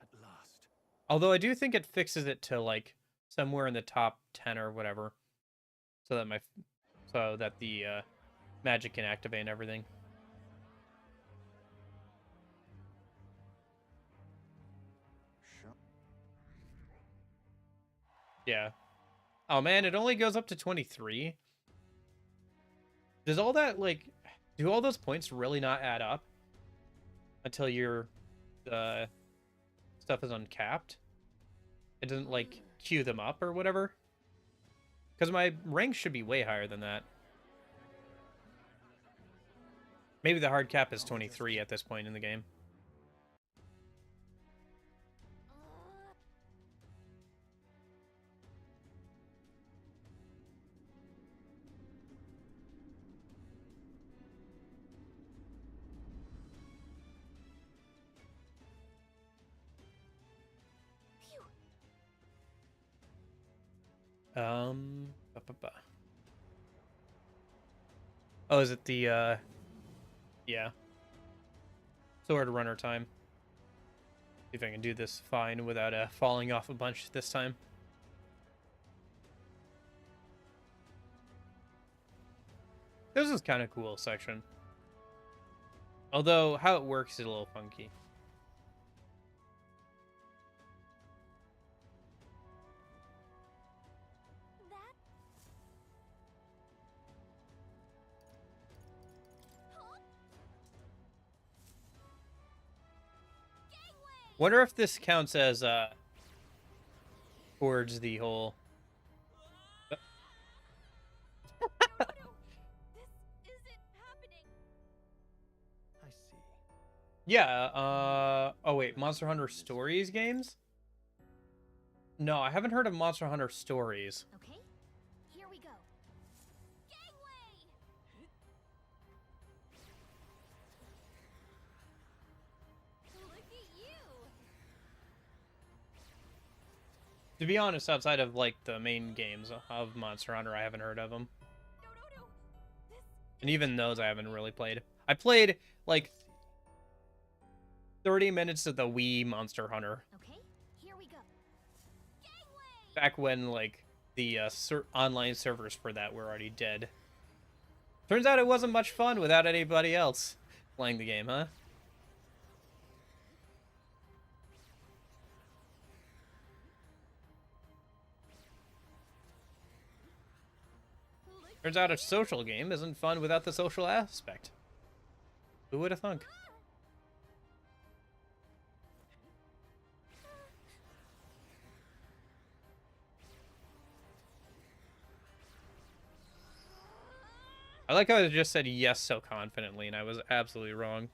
At last. Although I do think it fixes it to like somewhere in the top 10 or whatever. So that the magic can activate and everything. Yeah. Oh man, it only goes up to 23. Does all that, like, do all those points really not add up until your stuff is uncapped? It doesn't, like, queue them up or whatever? Because my rank should be way higher than that. Maybe the hard cap is 23 at this point in the game. Oh, is it the, yeah. Sword runner time. See if I can do this fine without, falling off a bunch this time. This is kind of cool section. Although, how it works is a little funky. Wonder if this counts as towards the whole. This isn't happening. I see. Yeah. Oh wait, Monster Hunter Stories games? No, I haven't heard of Monster Hunter Stories. Okay, here we go. Gangway! Look at you! To be honest, outside of like the main games of Monster Hunter, I haven't heard of them. No. This And even those I haven't really played. I played like 30 minutes of the Wii Monster Hunter. Okay, here we go. Gangway! Back when like the online servers for that were already dead. Turns out it wasn't much fun without anybody else playing the game, huh? Turns out a social game isn't fun without the social aspect. Who would have thunk? I like how I just said yes so confidently, and I was absolutely wrong.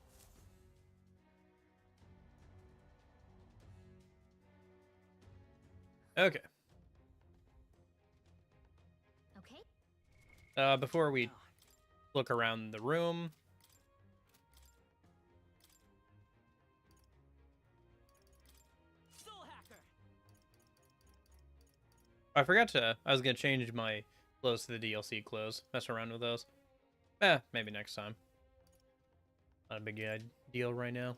Okay. Okay. Before we look around the room, Soul hacker. I forgot to. I was gonna change my clothes to the DLC clothes. Mess around with those. Maybe next time. Not a big deal right now.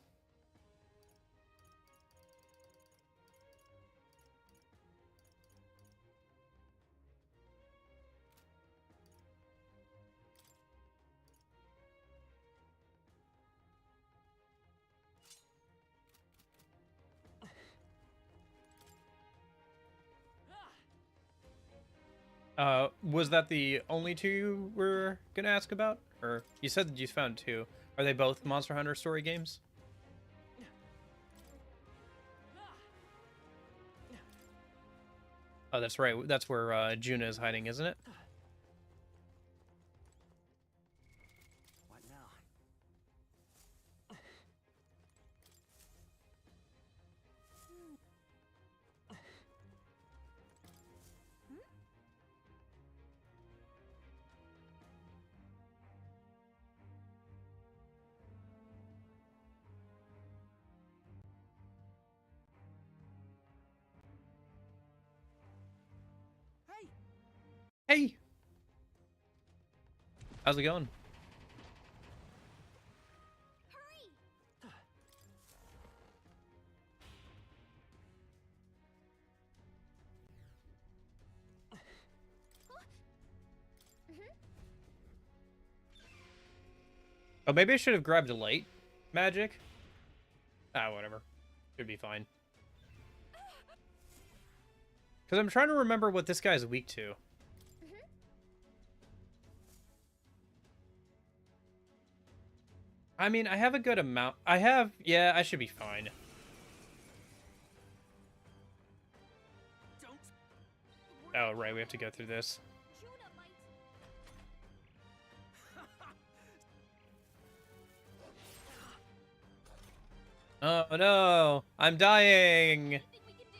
Was that the only two you were gonna ask about? Or you said that you found two. Are they both Monster Hunter story games? Oh, that's right. That's where Juna is hiding, isn't it? What now? Hey! Hey! How's it going? Hurry! Oh, maybe I should have grabbed a light magic. Ah, whatever. Should be fine. Because I'm trying to remember what this guy's weak to. I mean, I have a good amount. Yeah, I should be fine. Don't. Oh, right, we have to go through this. Juna might. Oh, no! I'm dying! Anything we can do?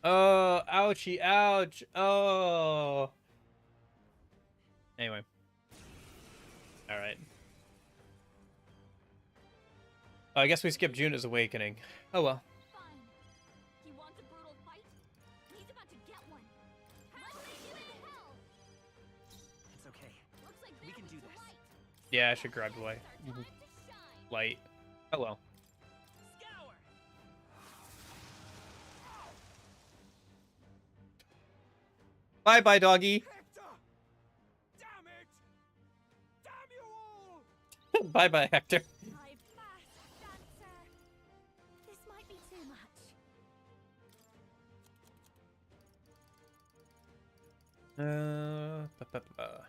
Oh, ouchie, ouch! Oh! Anyway. Alright. I guess we skipped Juna's awakening. Oh well. Fine. He wants a brutal fight? He's about to get one. Let's make him in hell! It's okay. Looks like We that can was do the this. light. Yeah, I should grab away. It's our time to shine. Light. Oh well. Scour. Bye bye, doggy. Hector! Damn it! Damn you all! Bye bye, Hector. My fast dancer. This might be too much. Ba, ba, ba.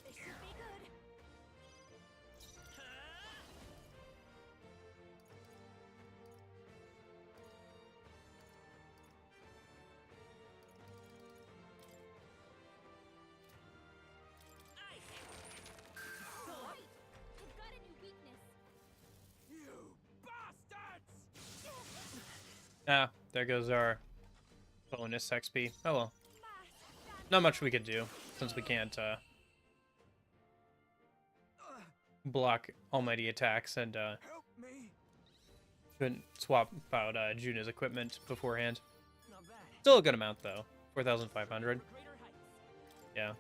This should be good. Right. I've got a new weakness. You bastards! Ah, there goes our bonus XP. Oh well. Fast dancer. Not much we could do, since we can't block almighty attacks and Help me! couldn't swap out Juna's equipment beforehand. Not bad. Still a good amount though. 4,500. For greater heights. Yeah.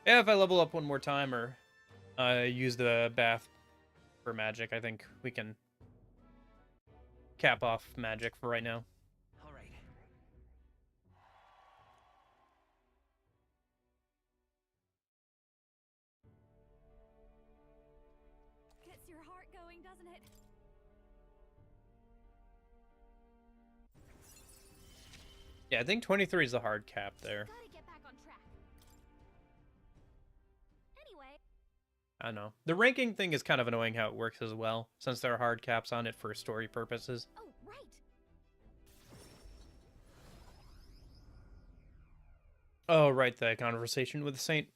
Yeah, if I level up one more time or use the bath for magic, I think we can cap off magic for right now. All right. Gets your heart going, doesn't it? Yeah, I think 23 is the hard cap there. Gotta get back on track. I don't know. The ranking thing is kind of annoying how it works as well, since there are hard caps on it for story purposes. Oh, right. Oh, right, the conversation with the Saint.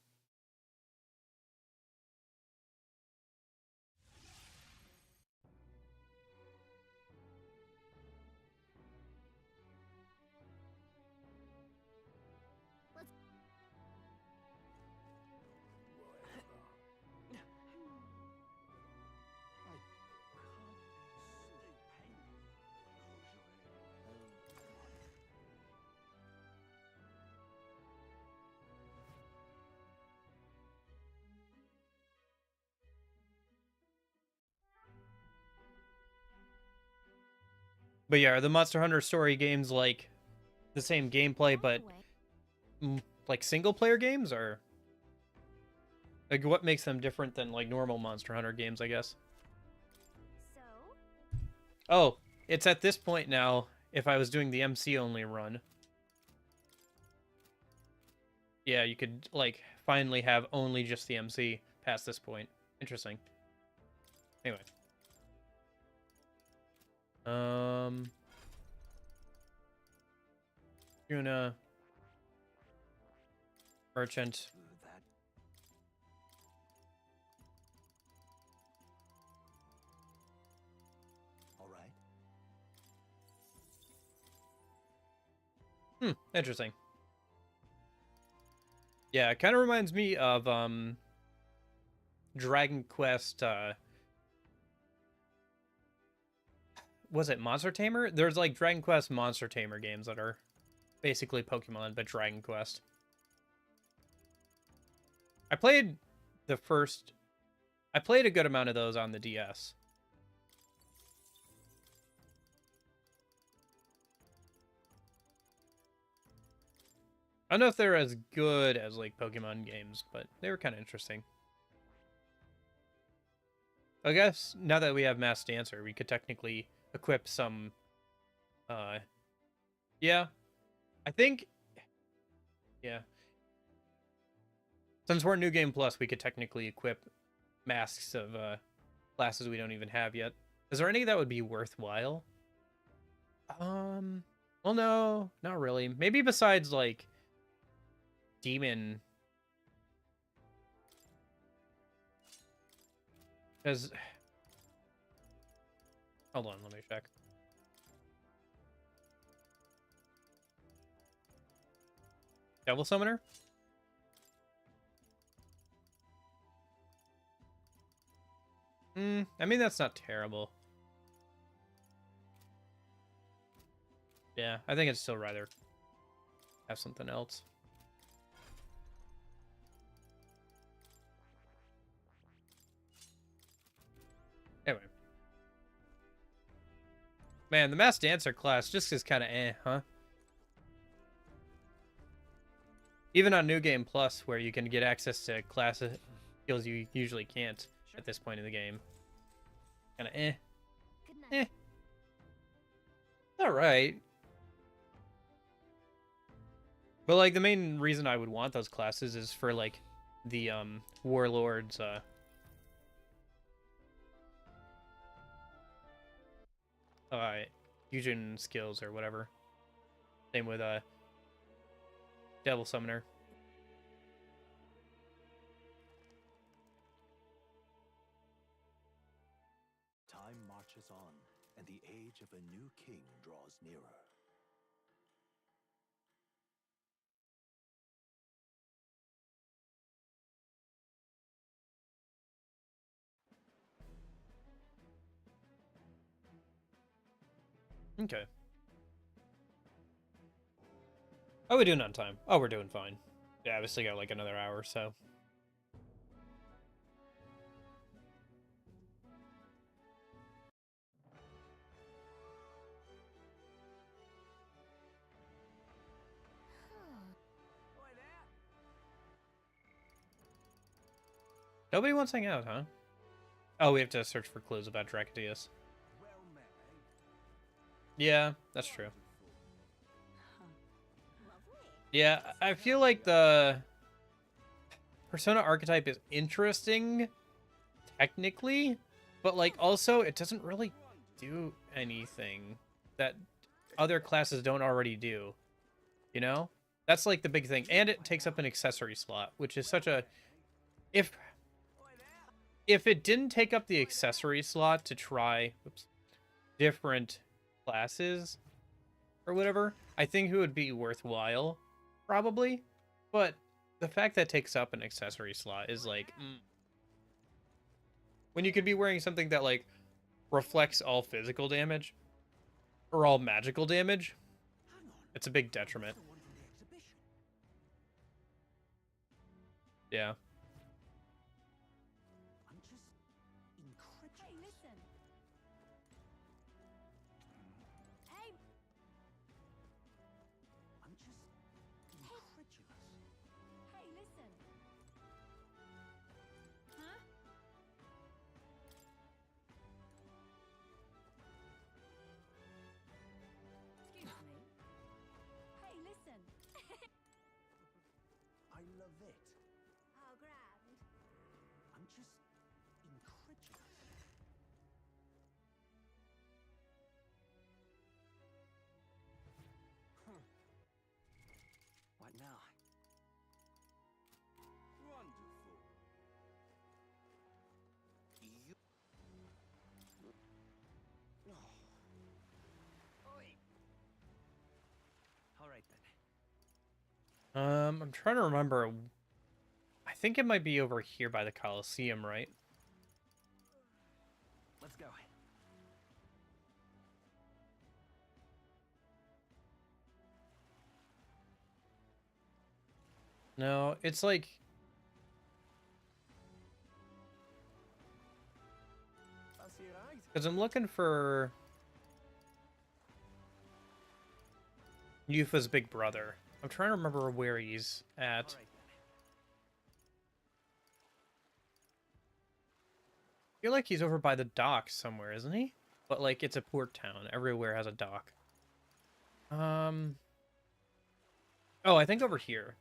But yeah, are the Monster Hunter story games like the same gameplay, but like single player games, or like what makes them different than like normal Monster Hunter games, I guess? So? Oh, it's at this point now, if I was doing the MC only run. Yeah, you could like finally have only just the MC past this point. Interesting. Anyway. Yuna. Merchant. That all right? Interesting. Yeah, it kind of reminds me of Dragon Quest. Was it Monster Tamer? There's like Dragon Quest Monster Tamer games that are basically Pokemon, but Dragon Quest. I played a good amount of those on the DS. I don't know if they're as good as like Pokemon games, but they were kind of interesting. I guess now that we have Mass Dancer, we could technically equip some yeah. I think yeah. Since we're New Game Plus, we could technically equip masks of classes we don't even have yet. Is there any that would be worthwhile? Well, no, not really. Maybe besides like Demon. Because hold on, let me check. Devil Summoner? I mean, that's not terrible. Yeah, I think I'd still rather have something else. Anyway. Man, the Mass Dancer class just is kind of eh, huh? Even on New Game Plus, where you can get access to classes skills you usually can't at this point in the game. Kind of eh. Good night. All right. But like the main reason I would want those classes is for like the warlords fusion skills or whatever. Same with Devil Summoner. Time marches on, and the age of a new king draws nearer. Okay. How are we doing on time? Oh, we're doing fine. Yeah, we still got like another hour or so. Nobody wants to hang out, huh? Oh, we have to search for clues about Dracodius. Yeah, that's true. Yeah, I feel like the Persona archetype is interesting, technically, but like also it doesn't really do anything that other classes don't already do. You know? That's like the big thing. And it takes up an accessory slot, which is such a if it didn't take up the accessory slot to try different classes or whatever, I think it would be worthwhile, probably. But the fact that it takes up an accessory slot is like, when you could be wearing something that like reflects all physical damage or all magical damage, it's a big detriment. Yeah. I'm just incredulous. Hey, listen. Hey, I'm just incredulous. hey, listen. Huh? Excuse me. Hey, listen. I love it. Oh, grand. I'm just incredulous. What now? Wonderful. You... All right then. I'm trying to remember. I think it might be over here by the Coliseum, right? Let's go. No, it's like That's your eyes. because I'm looking for Yufa's big brother. I'm trying to remember where he's at. All right then. I feel like he's over by the dock somewhere, isn't he? But like it's a port town. Everywhere has a dock. Oh, I think over here.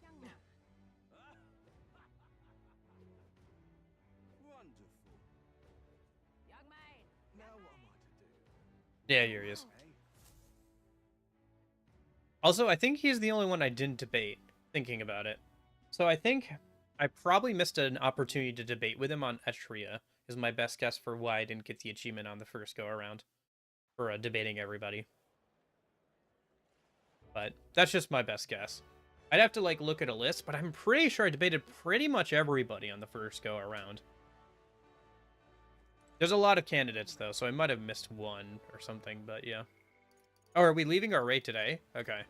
Young man. Wonderful. Young man. Now what am I to do? Yeah, here he is. Hey, Also, I think he's the only one I didn't debate, thinking about it. So I think I probably missed an opportunity to debate with him on Etria, is my best guess for why I didn't get the achievement on the first go-around for debating everybody. But that's just my best guess. I'd have to, like, look at a list, but I'm pretty sure I debated pretty much everybody on the first go-around. There's a lot of candidates, though, so I might have missed one or something, but yeah. Oh, are we leaving our raid today? Okay.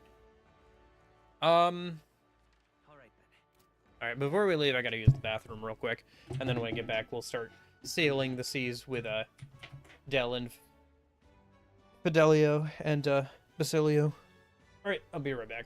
All right then. Alright, before we leave, I gotta use the bathroom real quick. And then when I get back, we'll start sailing the seas with, Del and Fidelio and, Basilio. Alright, I'll be right back.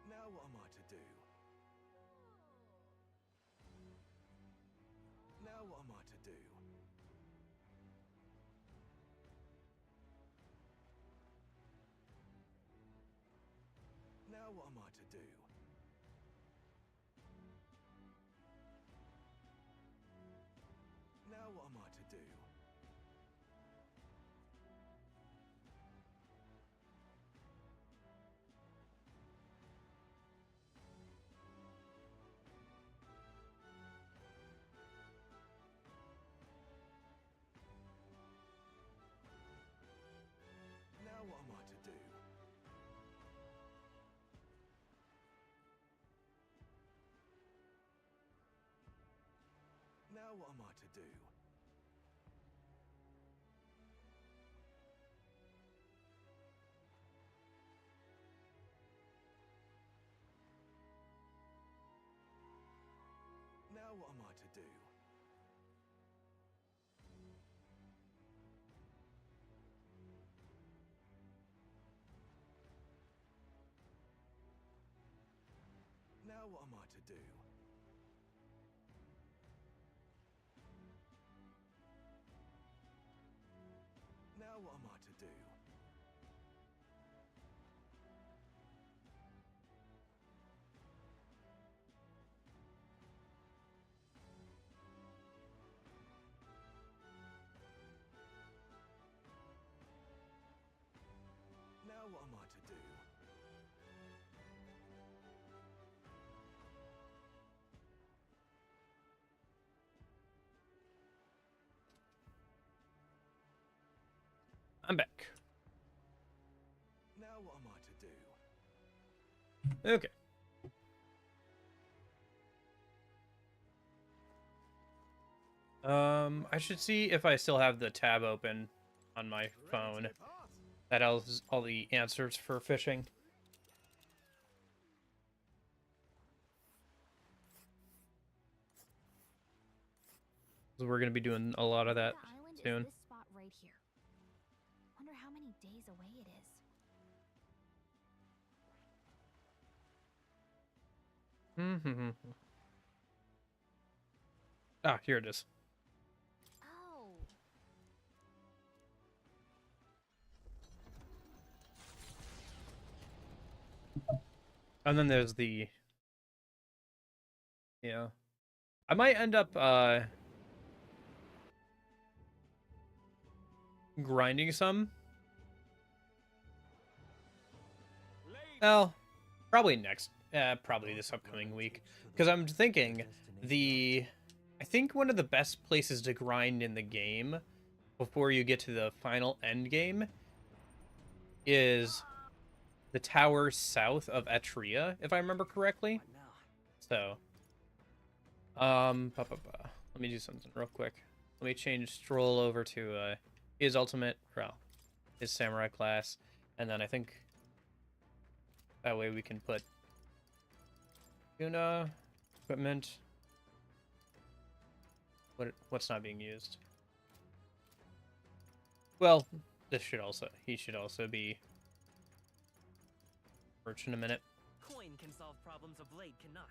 now what am I to do? Now what am I to do? Now what am I to do? Now what am I to do? Now what am I to do? Now what am I to do? Now what am I to do? Now what am I to do? what am I to do? Now what am I to do? Now what am I to do? I'm back. Now what am I to do? Okay. I should see if I still have the tab open on my phone. That has all the answers for fishing. So we're gonna be doing a lot of that The island soon. is this spot right here. Wonder how many days away it is. Ah, here it is. Oh. And then there's the... Yeah. I might end up, grinding some. Well, probably probably this upcoming week. Because I'm thinking I think one of the best places to grind in the game before you get to the final end game is the tower south of Etria, if I remember correctly. So, let me do something real quick. Let me change Stroll over to his ultimate, well, his samurai class, and then I think that way we can put Yuna, equipment. What's not being used? Well, he should also be merch in a minute. Coin can solve problems a blade cannot.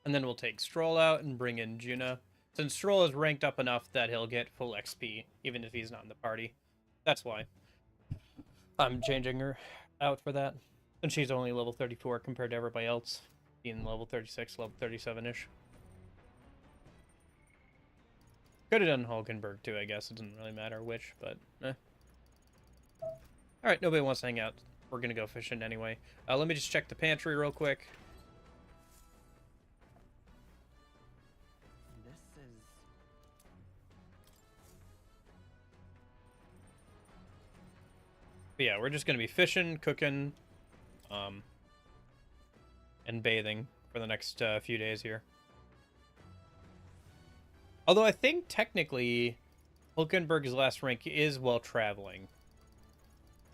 And then we'll take Stroll out and bring in Juna. Since Stroll is ranked up enough that he'll get full XP, even if he's not in the party. That's why I'm changing her out for that. And she's only level 34 compared to everybody else being level 36, level 37-ish. Could have done Hulkenberg too, I guess. It doesn't really matter which, but eh. Alright, nobody wants to hang out. We're gonna go fishing anyway. Let me just check the pantry real quick. This is... But yeah, we're just gonna be fishing, cooking, and bathing for the next few days here. Although I think technically Hulkenberg's last rank is while traveling.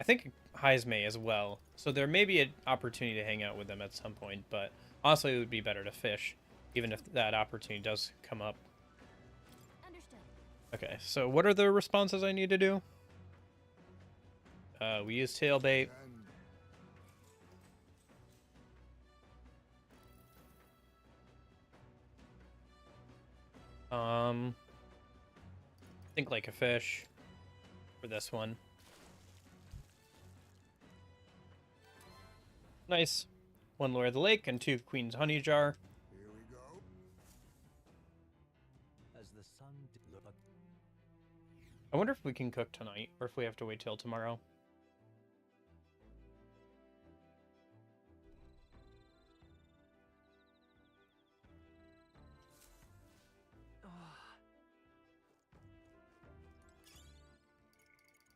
I think Heismay as well. So there may be an opportunity to hang out with them at some point, but honestly it would be better to fish, even if that opportunity does come up. Understood. Okay, so what are the responses I need to do? We use tailbait. Think like a fish for this one. Nice. 1 Lord of the Lake and 2 Queen's Honey Jar. Here we go. As the sun look. I wonder if we can cook tonight, or if we have to wait till tomorrow.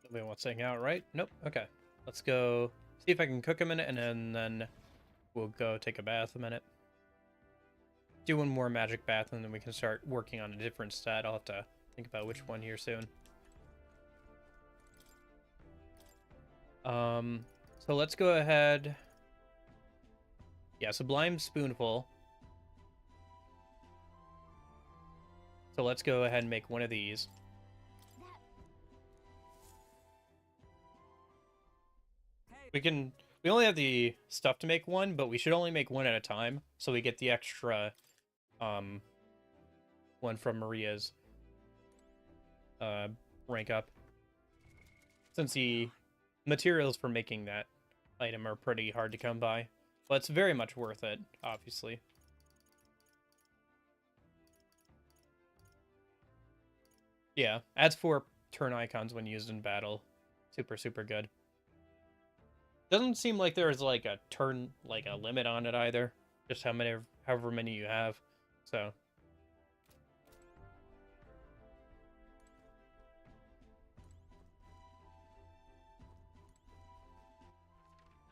Nobody wants to hang out, right? Nope. Okay. Let's go see if I can cook a minute, and then we'll go take a bath a minute. Do one more magic bath, and then we can start working on a different stat. I'll have to think about which one here soon. So let's go ahead. Yeah, Sublime Spoonful. So let's go ahead and make one of these. We only have the stuff to make one, but we should only make one at a time, so we get the extra one from Maria's rank up. Since the materials for making that item are pretty hard to come by. But it's very much worth it, obviously. Yeah, adds 4 turn icons when used in battle. Super, super good. Doesn't seem like there's like a turn, like a limit on it either. Just however many you have. So.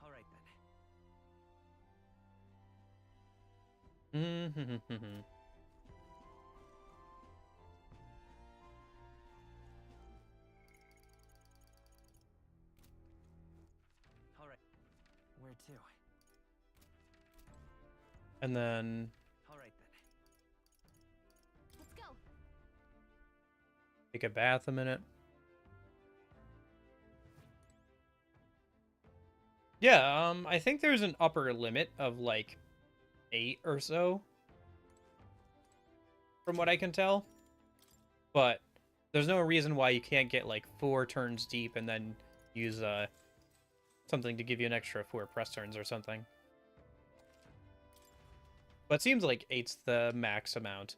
All right then. All right. Where to? And then All right then. Let's go. take a bath a minute. Yeah, I think there's an upper limit of like 8 or so, from what I can tell. But there's no reason why you can't get like 4 turns deep and then use something to give you an extra 4 press turns or something. But it seems like 8's the max amount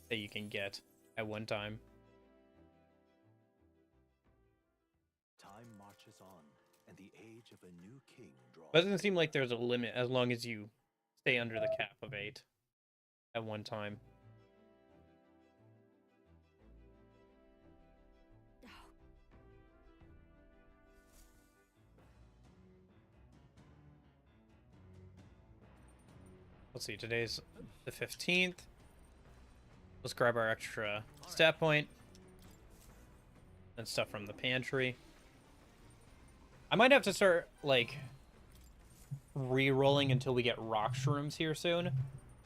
that you can get at one time. Time marches on, and the age of a new king draws. But it doesn't seem like there's a limit as long as you stay under the cap of 8 at one time. Let's see, today's the 15th. Let's grab our extra stat point and stuff from the pantry. I might have to start, like, re-rolling until we get rock shrooms here soon.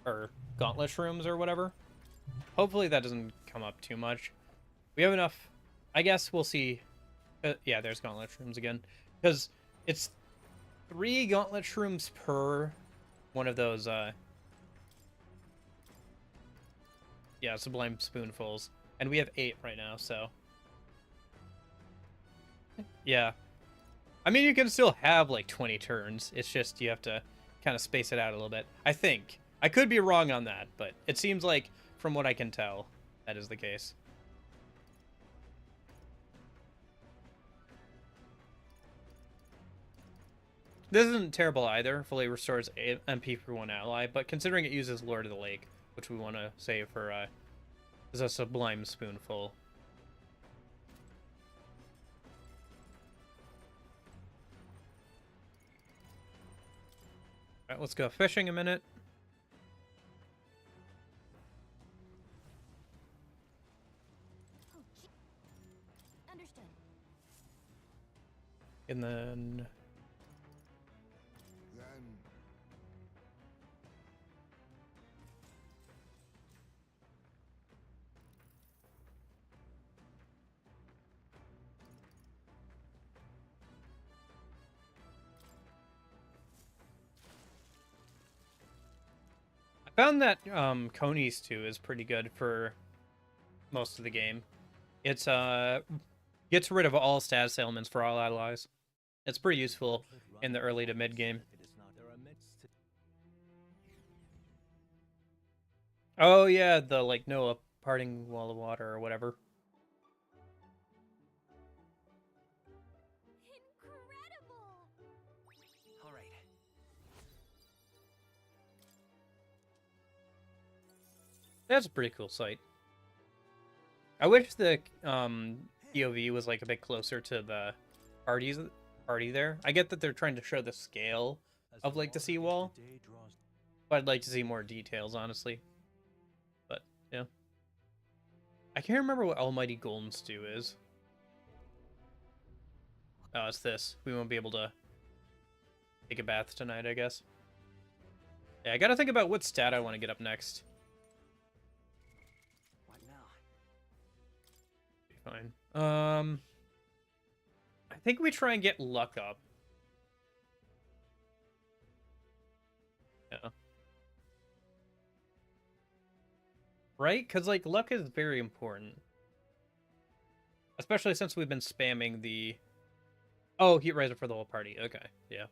Or gauntlet shrooms or whatever. Hopefully that doesn't come up too much. We have enough. I guess we'll see. Yeah, there's gauntlet shrooms again. Because it's 3 gauntlet shrooms per one of those, yeah, Sublime Spoonfuls. And we have 8 right now, so. Yeah. I mean, you can still have, like, 20 turns. It's just you have to kind of space it out a little bit. I think. I could be wrong on that, but it seems like, from what I can tell, that is the case. This isn't terrible either. Fully restores MP for 1 ally, but considering it uses Lord of the Lake, which we want to save for is a Sublime Spoonful. Alright, let's go fishing a minute. Oh, gee. Understood. And then I found that Coney's 2 is pretty good for most of the game. It's gets rid of all status ailments for all allies. It's pretty useful in the early to mid game. Oh yeah, the like Noah parting wall of water or whatever. Incredible! All right. That's a pretty cool sight. I wish the POV was like a bit closer to the party there. I get that they're trying to show the scale of like the seawall, but I'd like to see more details, honestly. But yeah, I can't remember what Almighty Golden Stew is. Oh, it's this. We won't be able to take a bath tonight, I guess. Yeah, I gotta think about what stat I want to get up next. What now? Be fine. I think we try and get luck up. Yeah. Right? Because, like, luck is very important. Especially since we've been spamming the... Oh, Heat Riser for the whole party. Okay, yeah.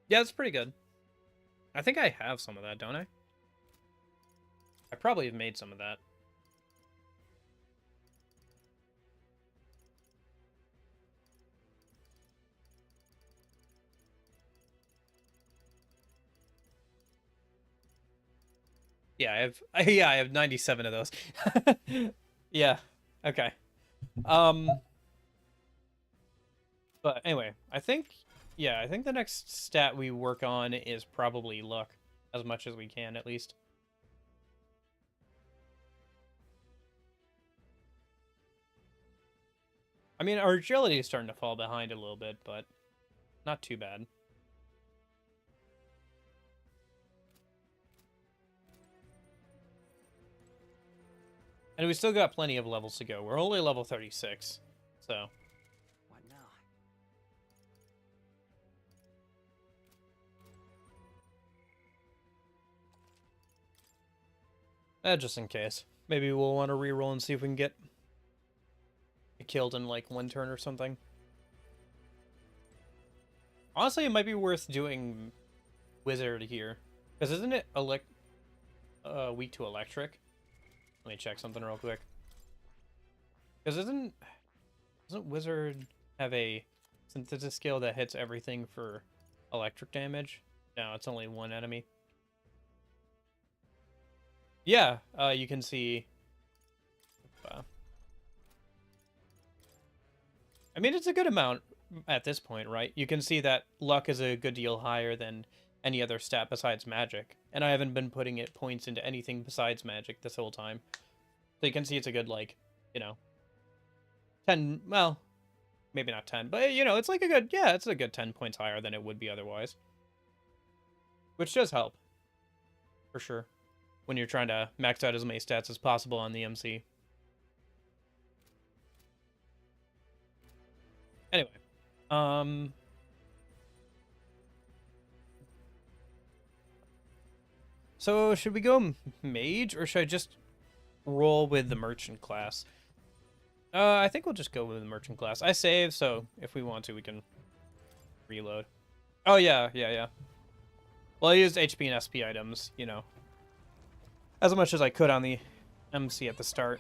Yeah, that's pretty good. I think I have some of that, don't I? I probably have made some of that. Yeah, I have 97 of those. Yeah. Okay. But anyway, I think the next stat we work on is probably luck, as much as we can, at least. I mean, our agility is starting to fall behind a little bit, but not too bad. And we still got plenty of levels to go. We're only level 36, so... What now? Just in case. Maybe we'll want to reroll and see if we can get killed in, like, one turn or something. Honestly, it might be worth doing Wizard here. Because isn't it weak to electric? Let me check something real quick. Because doesn't Wizard have a synthesis skill that hits everything for electric damage? No, it's only one enemy. Yeah, you can see... I mean, it's a good amount at this point, right? You can see that luck is a good deal higher than any other stat besides magic. And I haven't been putting it points into anything besides magic this whole time. So you can see it's a good, like, you know, 10, well, maybe not 10, but, you know, it's like a good, yeah, it's a good 10 points higher than it would be otherwise. Which does help, for sure, when you're trying to max out as many stats as possible on the MC. Anyway, so should we go mage, or should I just roll with the merchant class? I think we'll just go with the merchant class. I saved, so if we want to, we can reload. Oh, yeah. Well, I used HP and SP items, you know, as much as I could on the MC at the start.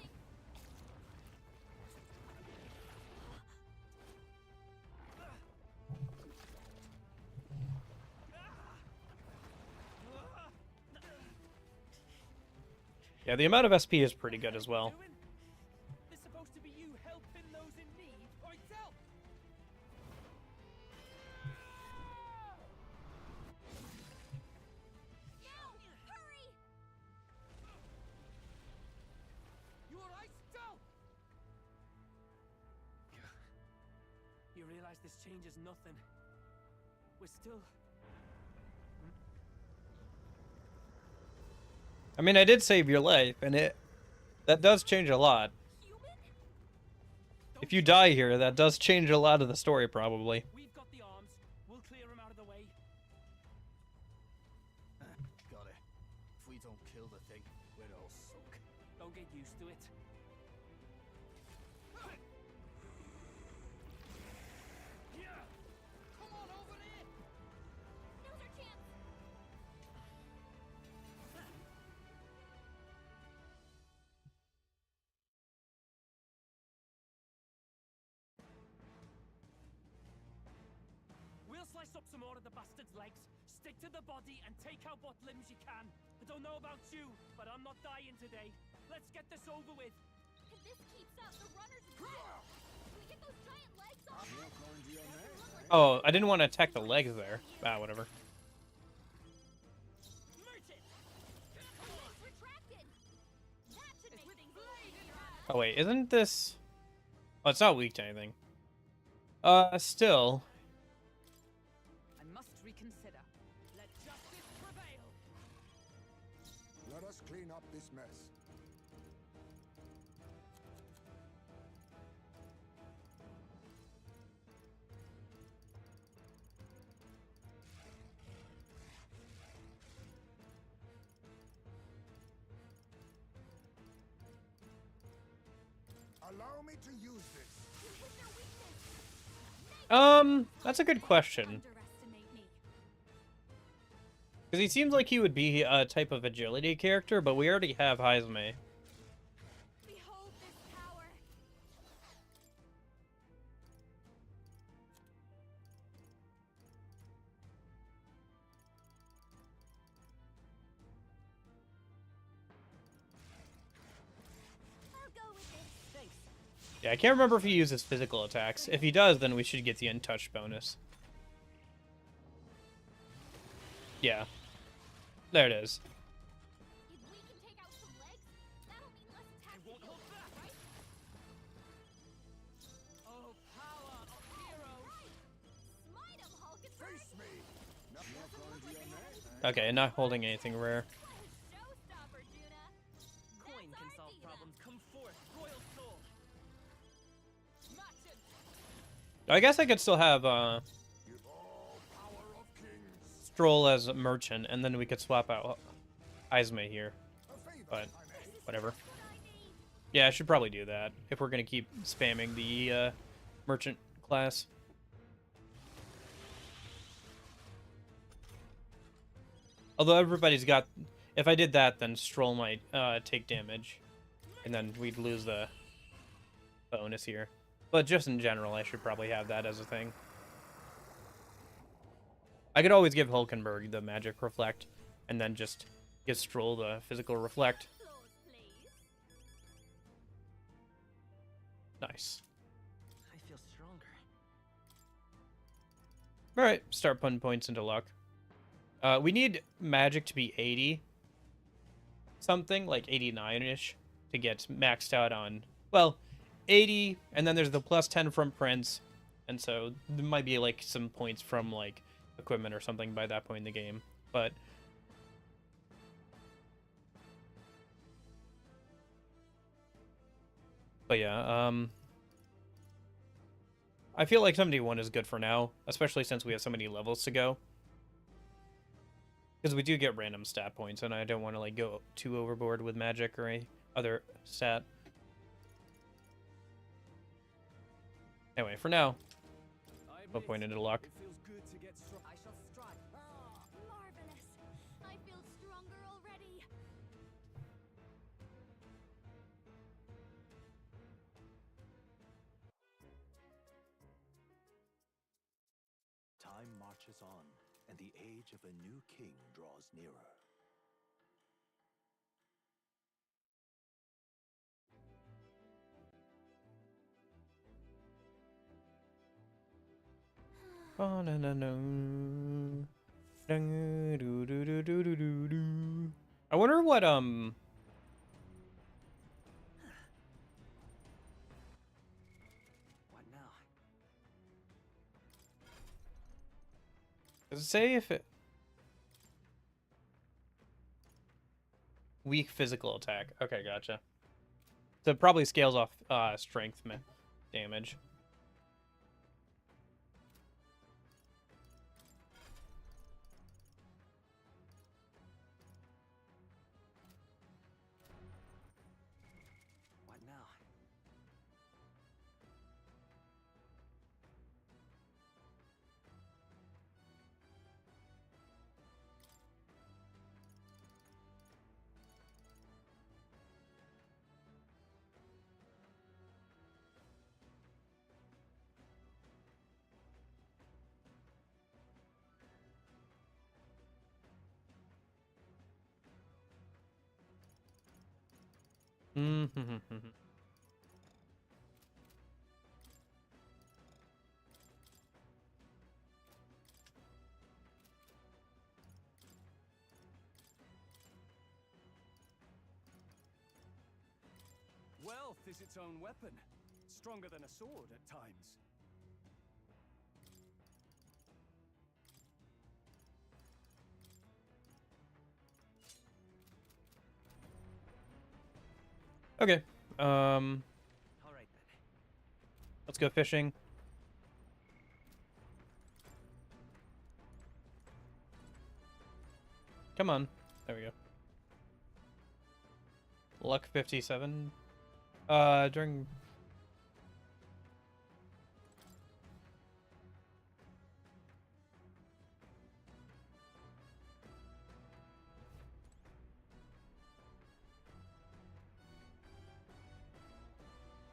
Yeah, the amount of SP is pretty good as well. This supposed to be you helping those in need, or itself? No! Hurry! You alright, Stone? You realize this changes nothing. We're still... I mean, I did save your life, and that does change a lot. Human? If you die here, that does change a lot of the story, probably. We've got the arms. We'll clear them out of the way. Got it. If we don't kill the thing, we're all sunk. Don't get used to it. Come on over here! Now's our chance! We'll slice up some more of the bastard's legs, stick to the body, and take out what limbs you can. I don't know about you, but I'm not dying today. Let's get this over with. If this keeps up, the runners win. Can we get those giant legs off? According to your name. Oh, I didn't want to attack the legs there. Ah, whatever. Merchant! Legs retracted. That should make things a little easier. Oh wait, isn't this? Oh, it's not weak to anything. Still. I must reconsider. Let justice prevail. Let us clean up this mess. Allow me to use this. You hit their weakness. That's a good question. Underestimate me. Because he seems like he would be a type of agility character, but we already have Heizme. Behold this power. I'll go with this. Thanks. Yeah, I can't remember if he uses physical attacks. If he does, then we should get the untouched bonus. Yeah. There it is. If we can take out some legs, that'll mean less attacks. It won't hold back. Right? Oh, power of heroes! Smite 'em, Hulk. It's right. Face me. Not according to your name. Okay, not holding anything rare. Showstopper, Juna. Coin can solve problems. Come forth, royal soul. Merchant! I guess I could still have Give all power of kings. Stroll as a merchant, and then we could swap out Heizme here. A favor, But if I may. whatever. Yeah, I should probably do that if we're gonna keep spamming the merchant class. Although everybody's got, if I did that, then Stroll might take damage, and then we'd lose the bonus here. But just in general, I should probably have that as a thing. I could always give Hulkenberg the magic reflect, and then just give Stroll the physical reflect. Applause, please. Nice. I feel stronger. All right, start putting points into luck. We need magic to be 80 something, like 89-ish, to get maxed out on, well, 80, and then there's the plus 10 from Prince, and so there might be like some points from like equipment or something by that point in the game, but yeah, I feel like 71 is good for now, especially since we have so many levels to go. Because we do get random stat points, and I don't want to like go too overboard with magic or any other stat. Anyway, for now, put point into luck. It feels good to get strong. I shall strike. Oh, marvelous. I feel stronger already. Time marches on, and the age of a new king draws nearer. Oh, no, no, no. Do-do-do-do-do-do-do-do. I wonder what What now? does it say if it weak physical attack. Okay, gotcha. So it probably scales off strength damage. What now? Mm-hmm. is its own weapon, stronger than a sword at times. Okay. All right then. Let's go fishing. Come on. There we go. Luck 57. During...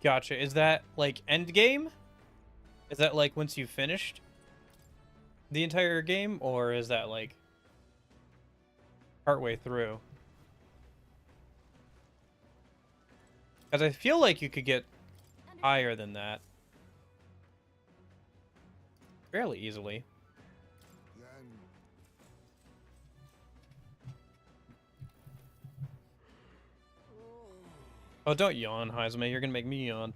Gotcha. Is that, like, end game? Is that, like, once you've finished the entire game? Or is that, like, partway through? Because I feel like you could get higher than that fairly easily. Then Oh, don't yawn, Heizme. You're gonna make me yawn.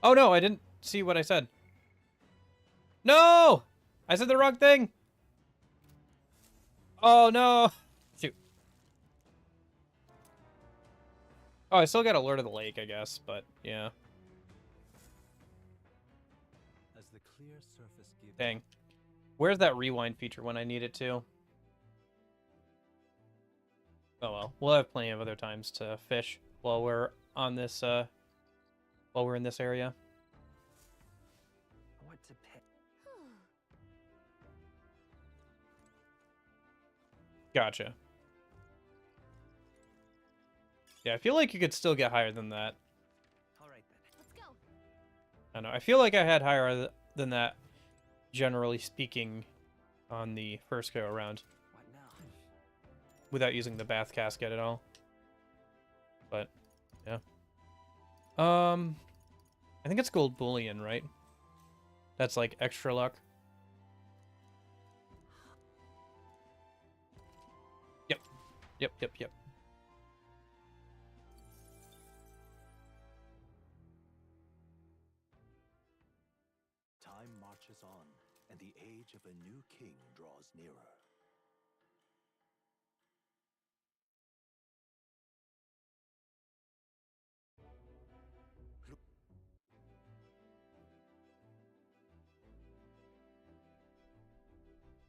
Oh, no, I didn't see what I said. No! I said the wrong thing! Oh, no! Shoot. Oh, I still got Alert of the Lake, I guess, but, yeah. As the clear surface gives Dang. Where's that rewind feature when I need it to? Oh well, we'll have plenty of other times to fish while we're on this, while we're in this area. What to pick? Gotcha. Yeah, I feel like you could still get higher than that. All right then. Let's go. I don't know. I feel like I had higher than that, generally speaking, on the first go around, What now? without using the bath casket at all. But, yeah. I think it's gold bullion, right? That's like extra luck. Yep. Yep, yep, yep. time marches on, and the age of a new king draws nearer.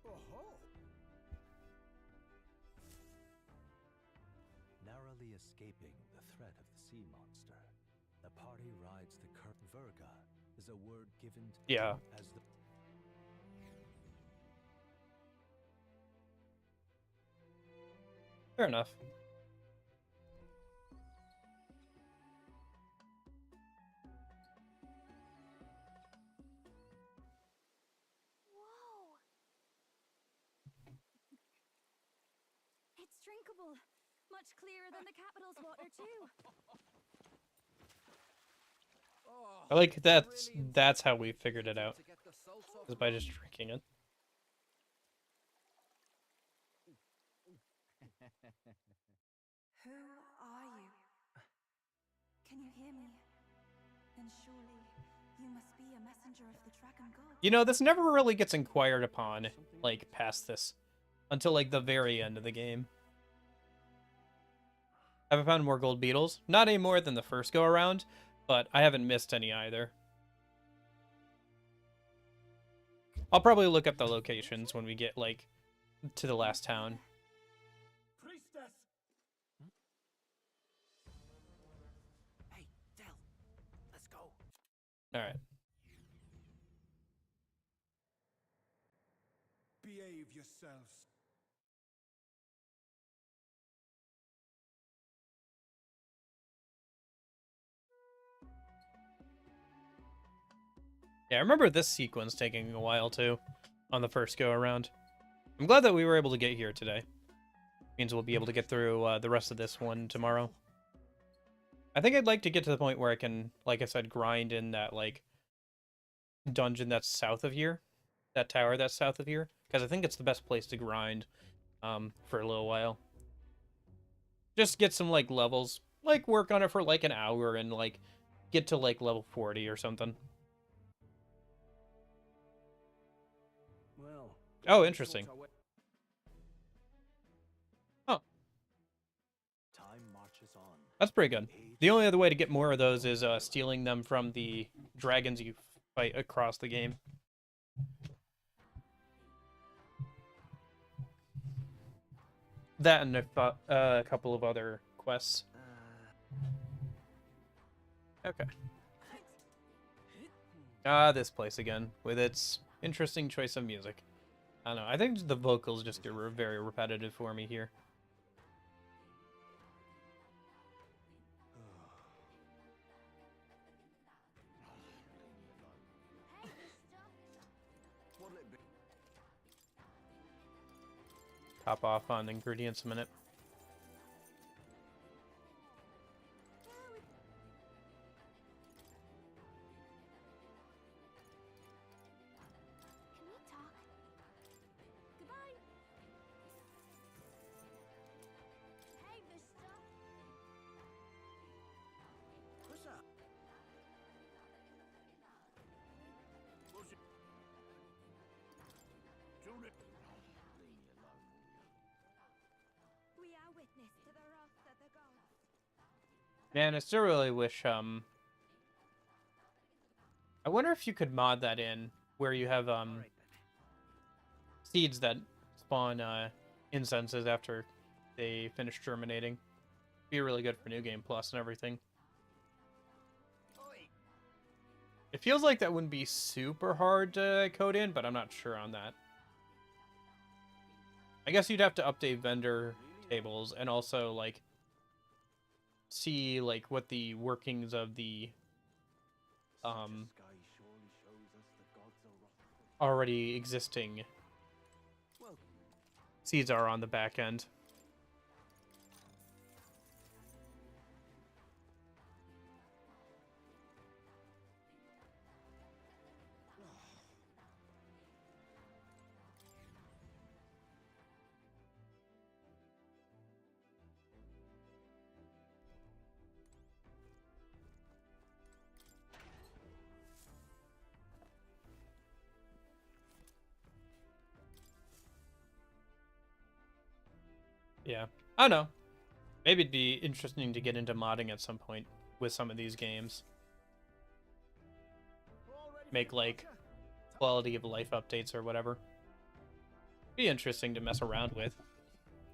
Oh-ho! Narrowly escaping the threat of the sea monster, the party rides the curve. Virga is a word given to Yeah. as the Fair enough. Whoa! It's drinkable. Much clearer than the capital's water, too. Oh, I like brilliant. that's how we figured it out, To get the salt off is by the just drinking it. Who are you? Can you hear me? Then surely you must be a messenger of the dragon god. You know, this never really gets inquired upon, like, past this, until, like, the very end of the game. Have I found more gold beetles? Not any more than the first go-around, but I haven't missed any either. I'll probably look up the locations when we get, like, to the last town. priestess. Hey, Del. Let's go. Alright. Behave yourselves. Yeah, I remember this sequence taking a while, too, on the first go-around. I'm glad that we were able to get here today. Means we'll be able to get through the rest of this one tomorrow. I think I'd like to get to the point where I can, like I said, grind in that, like, dungeon that's south of here. That tower that's south of here. Because I think it's the best place to grind for a little while. Just get some, like, levels like work on it for like an hour and like get to like level 40 or something. Well. Oh, interesting. Oh, Time marches on. that's pretty good. The only other way to get more of those is stealing them from the dragons you fight across the game. That and a couple of other quests. Okay. This place again, with its interesting choice of music. I don't know, I think the vocals just get very repetitive for me here. Top off on ingredients a minute. Can we talk? Goodbye. Hey, Vista. What's up? What's it? Junior. We are witness to the wrath of the gods. Man, I still really wish, I wonder if you could mod that in, where you have, seeds that spawn, incenses after they finish germinating. Be really good for New Game Plus and everything. It feels like that wouldn't be super hard to code in, but I'm not sure on that. I guess you'd have to update vendor tables and also, like, see, like, what the workings of the, already existing seeds are on the back end. Yeah, I don't know. Maybe it'd be interesting to get into modding at some point with some of these games. Make, like, quality of life updates or whatever. Be interesting to mess around with.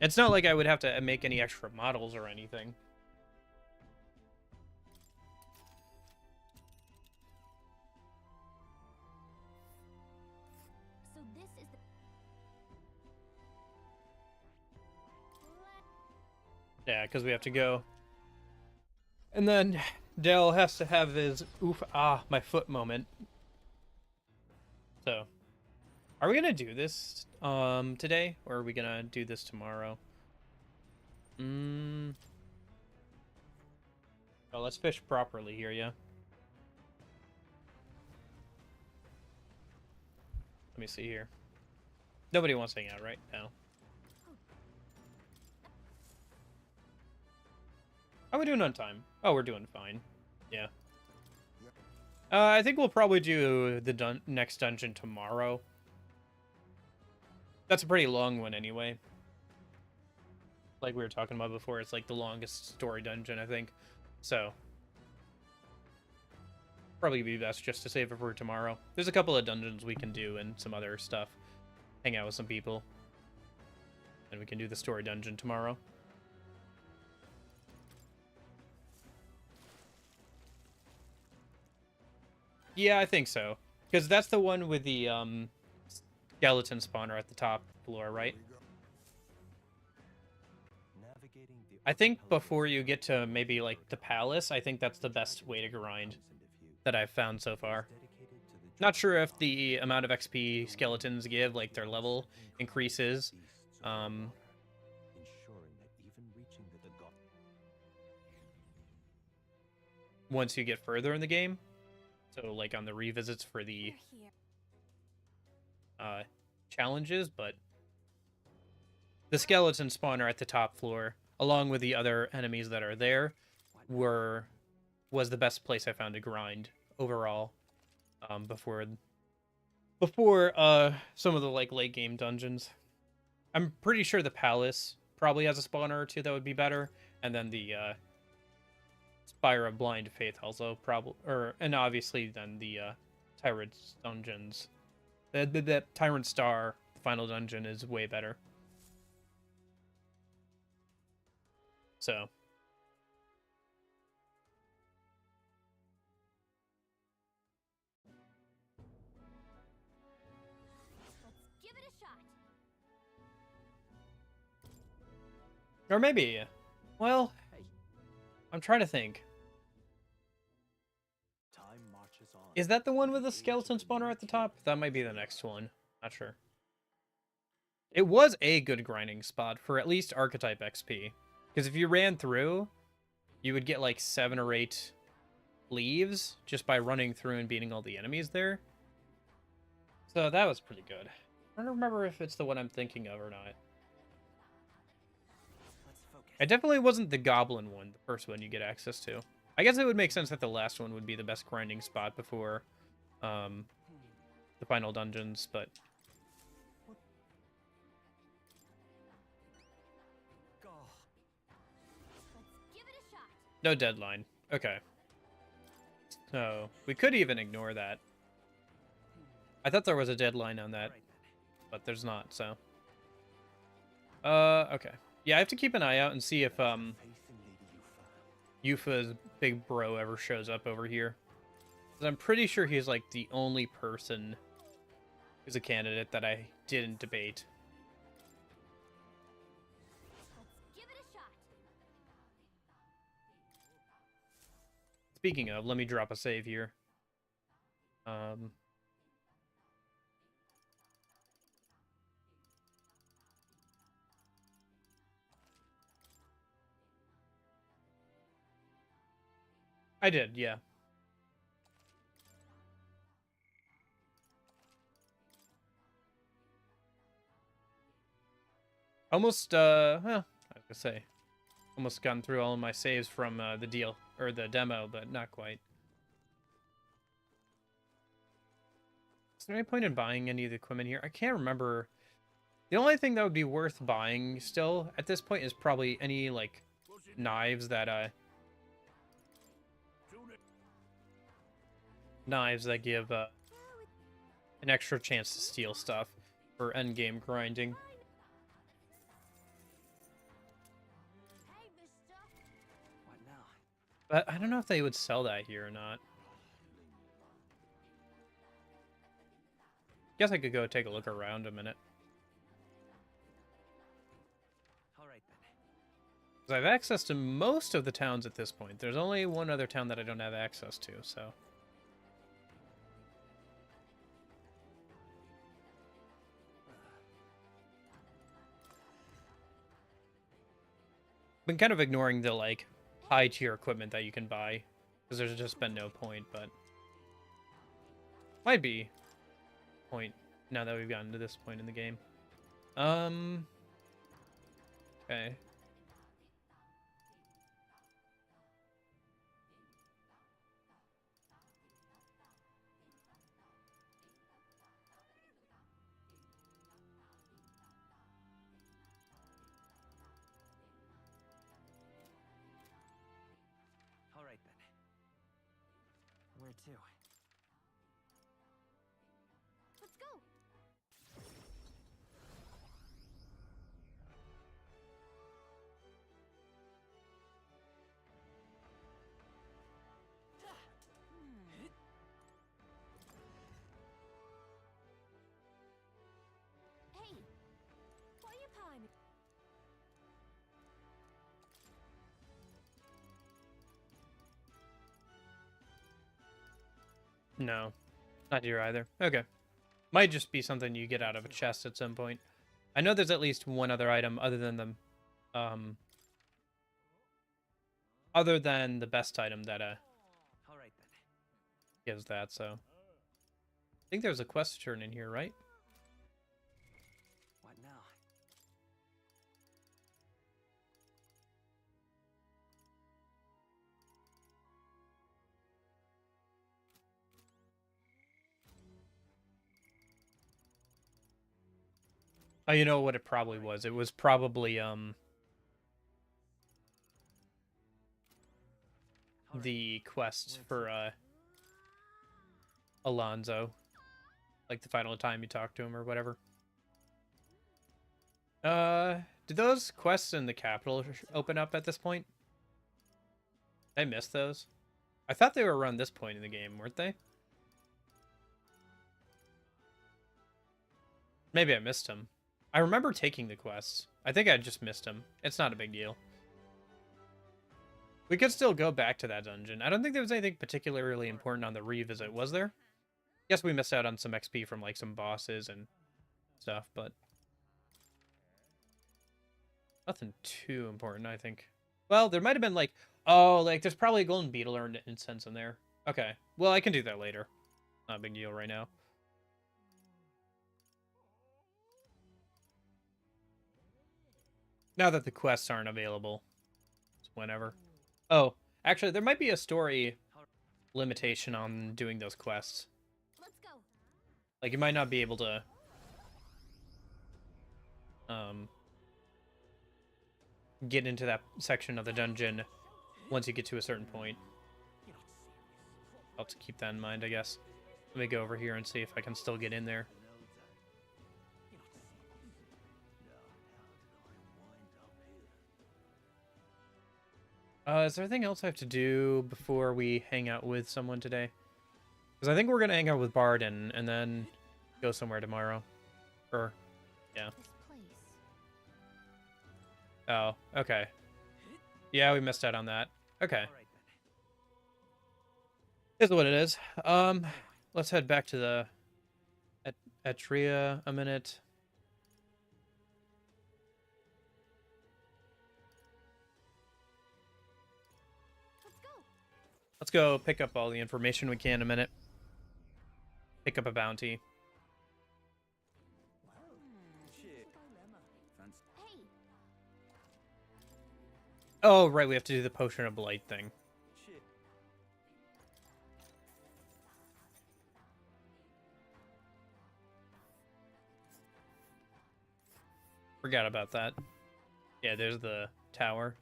It's not like I would have to make any extra models or anything. So this is the... Yeah, because we have to go. And then Dell has to have his oof, ah, my foot moment. So, are we gonna do this today, or are we gonna do this tomorrow? Oh, let's fish properly here, yeah. Let me see here. Nobody wants to hang out, right? No. How are we doing on time? Oh, we're doing fine. Yeah. I think we'll probably do the next dungeon tomorrow. That's a pretty long one anyway. Like we were talking about before, it's like the longest story dungeon, I think. So, probably be best just to save it for tomorrow. There's a couple of dungeons we can do and some other stuff. Hang out with some people. And we can do the story dungeon tomorrow. Yeah, I think so. Because that's the one with the skeleton spawner at the top floor, right? I think before you get to maybe like the palace, I think that's the best way to grind that I've found so far. Not sure if the amount of XP skeletons give, like their level increases. Once you get further in the game. So like on the revisits for the challenges, but the skeleton spawner at the top floor, along with the other enemies that are there, was the best place I found to grind overall. Before some of the like late game dungeons. I'm pretty sure the palace probably has a spawner or two that would be better, and then the Spire of Blind Faith also probably, and obviously then the Tyrant's dungeons. The Tyrant Star, the final dungeon, is way better. So. Let's give it a shot. Or maybe, well, I'm trying to think. Time marches on. Is that the one with the skeleton spawner at the top? That might be the next one. Not sure. It was a good grinding spot for at least archetype XP. Because if you ran through, you would get like 7 or 8 leaves just by running through and beating all the enemies there. So that was pretty good. I don't remember if it's the one I'm thinking of or not. Let's focus. It definitely wasn't the goblin one, the first one you get access to. I guess it would make sense that the last one would be the best grinding spot before the final dungeons, but... Go. Let's give it a shot. No deadline. Okay. So, we could even ignore that. I thought there was a deadline on that, Right then. but there's not, so... okay. Yeah, I have to keep an eye out and see if, Faith in Lady Yuffie. Yufa's big bro ever shows up over here. 'Cause I'm pretty sure he's, like, the only person who's a candidate that I didn't debate. Let's give it a shot. Speaking of, let me drop a save here. I did, yeah. Almost, well, I was gonna say, almost gotten through all of my saves from the deal or the demo, but not quite. Is there any point in buying any of the equipment here? I can't remember. The only thing that would be worth buying still at this point is probably any like knives that give an extra chance to steal stuff for endgame grinding. Hey, mister. What now? But I don't know if they would sell that here or not. Guess I could go take a look around a minute. All right then. 'Cause I have access to most of the towns at this point. There's only one other town that I don't have access to, so... Been kind of ignoring the, like, high-tier equipment that you can buy. Because there's just been no point, but... Might be point now that we've gotten to this point in the game. Okay. All right then. Where to? Let's go. Hey, what are you pawing? No. Not here either. Okay. Might just be something you get out of a chest at some point. I know there's at least one other item other than the best item that All right then. gives that, so. I think there's a quest turn in here, right? What now? Oh, you know what it probably was? It was probably, the quest for, Alonzo. Like the final time you talk to him or whatever. Did those quests in the capital open up at this point? I missed those. I thought they were around this point in the game, weren't they? Maybe I missed them. I remember taking the quests. I think I just missed them. It's not a big deal. We could still go back to that dungeon. I don't think there was anything particularly important on the revisit, was there? Guess we missed out on some XP from like some bosses and stuff, but nothing too important, I think. Well, there might have been like, oh, like there's probably a golden beetle or an incense in there. Okay, well, I can do that later. Not a big deal right now. Now that the quests aren't available, it's whenever. Oh, actually, there might be a story limitation on doing those quests. Let's go. Like, you might not be able to, get into that section of the dungeon once you get to a certain point. I'll have to keep that in mind, I guess. Let me go over here and see if I can still get in there. Is there anything else I have to do before we hang out with someone today? Because I think we're going to hang out with Barden and then go somewhere tomorrow. Or, yeah. This place. Oh, okay. Yeah, we missed out on that. Okay. Is what it is. Let's head back to the Atria a minute. Let's go pick up all the information we can in a minute. Pick up a bounty. Hey, Oh, right, we have to do the Potion of Blight thing. Forgot about that. Yeah, there's the tower.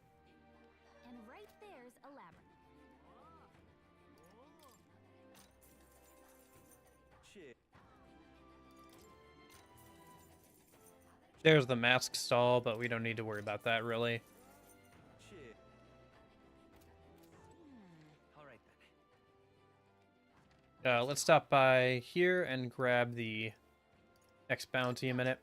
and right there's a labyrinth. There's the mask stall, but we don't need to worry about that, really. Let's stop by here and grab the next bounty a minute.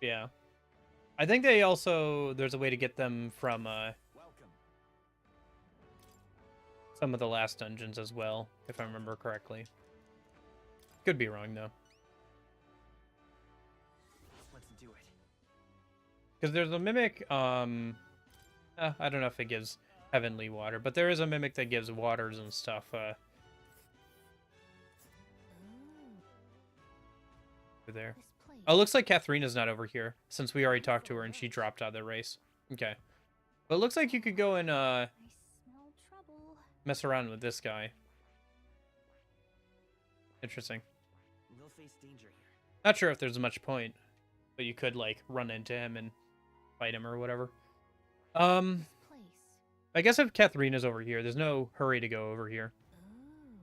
Yeah. I think they also... There's a way to get them from, some of the last dungeons as well, if I remember correctly. Could be wrong, though. Let's do it. Because there's a mimic, I don't know if it gives heavenly water, but there is a mimic that gives waters and stuff, over there. This place. Oh, it looks like Katharina's not over here, since we already talked to her and she dropped out of the race. Okay. But it looks like you could go and, I smell trouble. mess around with this guy. Interesting. We'll face danger here. Not sure if there's much point, but you could, like, run into him and fight him or whatever. This place. I guess if Katharina's over here, there's no hurry to go over here. Ooh.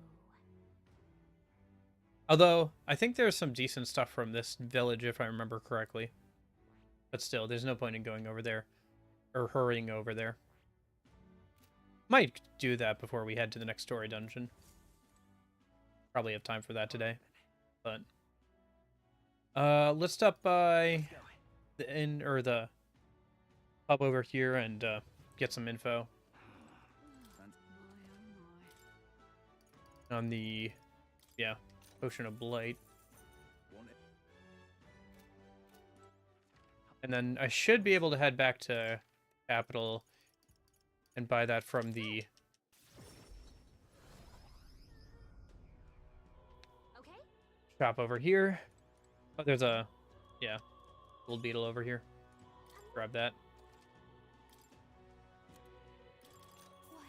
Although, I think there's some decent stuff from this village, if I remember correctly. But still, there's no point in going over there. Or hurrying over there. Might do that before we head to the next story dungeon. Probably have time for that today. But let's stop by the inn or the pub over here and get some info on the Potion of Blight. And then I should be able to head back to Capital and buy that from the Okay. shop over here. Oh, there's a little beetle over here. Grab that. What?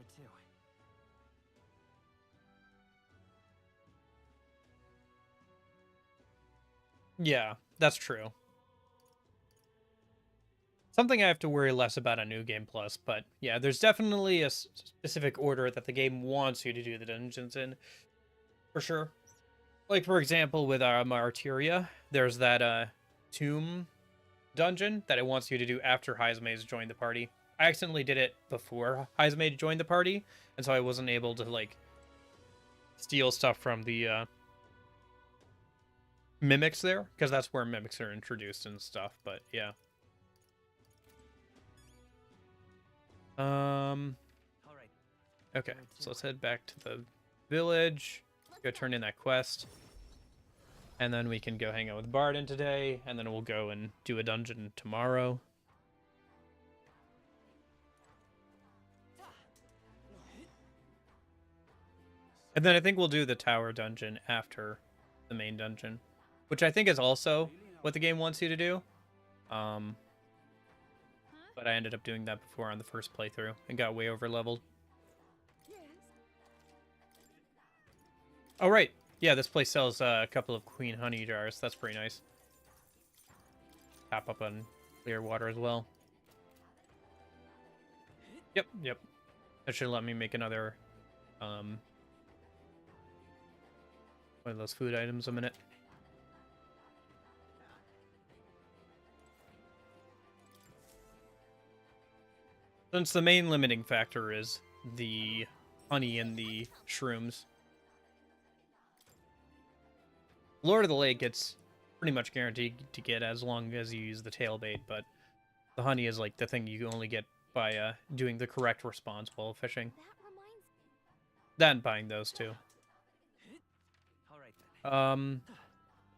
it too. Yeah, that's true. Something I have to worry less about on New Game Plus, but yeah, there's definitely a specific order that the game wants you to do the dungeons in, for sure. Like, for example, with Martyria, there's that tomb dungeon that it wants you to do after Heizme's joined the party. I accidentally did it before Heizme joined the party, and so I wasn't able to, like, steal stuff from the mimics there, because that's where mimics are introduced and stuff, but yeah. All right. Okay, so let's head back to the village, go turn in that quest, and then we can go hang out with Barden today, and then we'll go and do a dungeon tomorrow. And then I think we'll do the tower dungeon after the main dungeon, which I think is also what the game wants you to do. But I ended up doing that before on the first playthrough and got way over leveled. Oh, right. Yeah, this place sells a couple of queen honey jars. That's pretty nice. Tap up on clear water as well. Yep. That should let me make another one of those food items a minute. Since the main limiting factor is the honey and the shrooms. Lord of the Lake, it's pretty much guaranteed to get as long as you use the tail bait, but the honey is like the thing you only get by doing the correct response while fishing. That reminds me. That and buying those too. All right then.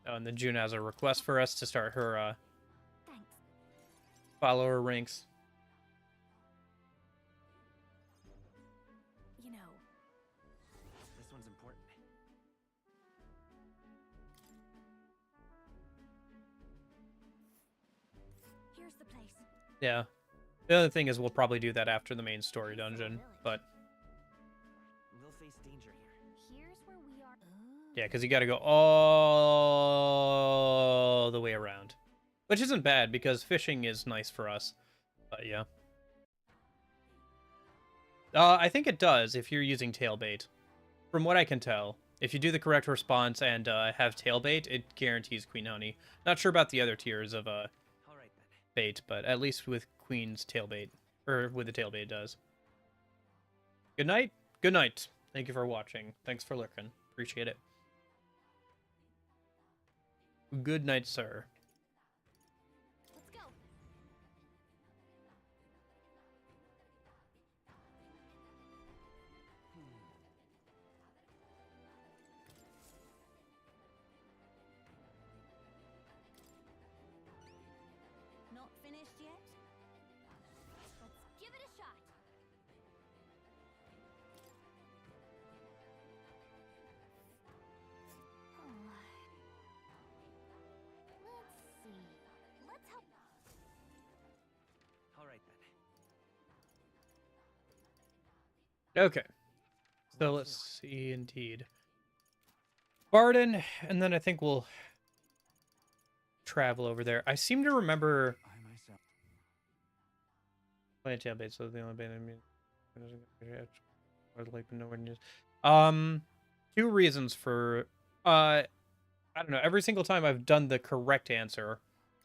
Oh, and then June has a request for us to start her Thanks. follower ranks. You know, This one's important. here's the place. Yeah. The other thing is we'll probably do that after the main story dungeon, but We'll face danger here. Here's where we are. yeah, because you got to go all the way around, which isn't bad because fishing is nice for us. But yeah, I think it does if you're using tailbait. From what I can tell, if you do the correct response and have tailbait, it guarantees queen honey. Not sure about the other tiers of All right then. bait, but at least with queen's tailbait, or with the tailbait, it does. Good night. Good night. Thank you for watching. Thanks for lurking. Appreciate it. Good night, sir. Let's go. Not finished yet? Let's give it a shot. Let's see. Let's help. All right then. Okay. So let's see, indeed. Barden, and then I think we'll travel over there. I seem to remember... I myself. Playing tailbait, so the only bait I mean... Two reasons for... I don't know, every single time I've done the correct answer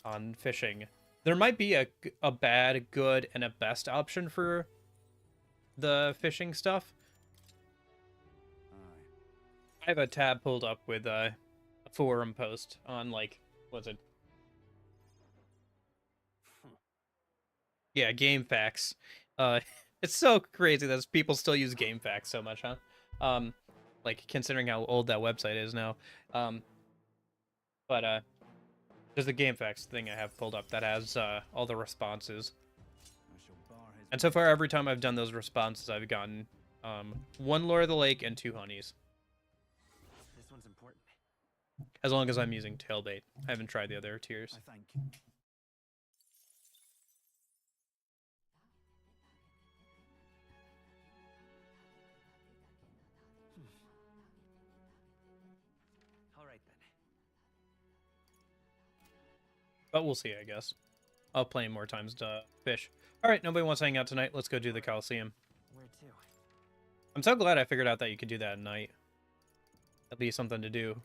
on fishing, there might be a bad, good, and a best option for the fishing stuff. I have a tab pulled up with a forum post on, like, what's it? Yeah, GameFAQs. It's so crazy that people still use GameFAQs so much, huh? Like, considering how old that website is now. But there's the GameFAQs thing I have pulled up that has all the responses. And so far, every time I've done those responses, I've gotten 1 Lord of the Lake and 2 honeys. This one's important. As long as I'm using tailbait. I haven't tried the other tiers. I thank you. But we'll see, I guess. I'll play more times to fish. Alright, nobody wants to hang out tonight. Let's go do the Coliseum. Where to? I'm so glad I figured out that you could do that at night. That'd be something to do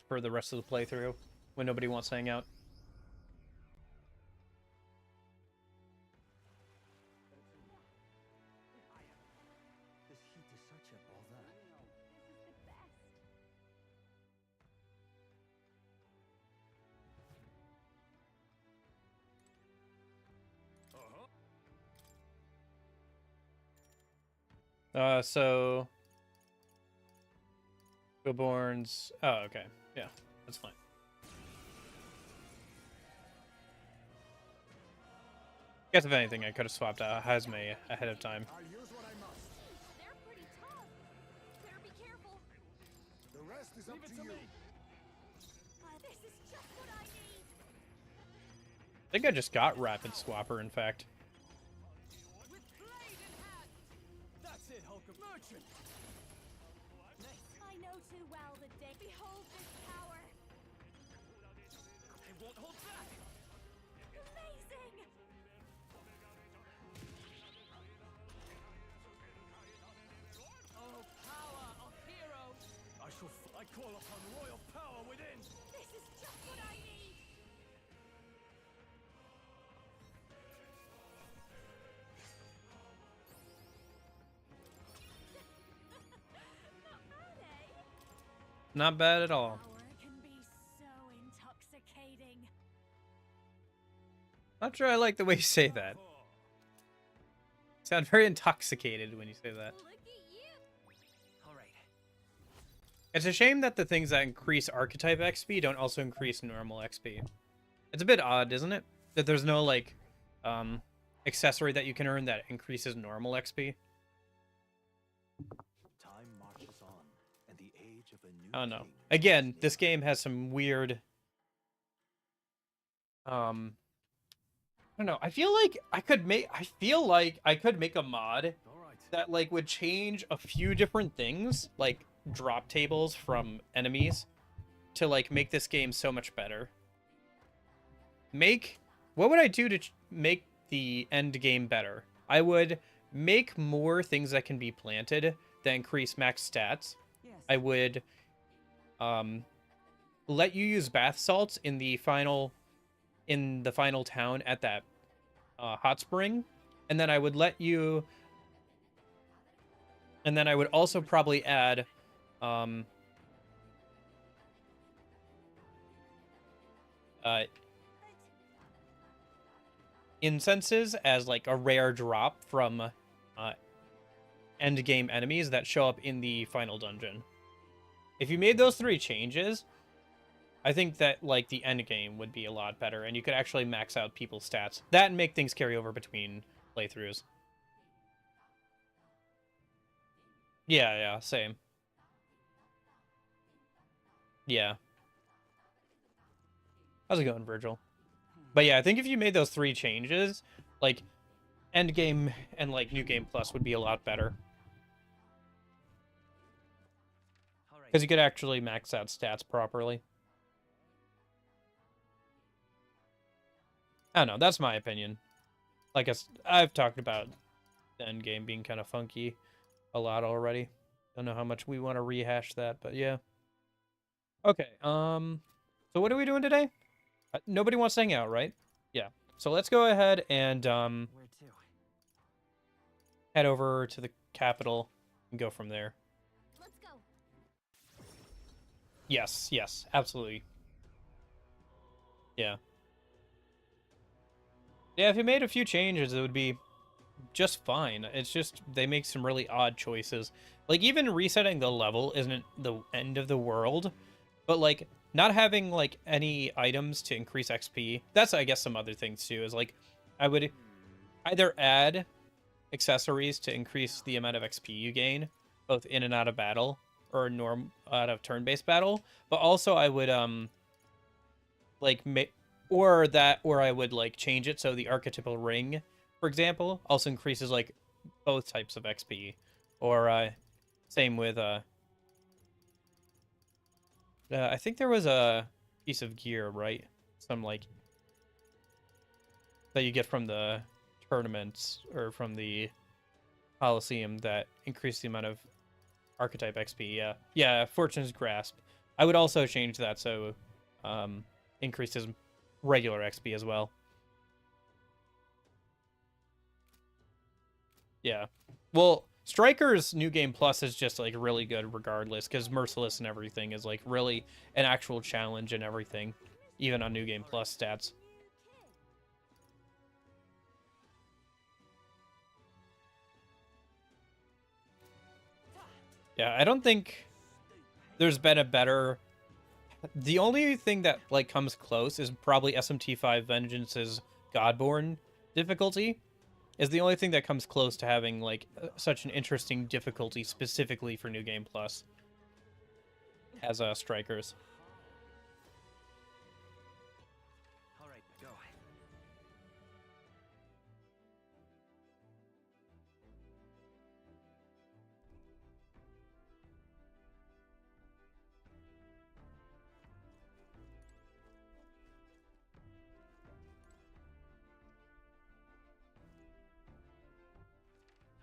for the rest of the playthrough when nobody wants to hang out. This heat is such a bother. This is the best. So... Goborns... Oh, okay. Yeah, that's fine. Guess if anything, I could have swapped out Hazme ahead of time. I'll use what I must. They're pretty tough. Better be careful. The rest is up Leave it to to you. me. This is just what I need. I think I just got Rapid Swapper, in fact. With blade in hand. That's it, Hulk of Merchant. I know too well the day. Behold this power. I won't hold back. Amazing. Oh, power of heroes. I call upon royal power within. This is just what I need. Not bad, eh? Not bad at all. Power can be so intoxicating. Not sure I like the way you say that. Sound very intoxicated when you say that. Look at you. All right. It's a shame that the things that increase archetype XP don't also increase normal XP. It's a bit odd, isn't it? That there's no, like, accessory that you can earn that increases normal XP. Time marches on, and the age of a new I don't know. king Again, is this near. game has some weird... I don't know. I feel like I could make a mod All right. that, like, would change a few different things, like drop tables from enemies, to, like, make this game so much better. What would I do to make the end game better? I would make more things that can be planted that increase max stats. Yes. I would let you use bath salts in the final town at that hot spring, and then I would also probably add incenses as like a rare drop from end game enemies that show up in the final dungeon. If you made those 3 changes, I think that, like, the end game would be a lot better, and you could actually max out people's stats. That and make things carry over between playthroughs. Yeah, same. Yeah. How's it going, Virgil? But yeah, I think if you made those 3 changes, like, end game and, like, New Game Plus would be a lot better. All right. Because you could actually max out stats properly. I don't know, that's my opinion. Like, I've talked about the end game being kind of funky a lot already. Don't know how much we want to rehash that, but yeah. Okay, so what are we doing today? Nobody wants to hang out, right? Yeah. So let's go ahead and Where to? head over to the capital and go from there. Let's go. Yes, absolutely. Yeah. Yeah, if you made a few changes, it would be just fine. It's just they make some really odd choices. Like, even resetting the level isn't the end of the world, but, like, not having, like, any items to increase XP, that's, I guess, some other things, too, is, like, I would either add accessories to increase the amount of XP you gain, both in and out of battle, or out of turn-based battle, but also I would, like, or I would, like, change it so the archetypal ring, for example, also increases, like, both types of XP. Or, same with, I think there was a piece of gear, right? Some, like, that you get from the tournaments or from the Coliseum that increase the amount of archetype XP. Yeah, yeah, Fortune's Grasp. I would also change that so increases regular XP as well. Yeah. Well, Striker's New Game Plus is just like really good regardless, because Merciless and everything is like really an actual challenge and everything, even on New Game Plus stats. Yeah, I don't think there's been a better... The only thing that like comes close is probably SMT5 Vengeance's Godborn difficulty. Is the only thing that comes close to having like such an interesting difficulty specifically for New Game Plus as Strikers. All right, go.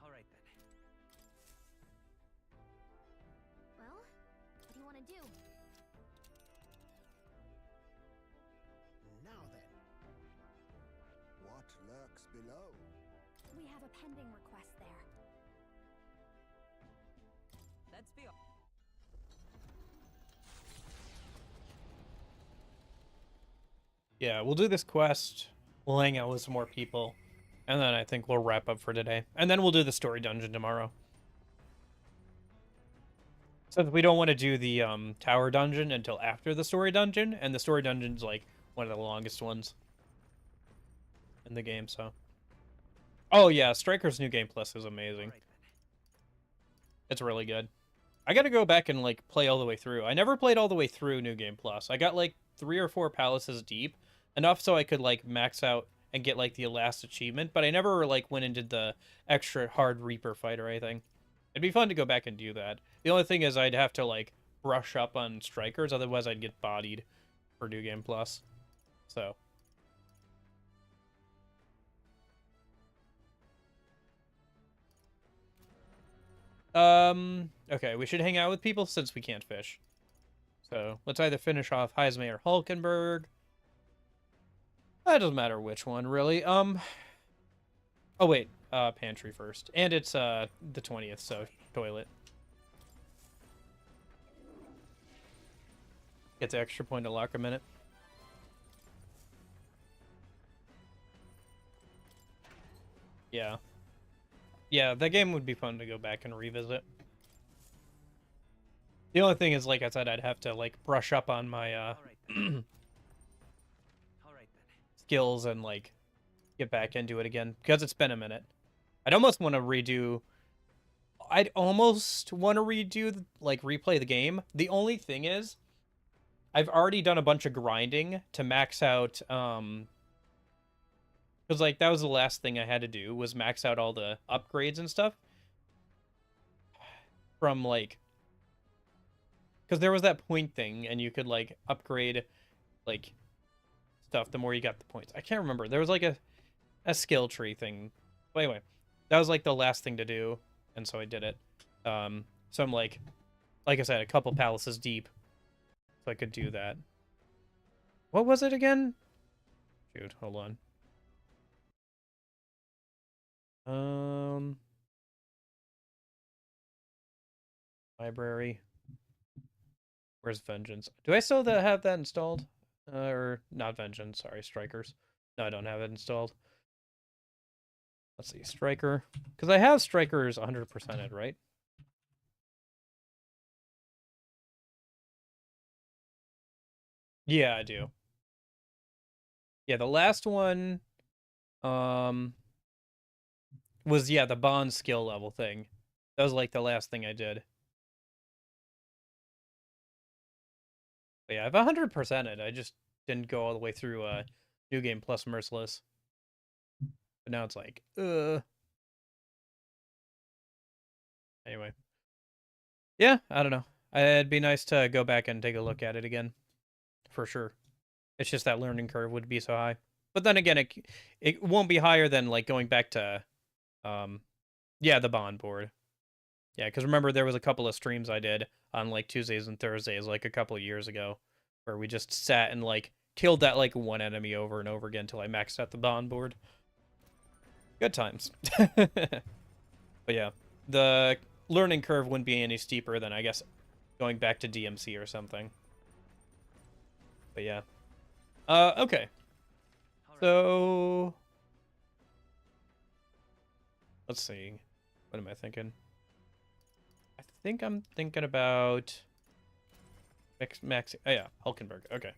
All right then. Well, what do you want to do? Now then. What lurks below? We have a pending request there. Let's be. Yeah, we'll do this quest. We'll hang out with some more people. And then I think we'll wrap up for today. And then we'll do the story dungeon tomorrow. Since we don't want to do the tower dungeon until after the story dungeon. And the story dungeon's like one of the longest ones in the game, so. Oh yeah, Striker's New Game Plus is amazing. It's really good. I gotta go back and like play all the way through. I never played all the way through New Game Plus. I got like 3 or 4 palaces deep. Enough so I could like max out and get like the last achievement, but I never like went and did the extra hard Reaper fight or anything. It'd be fun to go back and do that. The only thing is I'd have to like brush up on Strikers, otherwise I'd get bodied for New Game Plus. So. Okay, we should hang out with people since we can't fish. So let's either finish off Heismay or Hulkenberg. That doesn't matter which one, really. Oh wait, pantry first. And it's the 20th, so toilet. Gets an extra point to lock a minute. Yeah. Yeah, that game would be fun to go back and revisit. The only thing is, like I said, I'd have to like brush up on my skills and like get back into it again because it's been a minute. I'd almost want to redo like replay the game. The only thing is I've already done a bunch of grinding to max out because like that was the last thing I had to do was max out all the upgrades and stuff from like, because there was that point thing and you could like upgrade like stuff the more you got the points. I can't remember. There was like a skill tree thing. But anyway, that was like the last thing to do, and so I did it. So I'm like I said, a couple palaces deep, so I could do that. What was it again? Shoot, hold on. Library. Where's Vengeance? Do I still have that installed? Or not Vengeance, sorry, Strikers. No, I don't have it installed. Let's see, Striker. Because I have Strikers 100%ed, right? Yeah, I do. Yeah, the last one was, yeah, the bond skill level thing. That was like the last thing I did. But yeah, I've 100%ed. I just didn't go all the way through New Game Plus Merciless. But now it's like, Anyway. Yeah, I don't know. It'd be nice to go back and take a look at it again. For sure. It's just that learning curve would be so high. But then again, it won't be higher than like going back to, yeah, the bond board. Yeah, because remember there was a couple of streams I did on like Tuesdays and Thursdays like a couple of years ago, where we just sat and like killed that like one enemy over and over again until I maxed out the bond board. Good times. But yeah, the learning curve wouldn't be any steeper than, I guess, going back to DMC or something. But yeah. Okay. So... let's see. What am I thinking? I think I'm thinking about... Max... oh yeah, Hulkenberg. Okay.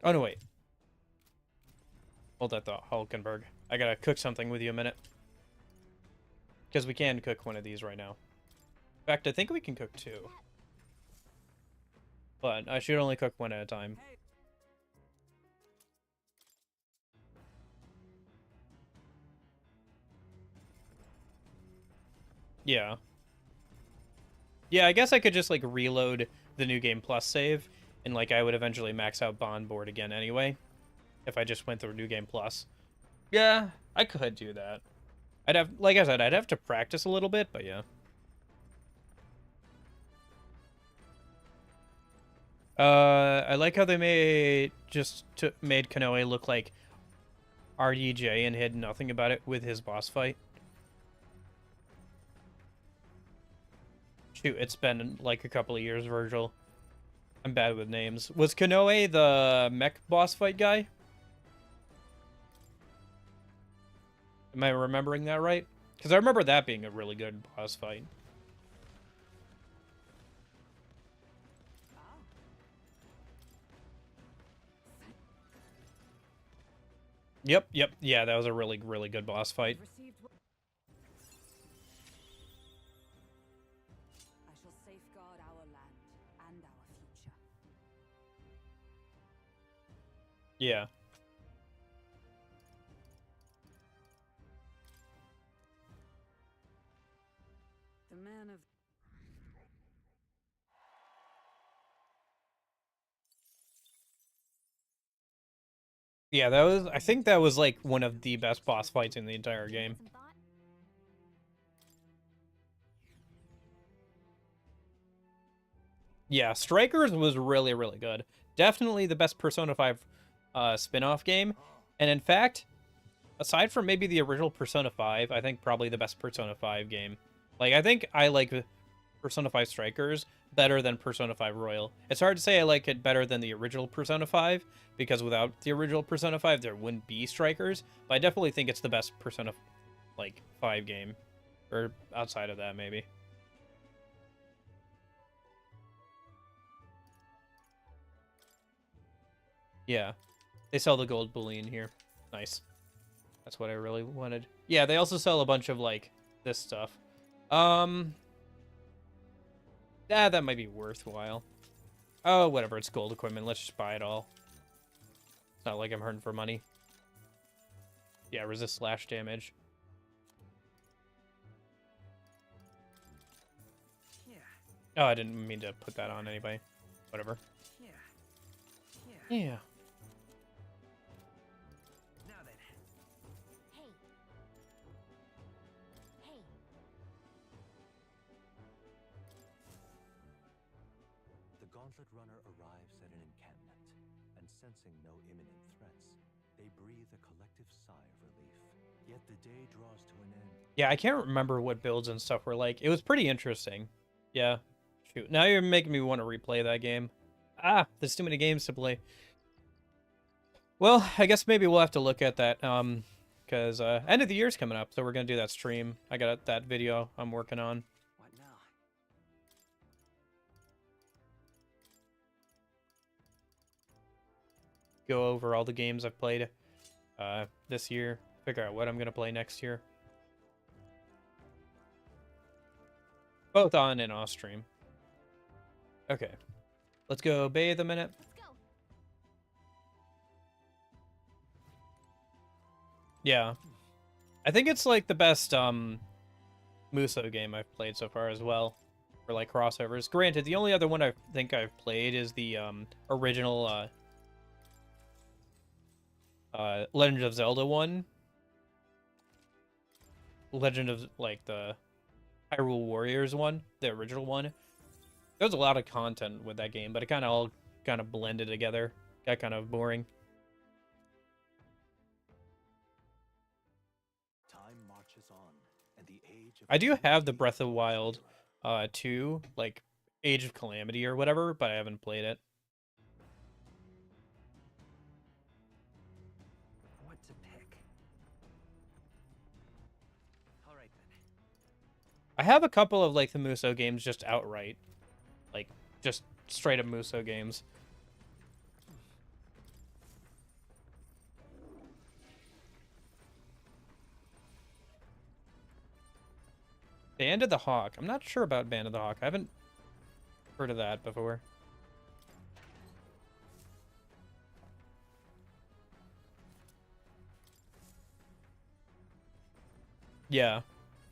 Oh no, wait. Hold that thought, Hulkenberg. I gotta cook something with you a minute. Because we can cook one of these right now. In fact, I think we can cook two. But I should only cook one at a time. Yeah. Yeah, I guess I could just, like, reload the New Game Plus save, and, like, I would eventually max out Bond Board again anyway, if I just went through New Game Plus. Yeah, I could do that. I'd have, like I said, I'd have to practice a little bit, but yeah. I like how they made Kanoe look like RDJ and had nothing about it with his boss fight. Shoot, it's been like a couple of years, Virgil. I'm bad with names. Was Kanoe the mech boss fight guy? Am I remembering that right? Because I remember that being a really good boss fight. Yep. Yeah, that was a really, really good boss fight. I shall safeguard our land and our future. Yeah. The man of... Yeah, that was, I think that was like one of the best boss fights in the entire game. Yeah, Strikers was really, really good. Definitely the best Persona 5 spin-off game. And in fact, aside from maybe the original Persona 5, I think probably the best Persona 5 game. Like, I think I like Persona 5 Strikers better than Persona 5 Royal. It's hard to say I like it better than the original Persona 5, because without the original Persona 5, there wouldn't be Strikers. But I definitely think it's the best Persona, like, 5 game. Or outside of that, maybe. Yeah. They sell the gold bullion here. Nice. That's what I really wanted. Yeah, they also sell a bunch of, like, this stuff. That might be worthwhile. Oh, whatever, it's gold equipment. Let's just buy it all. It's not like I'm hurting for money. Yeah, resist slash damage. Yeah. Oh, I didn't mean to put that on anyway. Whatever. Yeah. Yeah. Now then. Hey. Hey. The Gauntlet Runner arrives at an encampment, and sensing no imminent threats, they breathe a collective sigh of relief. Yet the day draws to an end. Yeah, I can't remember what builds and stuff were like. It was pretty interesting. Yeah. Shoot. Now you're making me want to replay that game. Ah, there's too many games to play. Well, I guess maybe we'll have to look at that, because end of the year's coming up, so we're gonna do that stream. I got that video I'm working on. What now? Go over all the games I've played this year. Figure out what I'm gonna play next year. Both on and off stream. Okay. Let's go bathe a minute. Let's go. Yeah. I think it's like the best Muso game I've played so far as well. For like crossovers. Granted, the only other one I think I've played is the original Legend of Zelda one, Legend of like the Hyrule Warriors one, the original one. There's a lot of content with that game, but it kind of all kind of blended together. Got kind of boring. Time marches on, and the age of I do have the Breath of the Wild 2, like Age of Calamity or whatever, but I haven't played it. What to pick? All right then. I have a couple of like the Muso games just outright. Like just straight up Muso games. Band of the Hawk. I'm not sure about Band of the Hawk. I haven't heard of that before. Yeah.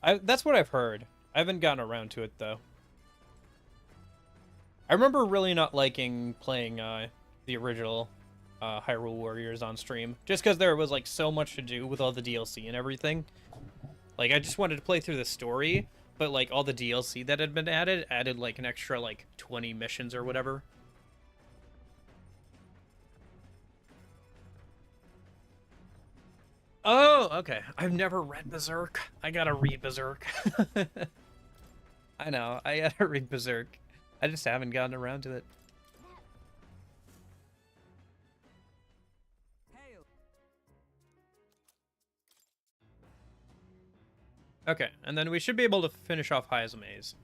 That's what I've heard. I haven't gotten around to it though. I remember really not liking playing the original Hyrule Warriors on stream, just because there was like so much to do with all the DLC and everything. Like I just wanted to play through the story, but like all the DLC that had been added like an extra like 20 missions or whatever. Oh, okay. I've never read Berserk. I gotta read Berserk. I know. I gotta read Berserk. I just haven't gotten around to it. Hail. Okay, and then we should be able to finish off Hazume's.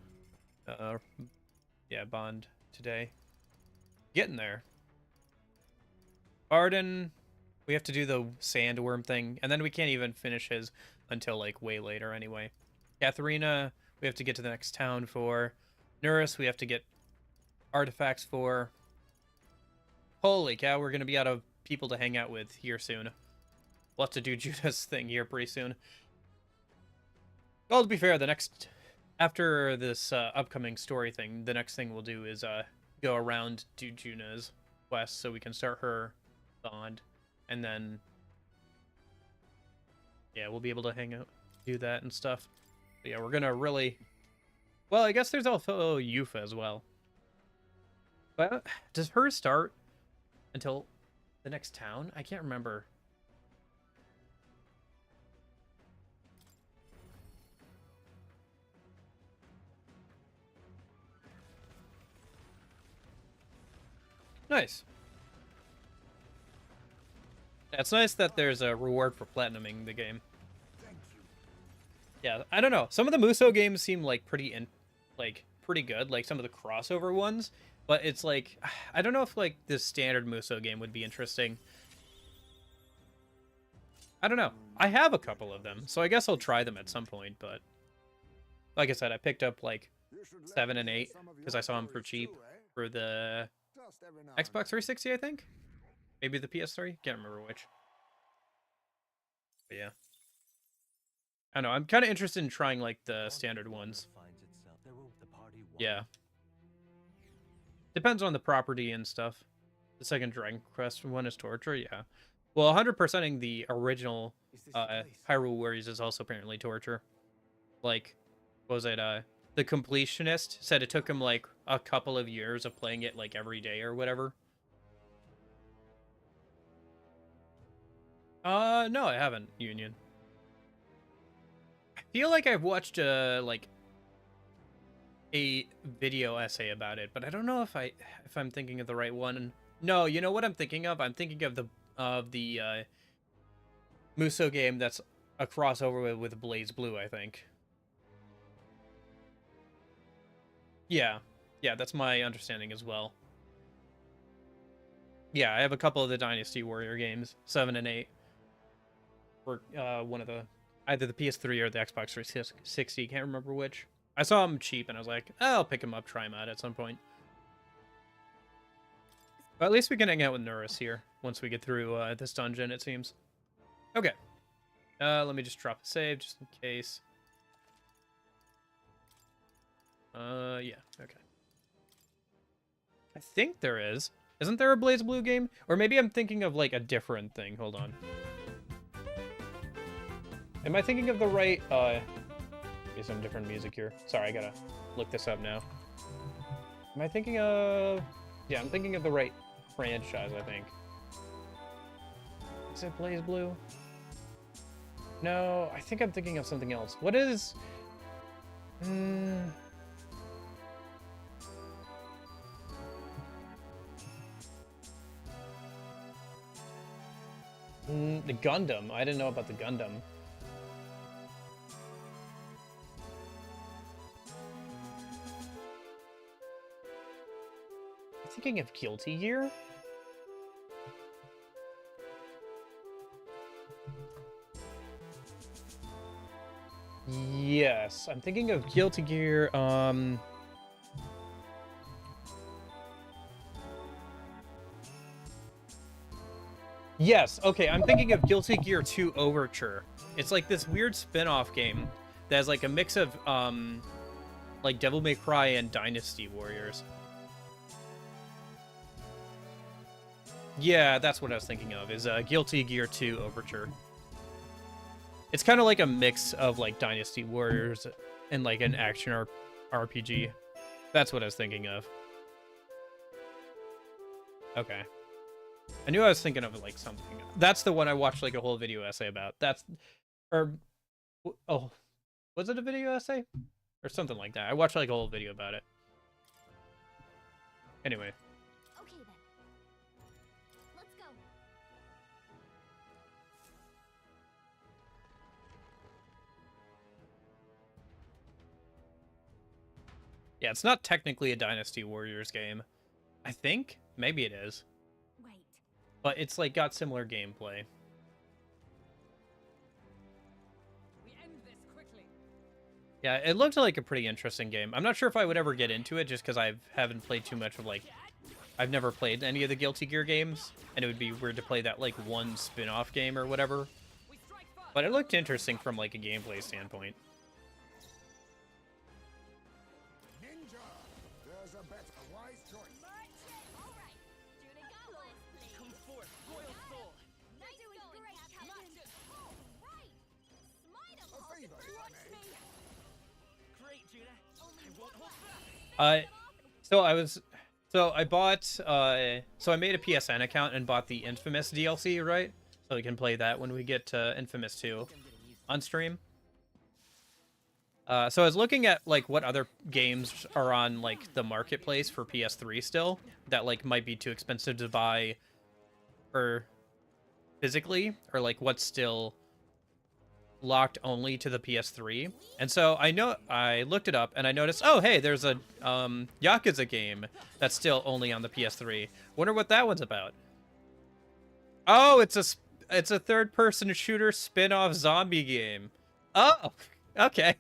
Yeah, Bond today. Getting there. Arden, we have to do the sandworm thing, and then we can't even finish his until like way later anyway. Katharina, we have to get to the next town for. Nurse, we have to get artifacts for. Holy cow, we're gonna be out of people to hang out with here soon. We'll have to do Judah's thing here pretty soon. Well, to be fair, the next, after this upcoming story thing, the next thing we'll do is go around to Juna's quest so we can start her bond, and then yeah, we'll be able to hang out, do that and stuff. But yeah, we're gonna really, well, I guess there's also Yufa as well. But does hers start until the next town? I can't remember. Nice. Yeah, it's nice that there's a reward for platinuming the game. Yeah, I don't know. Some of the Muso games seem like pretty good, like some of the crossover ones, but it's like I don't know if like the standard Muso game would be interesting. I don't know. I have a couple of them, so I guess I'll try them at some point, but like I said, I picked up like 7 and 8 because I saw them for cheap for the Xbox 360, I think. Maybe the PS3? Can't remember which. But yeah. I don't know. I'm kind of interested in trying like the standard ones. Yeah. Depends on the property and stuff. The second Dragon Quest one is torture, yeah. Well, 100%ing the original Hyrule Warriors is also apparently torture. Like, what was it? The completionist said it took him like a couple of years of playing it like every day or whatever. No, I haven't, Union. I feel like I've watched like a video essay about it, but I don't know if I'm thinking of the right one. No, you know what I'm thinking of? I'm thinking of the Muso game that's a crossover with Blaze Blue, I think. Yeah. Yeah, that's my understanding as well. Yeah, I have a couple of the Dynasty Warrior games, 7 and 8. For one of the either the PS3 or the Xbox 360, can't remember which. I saw them cheap and I was like, oh, I'll pick them up, try them out at some point. But at least we can hang out with Nurse here once we get through this dungeon, it seems. Okay. Let me just drop a save just in case. Yeah, okay. I think there is. Isn't there a Blaze Blue game? Or maybe I'm thinking of like a different thing. Hold on. Am I thinking of the right, maybe some different music here. Sorry, I gotta look this up now. Am I thinking of... Yeah, I'm thinking of the right franchise, I think. Is it Blaze Blue? No, I think I'm thinking of something else. What is... The Gundam. I didn't know about the Gundam. I'm thinking of Guilty Gear? Yes, I'm thinking of Guilty Gear, Yes, okay, I'm thinking of Guilty Gear 2 Overture. It's like this weird spin-off game that has like a mix of, like Devil May Cry and Dynasty Warriors. Yeah, that's what I was thinking of, is Guilty Gear 2 Overture. It's kind of like a mix of like Dynasty Warriors and like an action RPG. That's what I was thinking of. Okay. I knew I was thinking of like something. That's the one I watched like a whole video essay about. That's, or, oh, was it a video essay? Or something like that. I watched like a whole video about it. Anyway. Okay then. Let's go. Yeah, it's not technically a Dynasty Warriors game. I think? Maybe it is. Wait. But it's like got similar gameplay. We end this quickly. Yeah, it looked like a pretty interesting game. I'm not sure if I would ever get into it just because I haven't played too much of like... I've never played any of the Guilty Gear games, and it would be weird to play that like one spin-off game or whatever. We strike first. But it looked interesting from like a gameplay standpoint. Ninja! There's a bet, a wise choice. All right. Do the goblins, please. Come forth, royal soul. Nice going, Captain. All right. Smite 'em, A favor, if I may. Great, Judah. I won't hold back. So I bought, so I made a PSN account and bought the Infamous DLC, right? So we can play that when we get to Infamous 2 on stream. So I was looking at, like, what other games are on, like, the marketplace for PS3 still that, like, might be too expensive to buy or physically, or, like, what's still locked only to the PS3. And so I looked it up and I noticed, oh hey, there's a Yakuza game that's still only on the PS3. Wonder what that one's about. Oh, it's a third-person shooter spin-off zombie game. Oh, okay.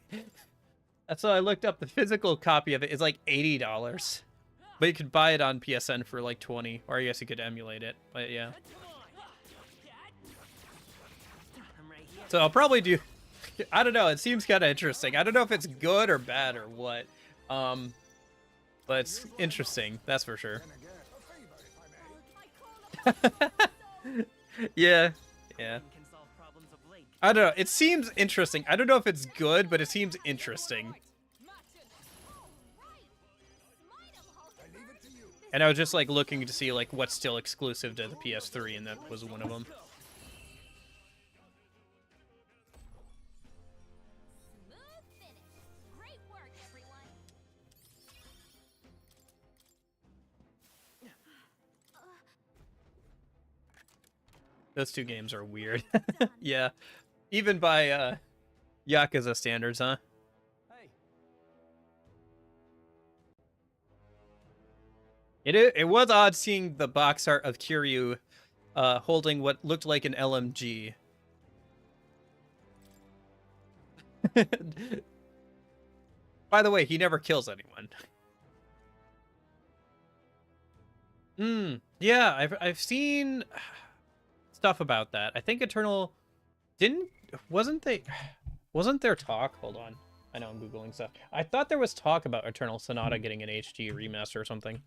That's what I looked up. The physical copy of it is like $80, but you could buy it on PSN for like 20, or I guess you could emulate it. But yeah. So I'll probably do, I don't know, it seems kind of interesting. I don't know if it's good or bad or what. But it's interesting, that's for sure. Then again, a favor, if I may. Yeah. Can solve problems of late. I don't know, it seems interesting. I don't know if it's good, but it seems interesting. I leave it to you. And I was just like looking to see like what's still exclusive to the PS3, and that was one of them. Smooth finish. Great work, everyone. Those two games are weird. Yeah. Even by Yakuza standards, huh? Hey, It was odd seeing the box art of Kiryu holding what looked like an LMG. By the way, he never kills anyone. Yeah, I've seen stuff about that. I think Eternal wasn't there talk? Hold on. I know I'm Googling stuff. I thought there was talk about Eternal Sonata getting an HD remaster or something.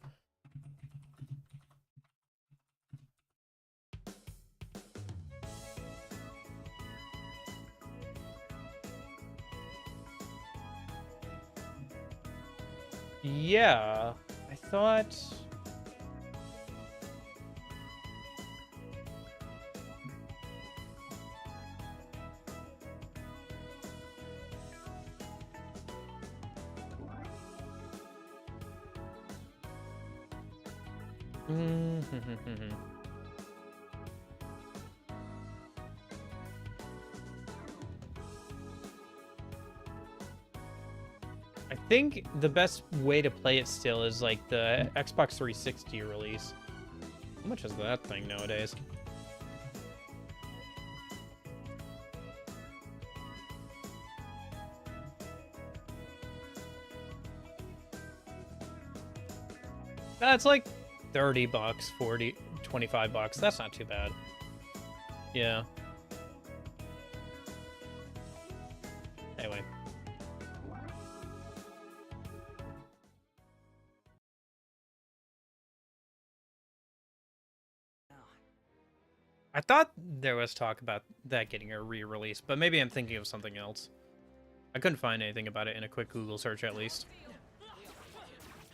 Yeah, I thought. I think the best way to play it still is like the Xbox 360 release. How much is that thing nowadays? It's like 30 bucks, 40, 25 bucks. That's not too bad. Yeah. Anyway. I thought there was talk about that getting a re-release, but maybe I'm thinking of something else. I couldn't find anything about it in a quick Google search, at least.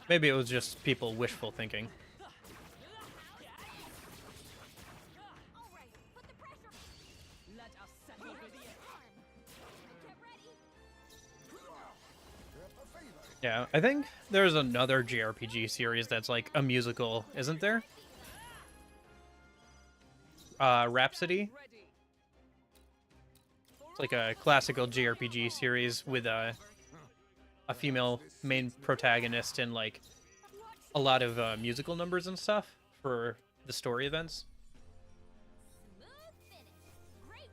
Maybe it was just people wishful thinking. Yeah, I think there's another JRPG series that's like a musical, isn't there? Rhapsody. It's like a classical JRPG series with a female main protagonist and like a lot of musical numbers and stuff for the story events.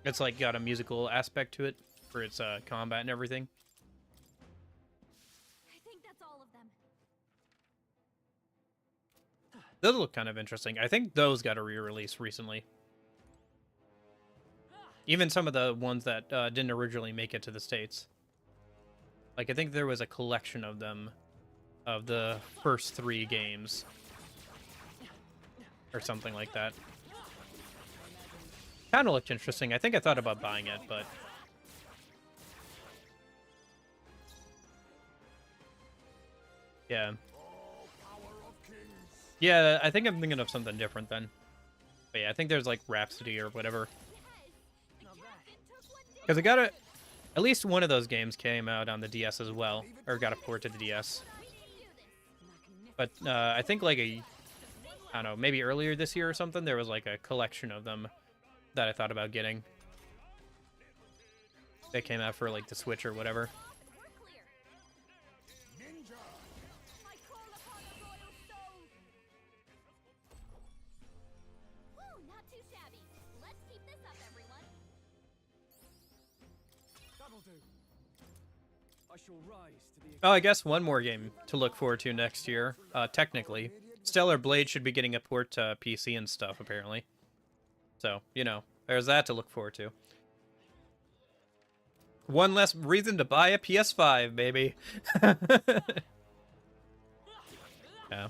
It's like got a musical aspect to it for its combat and everything. I think that's all of them. Those look kind of interesting. I think those got a re-release recently. Even some of the ones that didn't originally make it to the States. Like, I think there was a collection of them, of the first 3 games. Or something like that. Kind of looked interesting. I think I thought about buying it, but... yeah. Yeah, I think I'm thinking of something different then. But yeah, I think there's like Rhapsody or whatever. Because I got it. At least one of those games came out on the DS as well, or got a port to the DS. But I think like I don't know, maybe earlier this year or something, there was like a collection of them that I thought about getting. They came out for like the Switch or whatever. Oh, I guess one more game to look forward to next year, technically. Stellar Blade should be getting a port to PC and stuff, apparently. So, you know, there's that to look forward to. One less reason to buy a PS5, baby. Yeah.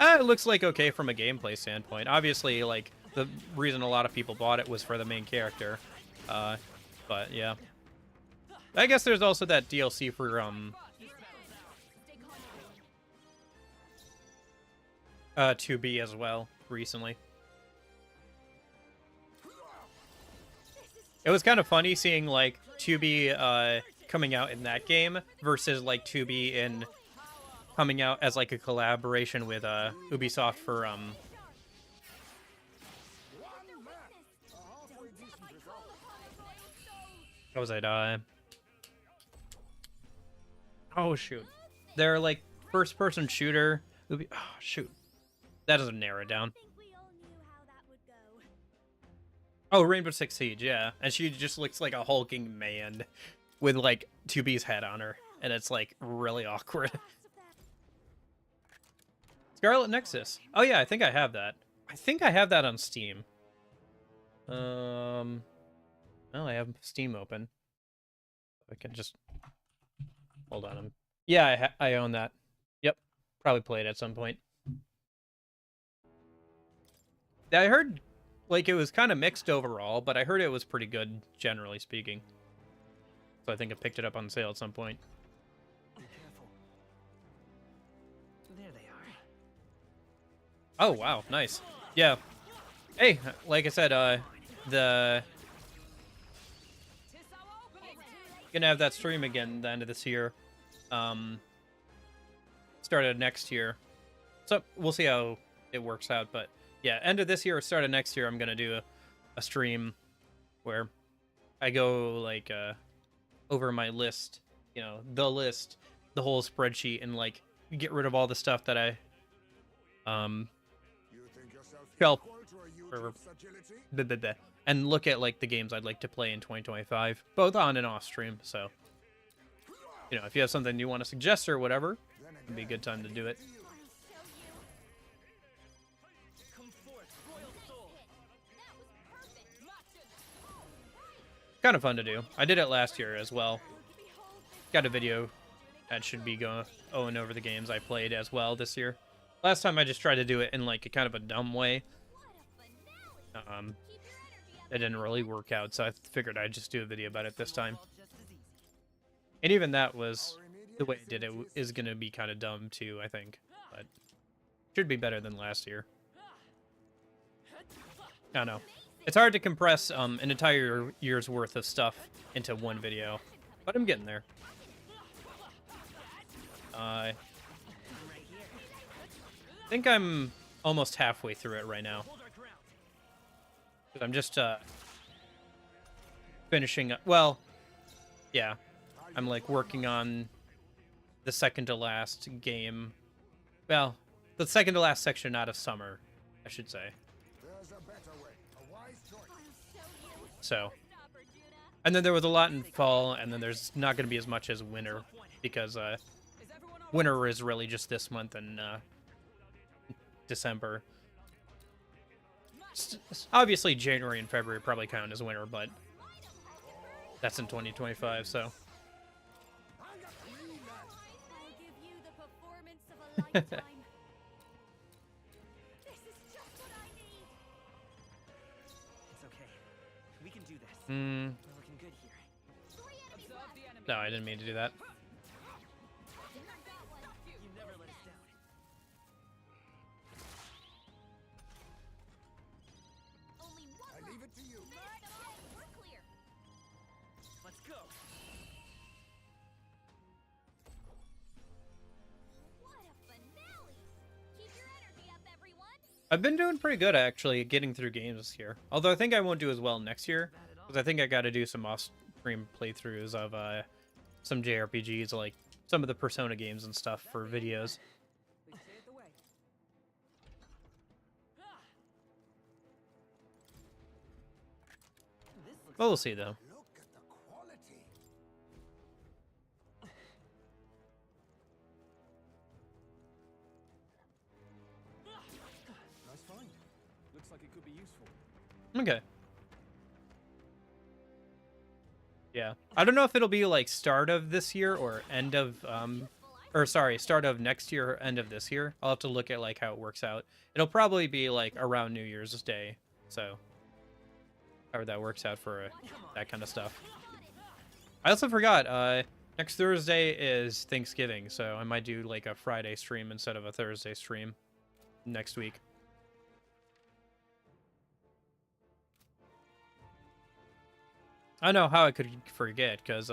It looks like okay from a gameplay standpoint. Obviously, like, the reason a lot of people bought it was for the main character. But, yeah. I guess there's also that DLC for, 2B as well, recently. It was kind of funny seeing, like, 2B, coming out in that game versus, like, 2B in coming out as, like, a collaboration with, Ubisoft for, what was it, oh, shoot. They're, like, first-person shooter. Oh, shoot. That doesn't narrow it down. Oh, Rainbow Six Siege, yeah. And she just looks like a hulking man with, like, 2B's head on her. And it's, like, really awkward. Scarlet Nexus. Oh, yeah, I think I have that. I think I have that on Steam. Well, I have Steam open. I can just... hold on. Yeah, I own that. Yep. Probably played at some point. I heard, like, it was kind of mixed overall, but I heard it was pretty good, generally speaking. So I think I picked it up on sale at some point. There they are. Oh, wow. Nice. Yeah. Hey, like I said, the... Gonna have that stream again the end of this year. Started next year. So, we'll see how it works out, but yeah, end of this year or start of next year, I'm gonna do a stream where I go, like, over my list, you know, the list, the whole spreadsheet, and, like, get rid of all the stuff that I, shelf, or, and look at, like, the games I'd like to play in 2025, both on and off stream, so, you know, if you have something you want to suggest or whatever, it'd be a good time to do it. Kind of fun to do. I did it last year as well. Got a video that should be going over the games I played as well this year. Last time I just tried to do it in like a kind of a dumb way. It didn't really work out, so I figured I'd just do a video about it this time. And even that was, the way I did it is going to be kind of dumb too, I think. But should be better than last year. I don't know. It's hard to compress an entire year's worth of stuff into one video, but I'm getting there. I think I'm almost halfway through it right now. I'm just finishing up. Well, yeah, I'm like working on the second to last game. Well, the second to last section out of summer, I should say. So, and then there was a lot in fall, and then there's not going to be as much as winter, because winter is really just this month and December. Obviously, January and February probably count as winter, but that's in 2025, so. We're looking good here. No, I didn't mean to do that. You never let us down. Only one I leave it to you. We're clear. Let's go. What a finale! Keep your energy up, everyone. I've been doing pretty good, actually, getting through games this year. Although I think I won't do as well next year, because I think I got to do some off-stream playthroughs of some JRPGs, like some of the Persona games and stuff for videos. We say it the way. This looks Well, we'll see, though. Look at the quality. Nice find. Looks like it could be useful. Okay. Yeah. I don't know if it'll be, like, start of this year or end of, or sorry, start of next year or end of this year. I'll have to look at, like, how it works out. It'll probably be, like, around New Year's Day, so however that works out for that kind of stuff. I also forgot, next Thursday is Thanksgiving, so I might do, like, a Friday stream instead of a Thursday stream next week. I know how I could forget, because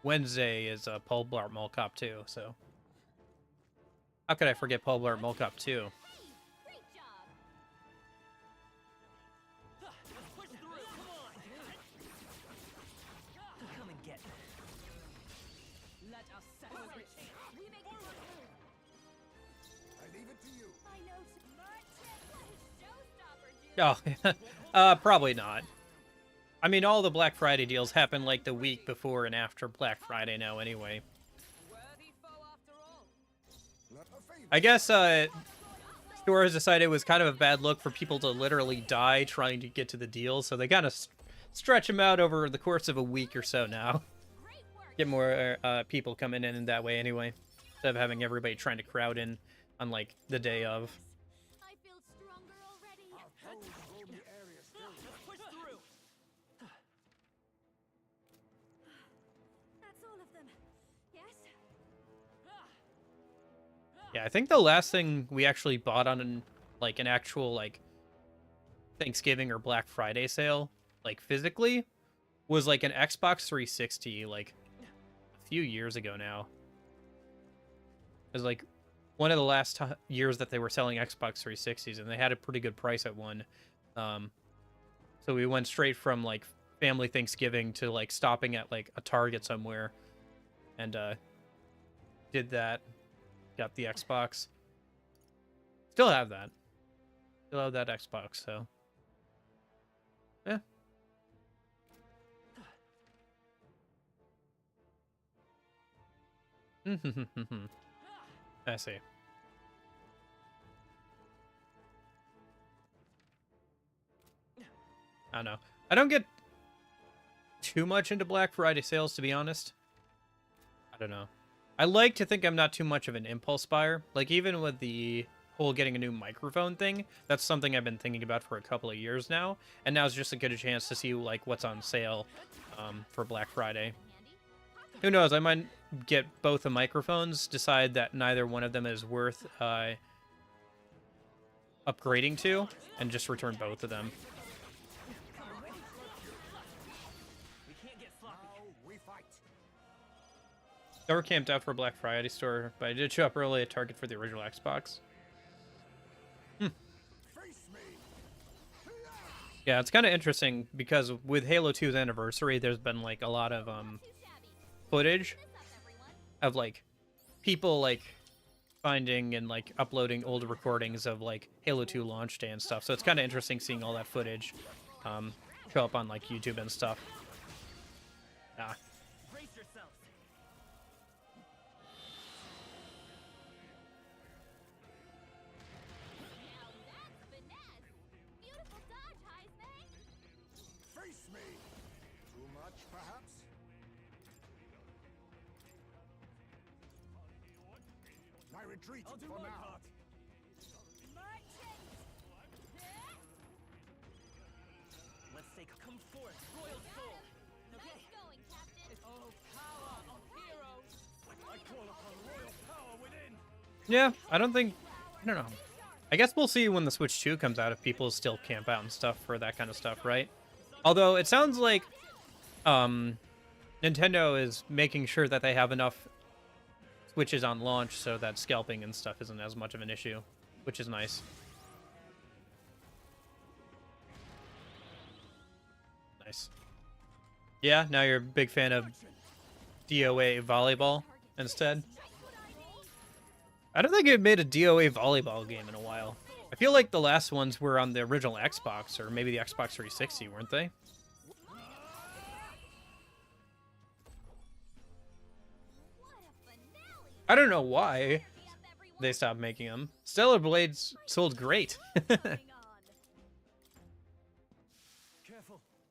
Wednesday is Paul Blart Mall Cop 2, so how could I forget Paul Blart Mall Cop 2? Hey, great job. Let's push through. Come on. Come and get me. Let us settle this. We make the first move. I leave it to you. I know. Showstopper, Judah. Oh, probably not. I mean, all the Black Friday deals happen like the week before and after Black Friday now anyway. Worthy foe after all. Not a favor. I guess stores decided it was kind of a bad look for people to literally die trying to get to the deals, so they kind of stretch them out over the course of a week or so now. Great work. Get more people coming in that way anyway, instead of having everybody trying to crowd in on like the day of. I feel stronger already. Our foes roam the area still. Let's push through. That's all of them. Yes? Yeah, I think the last thing we actually bought on like an actual like Thanksgiving or Black Friday sale, like physically, was like an Xbox 360 like a few years ago now. It was like one of the last years that they were selling Xbox 360s, and they had a pretty good price at one. So we went straight from like family Thanksgiving to like stopping at like a Target somewhere, and did that. Got the Xbox. Still have that. Still have that Xbox. So yeah. I see. I don't know. I don't get too much into Black Friday sales, to be honest. I don't know. I like to think I'm not too much of an impulse buyer. Like, even with the whole getting a new microphone thing, that's something I've been thinking about for a couple of years now. And now's just a good chance to see, like, what's on sale for Black Friday. Who knows? I might get both the microphones, decide that neither one of them is worth upgrading to, and just return both of them. Never camped out for a Black Friday store, but I did show up early at Target for the original Xbox. Yeah, it's kind of interesting because with Halo 2's anniversary, there's been like a lot of footage of like people like finding and like uploading old recordings of like Halo 2 launch day and stuff. So it's kind of interesting seeing all that footage show up on like YouTube and stuff. Retreat for now. Let's say come forth, royal soul. Nice going, Captain. Oh, power of heroes. I call upon royal power within. Yeah, I don't know. I guess we'll see when the Switch 2 comes out if people still camp out and stuff for that kind of stuff, right? Although it sounds like Nintendo is making sure that they have enough Switches on launch so that scalping and stuff isn't as much of an issue, which is nice. Nice. Yeah, now you're a big fan of DOA volleyball instead. I don't think they've made a DOA volleyball game in a while. I feel like the last ones were on the original Xbox, or maybe the Xbox 360, weren't they? I don't know why they stopped making them. Stellar Blades sold great. Careful.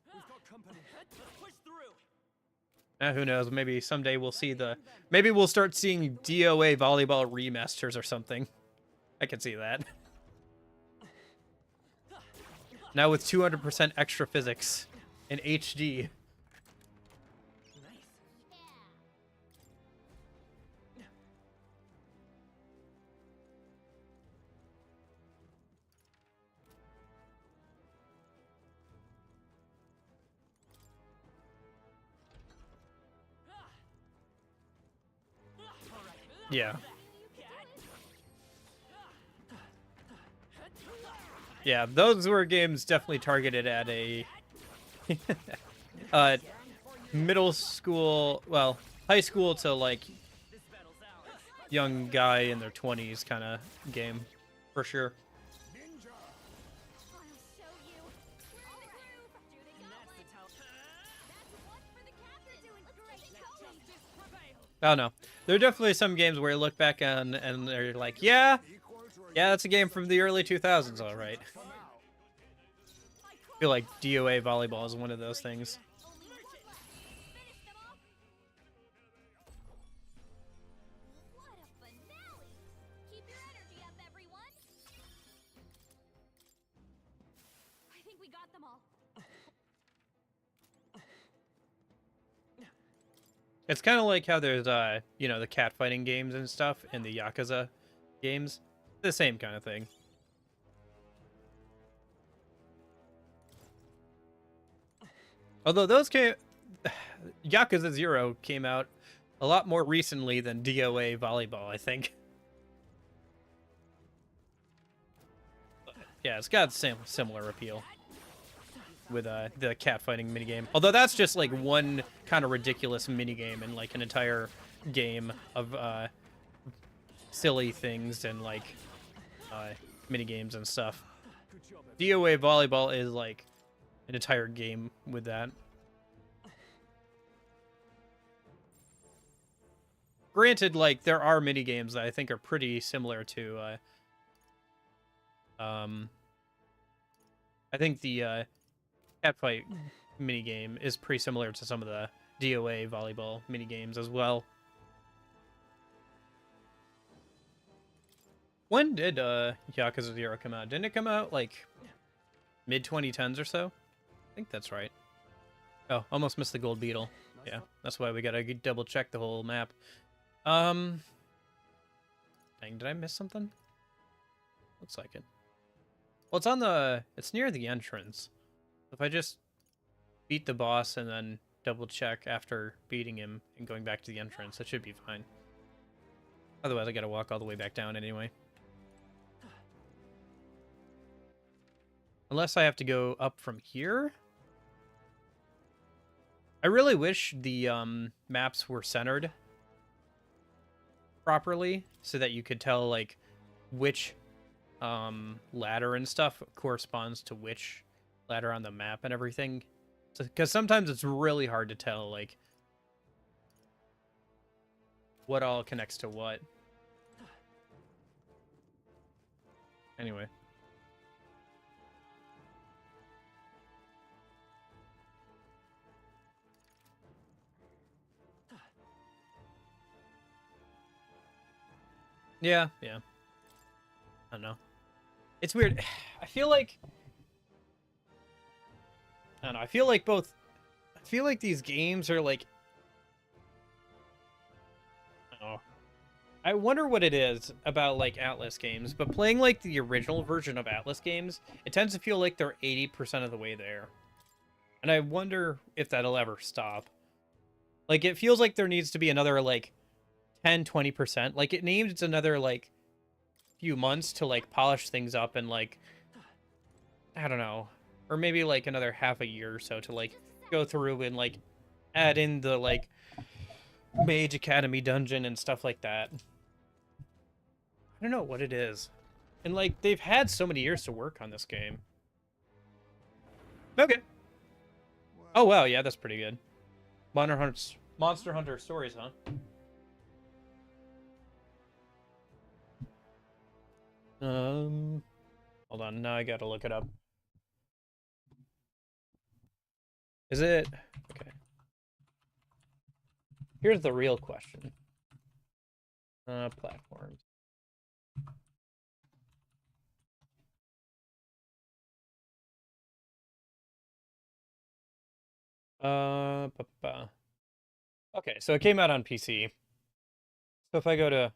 We've got company. Let's push through. Who knows? Maybe someday we'll see maybe we'll start seeing DOA volleyball remasters or something. I can see that. Now with 200% extra physics in HD. Yeah. Yeah, those were games definitely targeted at a middle school, well, high school to like young guy in their 20s kind of game, for sure. I don't know. There are definitely some games where you look back on and they're like, yeah, that's a game from the early 2000s, all right. I feel like DOA volleyball is one of those things. It's kind of like how there's, you know, the cat fighting games and stuff in the Yakuza games. The same kind of thing. Although those came... Yakuza 0 came out a lot more recently than DOA Volleyball, I think. But yeah, it's got similar appeal with the catfighting minigame. Although that's just like one kind of ridiculous minigame in like an entire game of silly things and like minigames and stuff. DOA Volleyball is like an entire game with that. Granted, like, there are minigames that I think are pretty similar to, I think the, catfight minigame is pretty similar to some of the DOA volleyball minigames as well. When did, Yakuza 0 come out? Didn't it come out, like, mid-2010s or so? I think that's right. Oh, almost missed the gold beetle. Yeah, that's why we gotta double-check the whole map. Dang, did I miss something? Looks like it. Well, it's on the... It's near the entrance. If I just beat the boss and then double-check after beating him and going back to the entrance, it should be fine. Otherwise, I gotta walk all the way back down anyway. Unless I have to go up from here? I really wish the maps were centered properly so that you could tell like which ladder and stuff corresponds to which ladder on the map and everything, because sometimes it's really hard to tell like what all connects to what. Anyway, yeah. I don't know. It's weird. I feel like... I don't know. I feel like both... I feel like these games are like... I don't know. I wonder what it is about like Atlus games, but playing like the original version of Atlus games, it tends to feel like they're 80% of the way there. And I wonder if that'll ever stop. Like, it feels like there needs to be another like 10-20%. Like, it needs another like few months to like polish things up and like, I don't know, or maybe like another half a year or so to like go through and like add in the like Mage Academy dungeon and stuff like that. I don't know what it is. And like, they've had so many years to work on this game. Okay. Oh wow, yeah, that's pretty good. Monster Hunter Stories, huh? Hold on, now I gotta look it up. Is it? Okay. Here's the real question. Platforms. Okay, so it came out on PC. So if I go to...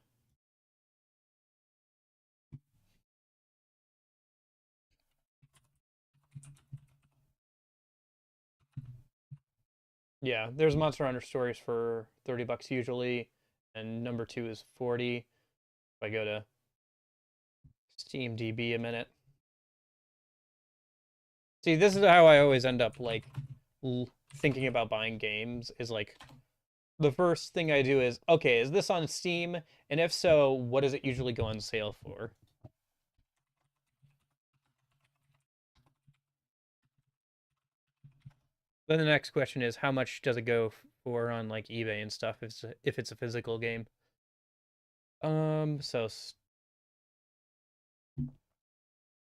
Yeah, there's Monster Hunter Stories for 30 bucks usually, and number 2 is 40. If I go to SteamDB a minute. See, this is how I always end up, like, thinking about buying games, is, like, the first thing I do is, okay, is this on Steam? And if so, what does it usually go on sale for? Then the next question is, how much does it go for on, like, eBay and stuff if it's a physical game? So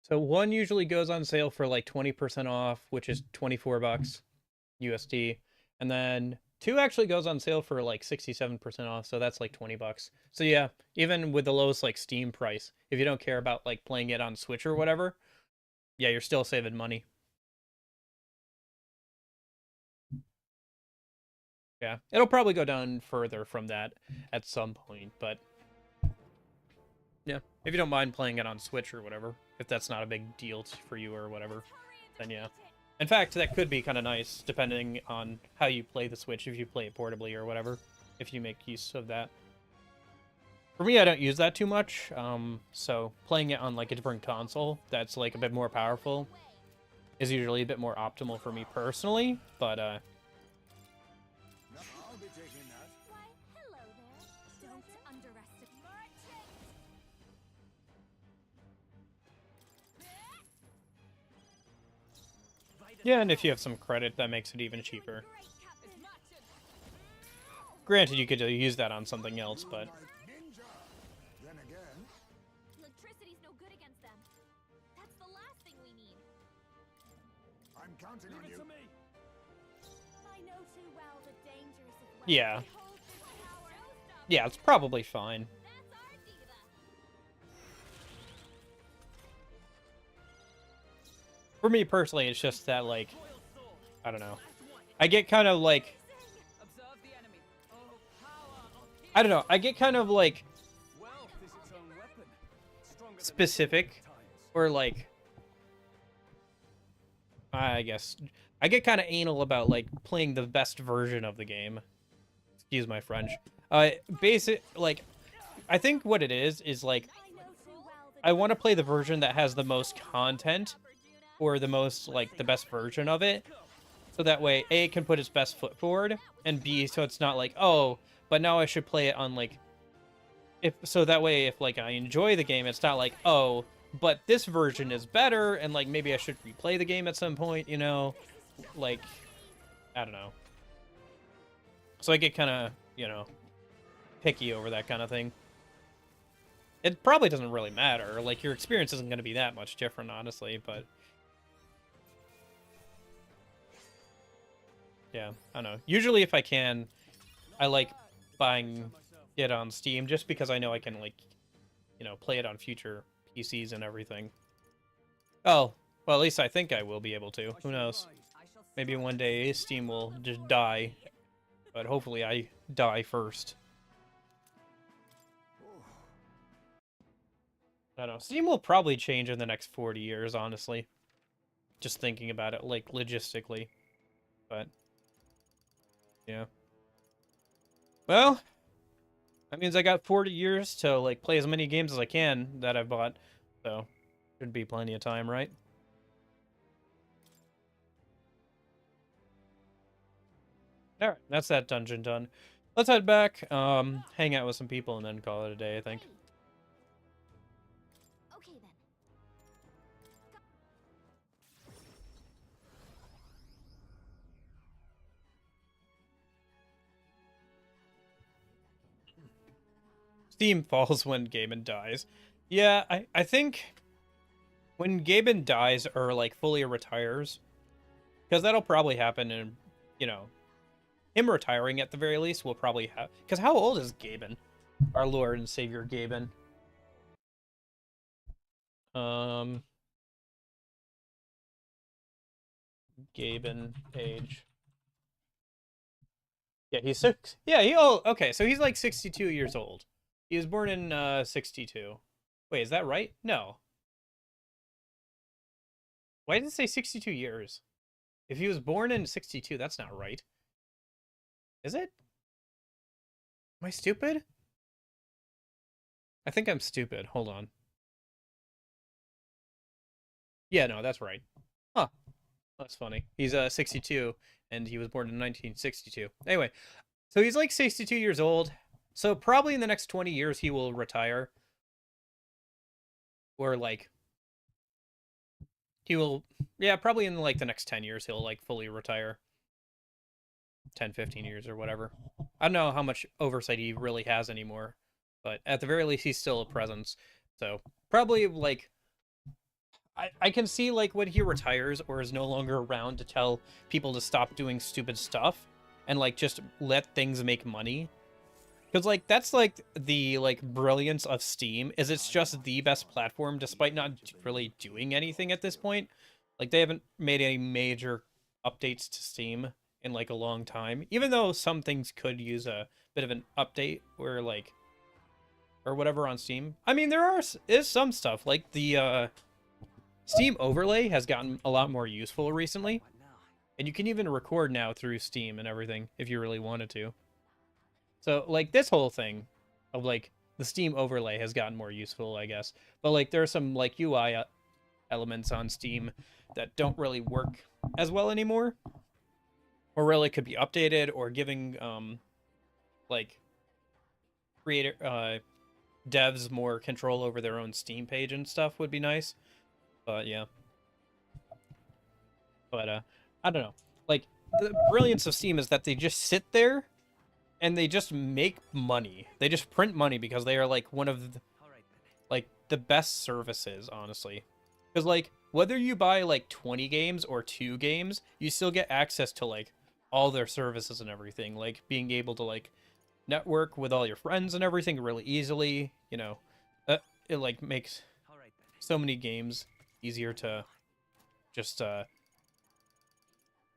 one usually goes on sale for like 20% off, which is 24 bucks USD. And then 2 actually goes on sale for like 67% off, so that's like 20 bucks. So yeah, even with the lowest like Steam price, if you don't care about like playing it on Switch or whatever, yeah, you're still saving money. Yeah, it'll probably go down further from that at some point, but Yeah, if you don't mind playing it on Switch or whatever, if that's not a big deal for you or whatever, then yeah. In fact, that could be kind of nice, depending on how you play the Switch, if you play it portably or whatever, if you make use of that. For me, I don't use that too much, so playing it on, like, a different console that's, like, a bit more powerful is usually a bit more optimal for me personally, but, No, I'll be taking that. Why, hello there. Don't underestimate. yeah, and if you have some credit, that makes it even cheaper. Great, Captain. Granted, you could use that on something else, but... Ninja. Then again, Electricity's no good against them. That's the last thing we need. I'm counting on Leave it you. to me. I know too well the dangers of wealth. Yeah. Hold this power. Yeah, it's probably fine. That's our diva. For me personally, it's just that, like, I don't know. I get kind of, like, Observe the enemy. Oh, power of I don't know. I get kind of, like, wealth is its own weapon. Stronger than specific, times. or, like, I guess, I get kind of anal about, like, playing the best version of the game. Excuse my French. Like, I think what it is, like, I know too well the I want to play the version that has the most content, or the most, like, the best version of it. So that way, A, it can put its best foot forward, and B, so it's not like, oh, but now I should play it on, like, so that way, if, like, I enjoy the game, it's not like, oh, but this version is better, and, like, maybe I should replay the game at some point, you know? Like, I don't know. So I get kind of, you know, picky over that kind of thing. It probably doesn't really matter. Like, your experience isn't going to be that much different, honestly, but... yeah, I don't know. Usually, if I can, I like buying it on Steam just because I know I can, like, you know, play it on future PCs and everything. Oh, well, at least I think I will be able to. Who knows? Maybe one day Steam will just die, but hopefully I die first. I don't know. Steam will probably change in the next 40 years, honestly. Just thinking about it, like, logistically. But... yeah. Well, that means I got 40 years to, like, play as many games as I can that I've bought. So, should be plenty of time, right? Alright, that's that dungeon done. Let's head back, hang out with some people, and then call it a day, I think. Okay then. Steam falls when Gaben dies. Yeah, I think when Gaben dies or, like, fully retires, because that'll probably happen in, you know, him retiring at the very least will probably have... because how old is Gaben? Our Lord and Savior Gaben. Gaben age. Yeah, he's six. Yeah, okay, so he's like 62 years old. He was born in 62. Wait, is that right? No. Why did it say 62 years? If he was born in 62, that's not right. Is it? Am I stupid? I think I'm stupid. Hold on. Yeah, no, that's right. Huh. That's funny. He's 62, and he was born in 1962. Anyway, so he's like 62 years old. So probably in the next 20 years he will retire. Or like he will, yeah, probably in like the next 10 years he'll like fully retire. 10, 15 years or whatever. I don't know how much oversight he really has anymore, but at the very least he's still a presence. So probably like I can see like when he retires or is no longer around to tell people to stop doing stupid stuff and like just let things make money. Because, like, that's, like, the, like, brilliance of Steam, is it's just the best platform, despite not really doing anything at this point. Like, they haven't made any major updates to Steam in, like, a long time. Even though some things could use a bit of an update, or or whatever on Steam. I mean, is some stuff like the Steam overlay has gotten a lot more useful recently, What now? and you can even record now through Steam and everything if you really wanted to. So like this whole thing of like the Steam overlay has gotten more useful, I guess. But like there are some like UI elements on Steam that don't really work as well anymore, or really could be updated, or giving like creator devs more control over their own Steam page and stuff would be nice. But yeah. But I don't know. Like the brilliance of Steam is that they just sit there and they just make money. They just print money because they are like one of the, All right then. like the best services, honestly. Because like whether you buy like 20 games or 2 games, you still get access to like all their services and everything, like being able to like network with all your friends and everything really easily, you know. It like makes All right then. so many games easier to just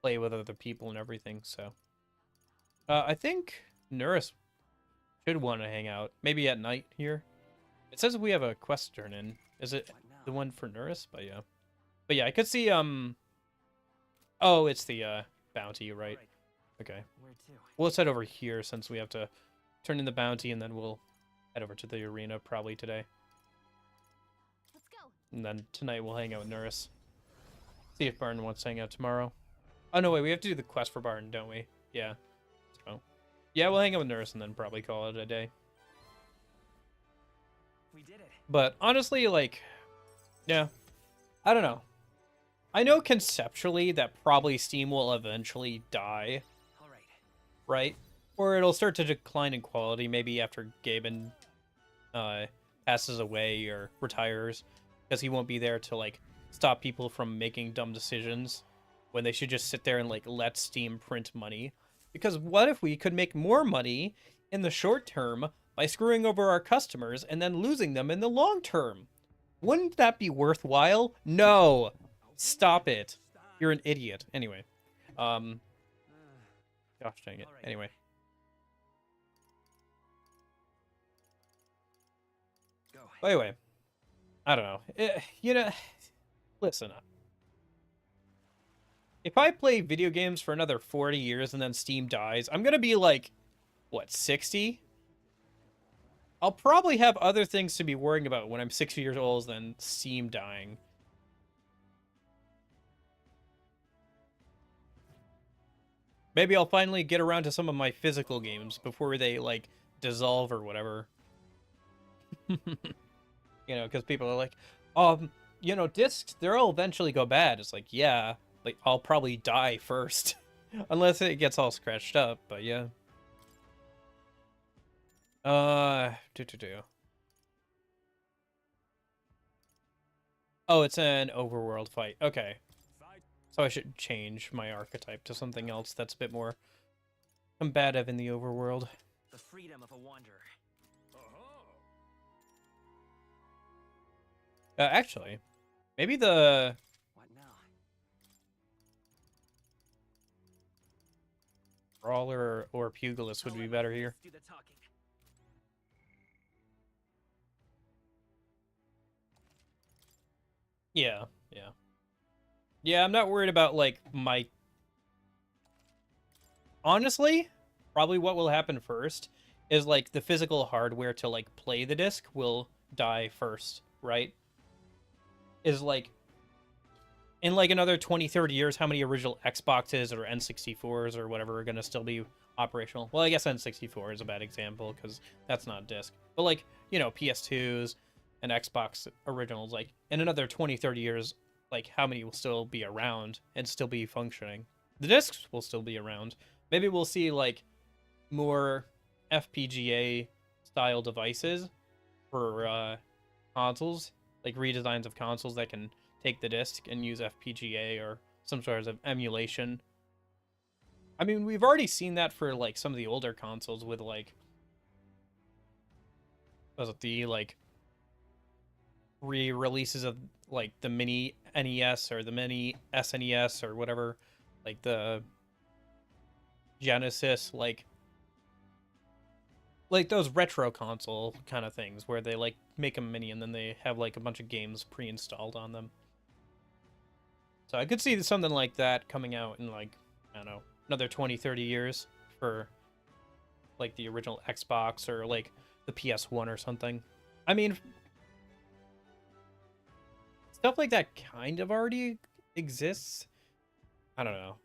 play with other people and everything. So I think Nurse should want to hang out, maybe at night here. It says we have a quest turn in. Is it What now? the one for Nurse? But yeah, I could see oh, it's the bounty, right? All right. Okay, Where to? well, let's head over here since we have to turn in the bounty, and then we'll head over to the arena probably today. Let's go. And then tonight we'll hang out with Nurse. See if Barton wants to hang out tomorrow. Oh, no, wait, we have to do the quest for Barton, don't we? Yeah. So, yeah, we'll hang out with Nurse and then probably call it a day. We did it. But honestly, like, yeah, I don't know. I know conceptually that probably Steam will eventually die, All right. right? Or it'll start to decline in quality, maybe after Gaben passes away or retires, because he won't be there to like stop people from making dumb decisions when they should just sit there and like let Steam print money. Because what if we could make more money in the short term by screwing over our customers and then losing them in the long term? Wouldn't that be worthwhile? No. Stop it. You're an idiot. Anyway. Gosh dang it. All right. Anyway. Go. Anyway. I don't know. You know, listen. If I play video games for another 40 years and then Steam dies, I'm going to be like, what, 60? I'll probably have other things to be worrying about when I'm 60 years old than Steam dying. Maybe I'll finally get around to some of my physical games before they, like, dissolve or whatever. You know, because people are like, you know, discs, they'll eventually go bad. It's like, yeah, like, I'll probably die first. Unless it gets all scratched up, but yeah. Oh, it's an overworld fight. Okay. So I should change my archetype to something else that's a bit more combative in the overworld. The freedom of a wanderer. Actually, maybe the What now? brawler or pugilist would be better here. Let's do the talking. Yeah, yeah. Yeah, I'm not worried about, like, my... Honestly, probably what will happen first is, like, the physical hardware to, like, play the disc will die first, right? Is, like, in, like, another 20, 30 years, how many original Xboxes or N64s or whatever are going to still be operational? Well, I guess N64 is a bad example, because that's not a disc. But, like, you know, PS2s and Xbox originals, like, in another 20, 30 years, like, how many will still be around and still be functioning? The discs will still be around. Maybe we'll see, like, more FPGA-style devices for consoles, like redesigns of consoles that can take the disc and use FPGA or some sort of emulation. I mean, we've already seen that for, like, some of the older consoles with, like, was it the, like, re-releases of, like, the mini NES or the mini SNES or whatever, like the Genesis, like, like those retro console kind of things where they like make a mini and then they have like a bunch of games pre-installed on them. So I could see something like that coming out in like, I don't know, another 20, 30 years for like the original Xbox or like the PS1 or something. I mean, stuff like that kind of already exists. I don't know.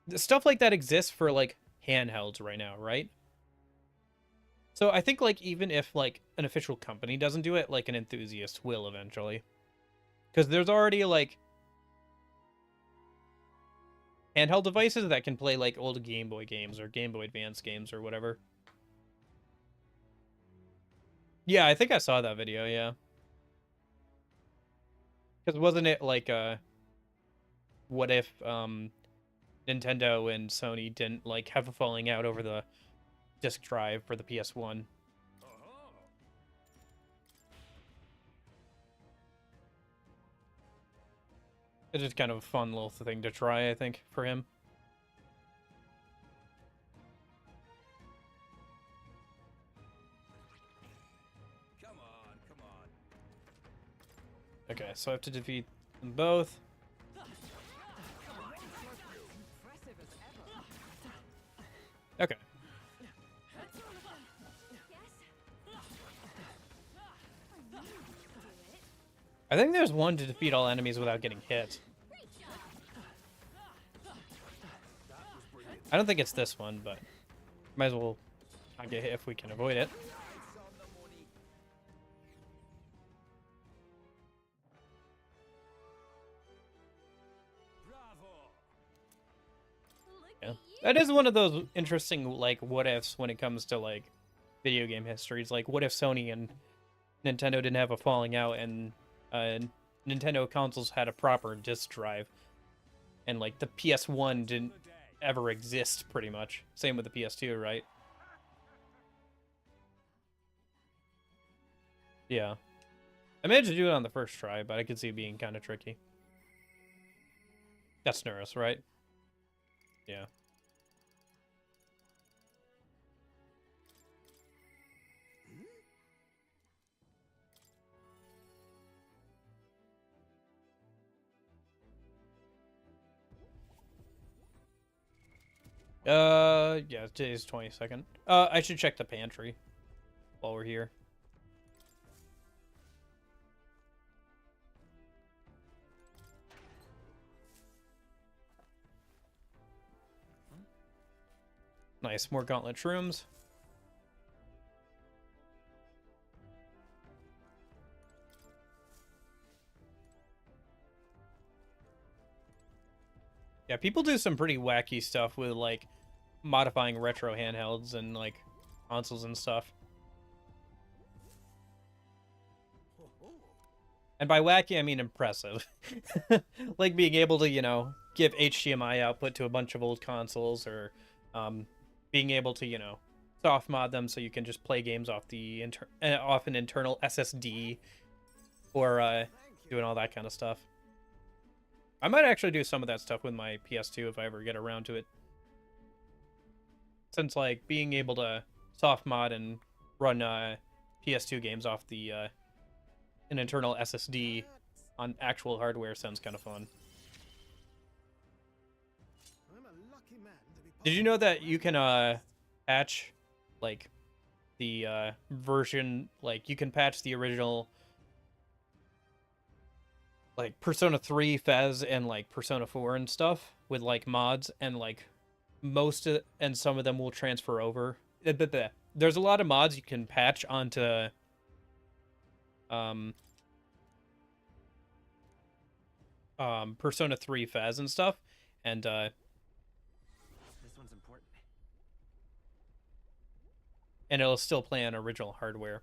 The stuff like that exists for like handhelds right now, right? So I think like even if like an official company doesn't do it, like an enthusiast will eventually. Because there's already like handheld devices that can play like old Game Boy games or Game Boy Advance games or whatever. Yeah, I think I saw that video, yeah. Because wasn't it like what if Nintendo and Sony didn't like have a falling out over the disk drive for the PS1? It's just kind of a fun little thing to try, I think, for him. Come on, come on. Okay, so I have to defeat them both. Okay. I think there's one to defeat all enemies without getting hit. I don't think it's this one, but might as well not get hit if we can avoid it. Yeah. That is one of those interesting, like, what-ifs when it comes to, like, video game histories. Like, what if Sony and Nintendo didn't have a falling out and Nintendo consoles had a proper disk drive and, like, the PS1 didn't ever exist, pretty much. Same with the PS2, right? Yeah. I managed to do it on the first try, but I could see it being kind of tricky. That's Nurse, right? Yeah. Yeah, today's 22nd. I should check the pantry while we're here. Nice, more gauntlet shrooms. Yeah, people do some pretty wacky stuff with, like, modifying retro handhelds and, like, consoles and stuff. And by wacky, I mean impressive. Like being able to, you know, give HDMI output to a bunch of old consoles, or being able to, you know, soft mod them so you can just play games off the off an internal SSD, or doing all that kind of stuff. I might actually do some of that stuff with my PS2 if I ever get around to it. Since, like, being able to soft mod and run PS2 games off the an internal SSD on actual hardware sounds kind of fun. Did you know that you can patch, like, the version, like, you can patch the original, like, Persona 3, Fez, and, like, Persona 4 and stuff with, like, mods, and, like, and some of them will transfer over. There's a lot of mods you can patch onto Persona 3 Fez and stuff, and This one's important. and it'll still play on original hardware.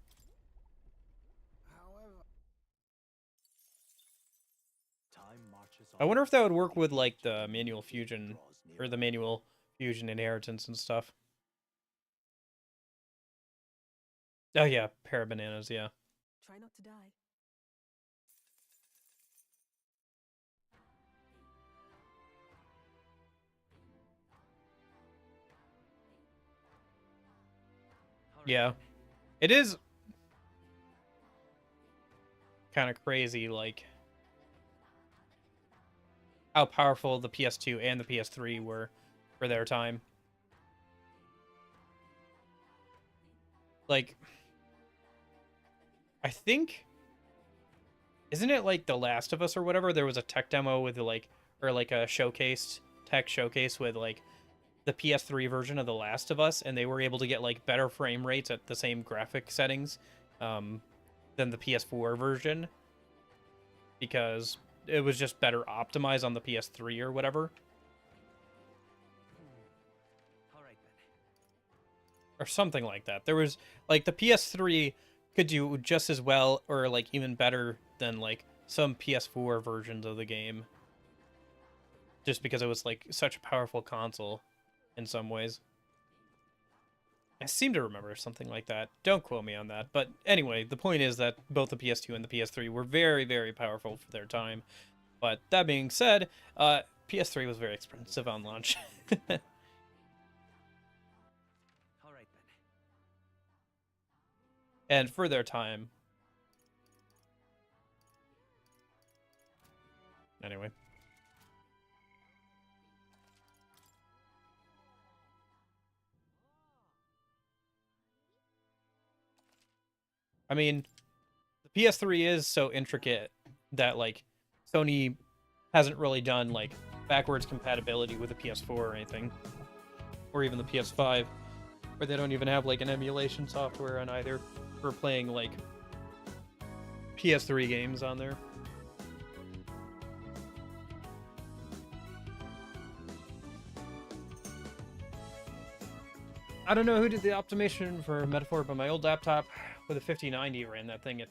I wonder if that would work with, like, the manual fusion, or the manual fusion inheritance and stuff. Oh yeah, pair of bananas, yeah. Try not to die. Yeah. It is kind of crazy, like, how powerful the PS2 and the PS3 were for their time. Like, I think, isn't it like The Last of Us or whatever? There was a tech demo with like, or like a tech showcase with like the PS3 version of The Last of Us, and they were able to get like better frame rates at the same graphic settings than the PS4 version, because it was just better optimized on the PS3 or whatever. All right then. Or something like that. There was like the PS3 could do just as well or like even better than like some PS4 versions of the game, just because it was like such a powerful console in some ways. I seem to remember something like that. Don't quote me on that. But anyway, the point is that both the PS2 and the PS3 were very, very powerful for their time. But that being said, PS3 was very expensive on launch. All right then. And for their time. Anyway. I mean, the PS3 is so intricate that, like, Sony hasn't really done, like, backwards compatibility with the PS4 or anything. Or even the PS5. Where they don't even have, like, an emulation software on either for playing, like, PS3 games on there. I don't know who did the optimization for Metaphor, but my old laptop with a 5090 ran that thing at,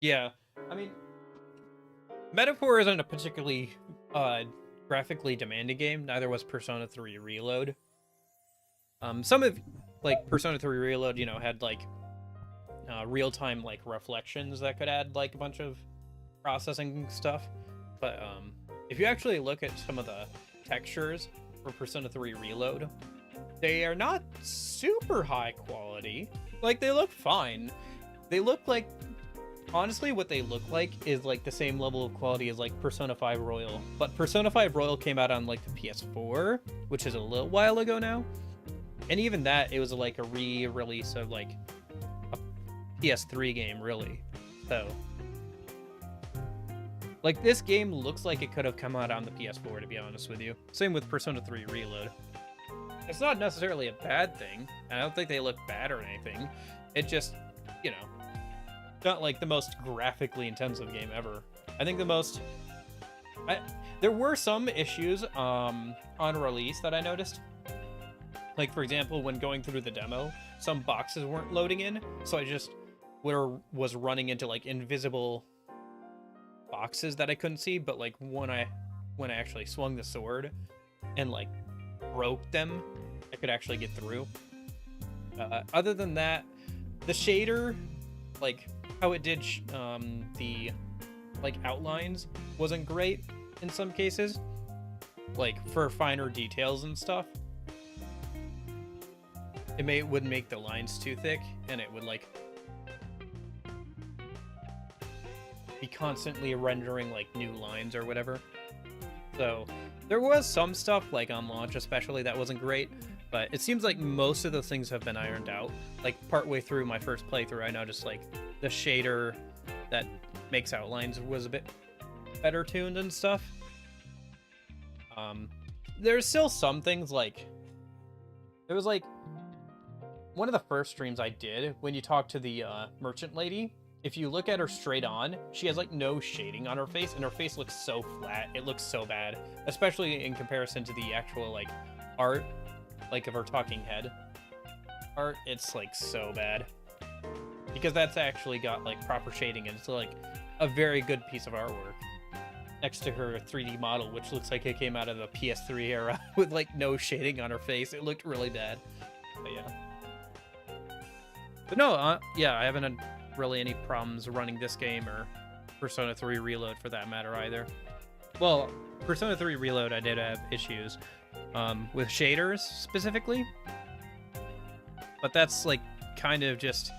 yeah, I mean, Metaphor isn't a particularly, graphically demanding game. Neither was Persona 3 Reload. Some of, like, Persona 3 Reload, you know, had, like, real-time, like, reflections that could add, like, a bunch of processing stuff. But, if you actually look at some of the textures for Persona 3 Reload, they are not super high quality. Like, they look fine. They look like, honestly, what they look like is like the same level of quality as like Persona 5 Royal. But Persona 5 Royal came out on like the PS4, which is a little while ago now. And even that, it was like a re-release of like a PS3 game, really. So, like, this game looks like it could have come out on the PS4, to be honest with you. Same with Persona 3 Reload. It's not necessarily a bad thing. I don't think they look bad or anything. It just, you know, not like the most graphically intensive game ever. I think the most... there were some issues on release that I noticed. Like, for example, when going through the demo, some boxes weren't loading in, so I just was running into, like, invisible boxes that I couldn't see, but, like, when I actually swung the sword and, like, broke them, I could actually get through. Other than that, the shader, like, how it did the, like, outlines wasn't great in some cases, like, for finer details and stuff. It would make the lines too thick, and it would, like, be constantly rendering, like, new lines or whatever. So there was some stuff, like, on launch especially, that wasn't great, but it seems like most of the things have been ironed out. Like, partway through my first playthrough, I noticed, like, the shader that makes outlines was a bit better tuned and stuff. There's still some things, like, there was, like, one of the first streams I did, when you talk to the merchant lady, if you look at her straight on, she has, like, no shading on her face, and her face looks so flat. It looks so bad, especially in comparison to the actual, like, art, like, of her talking head art. It's, like, so bad. Because that's actually got, like, proper shading, and it's, like, a very good piece of artwork. Next to her 3D model, which looks like it came out of the PS3 era, with, like, no shading on her face. It looked really bad. But, yeah. But no, yeah, I haven't had really any problems running this game or Persona 3 Reload for that matter either. Well, Persona 3 Reload I did have issues, with shaders specifically. But that's like kind of just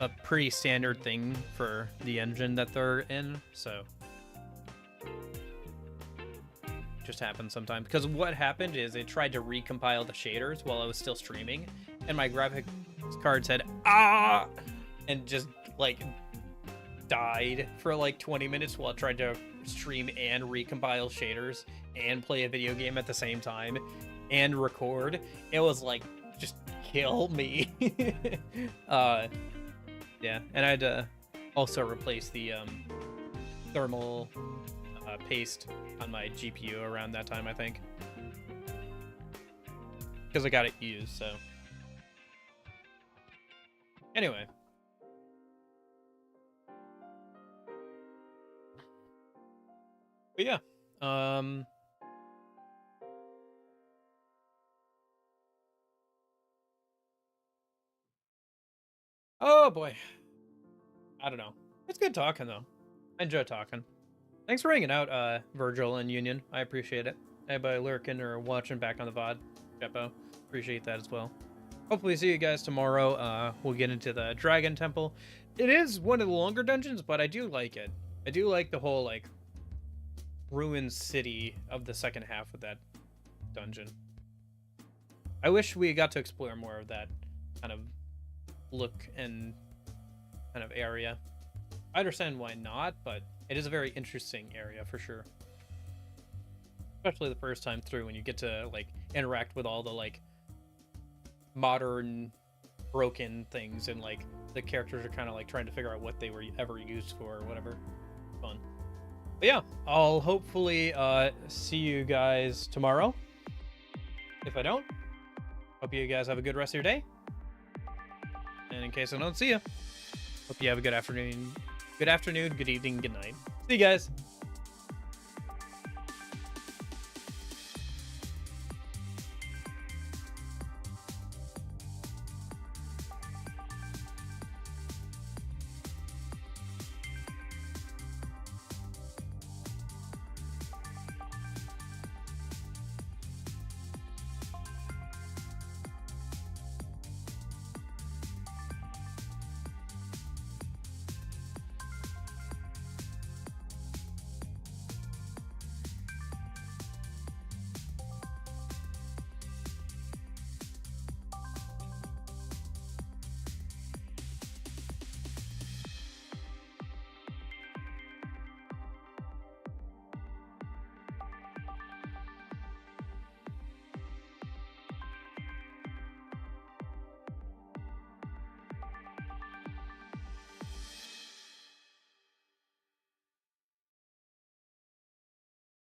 a pretty standard thing for the engine that they're in, so just happens sometimes. Because what happened is it tried to recompile the shaders while I was still streaming, and my graphics card said "ah" and just like died for like 20 minutes while it tried to stream and recompile shaders and play a video game at the same time and record. It was like, just kill me. Yeah, and I had to also replace the thermal paste on my GPU around that time, I think, because I got it used. So anyway, but yeah, oh boy, I don't know. It's good talking though. I enjoy talking. Thanks for hanging out, Virgil and Union. I appreciate it. Anybody lurking or watching back on the VOD, Jeppo, appreciate that as well. Hopefully see you guys tomorrow. We'll get into the Dragon Temple. It is one of the longer dungeons, but I do like it. I do like the whole, like, ruined city of the second half of that dungeon. I wish we got to explore more of that kind of look and kind of area. I understand why not, but it is a very interesting area for sure. Especially the first time through when you get to like interact with all the like modern broken things, and like the characters are kind of like trying to figure out what they were ever used for or whatever. Fun. But yeah, I'll hopefully see you guys tomorrow. If I don't, hope you guys have a good rest of your day. And in case I don't see you, hope you have a good afternoon, good evening, good night. See you guys.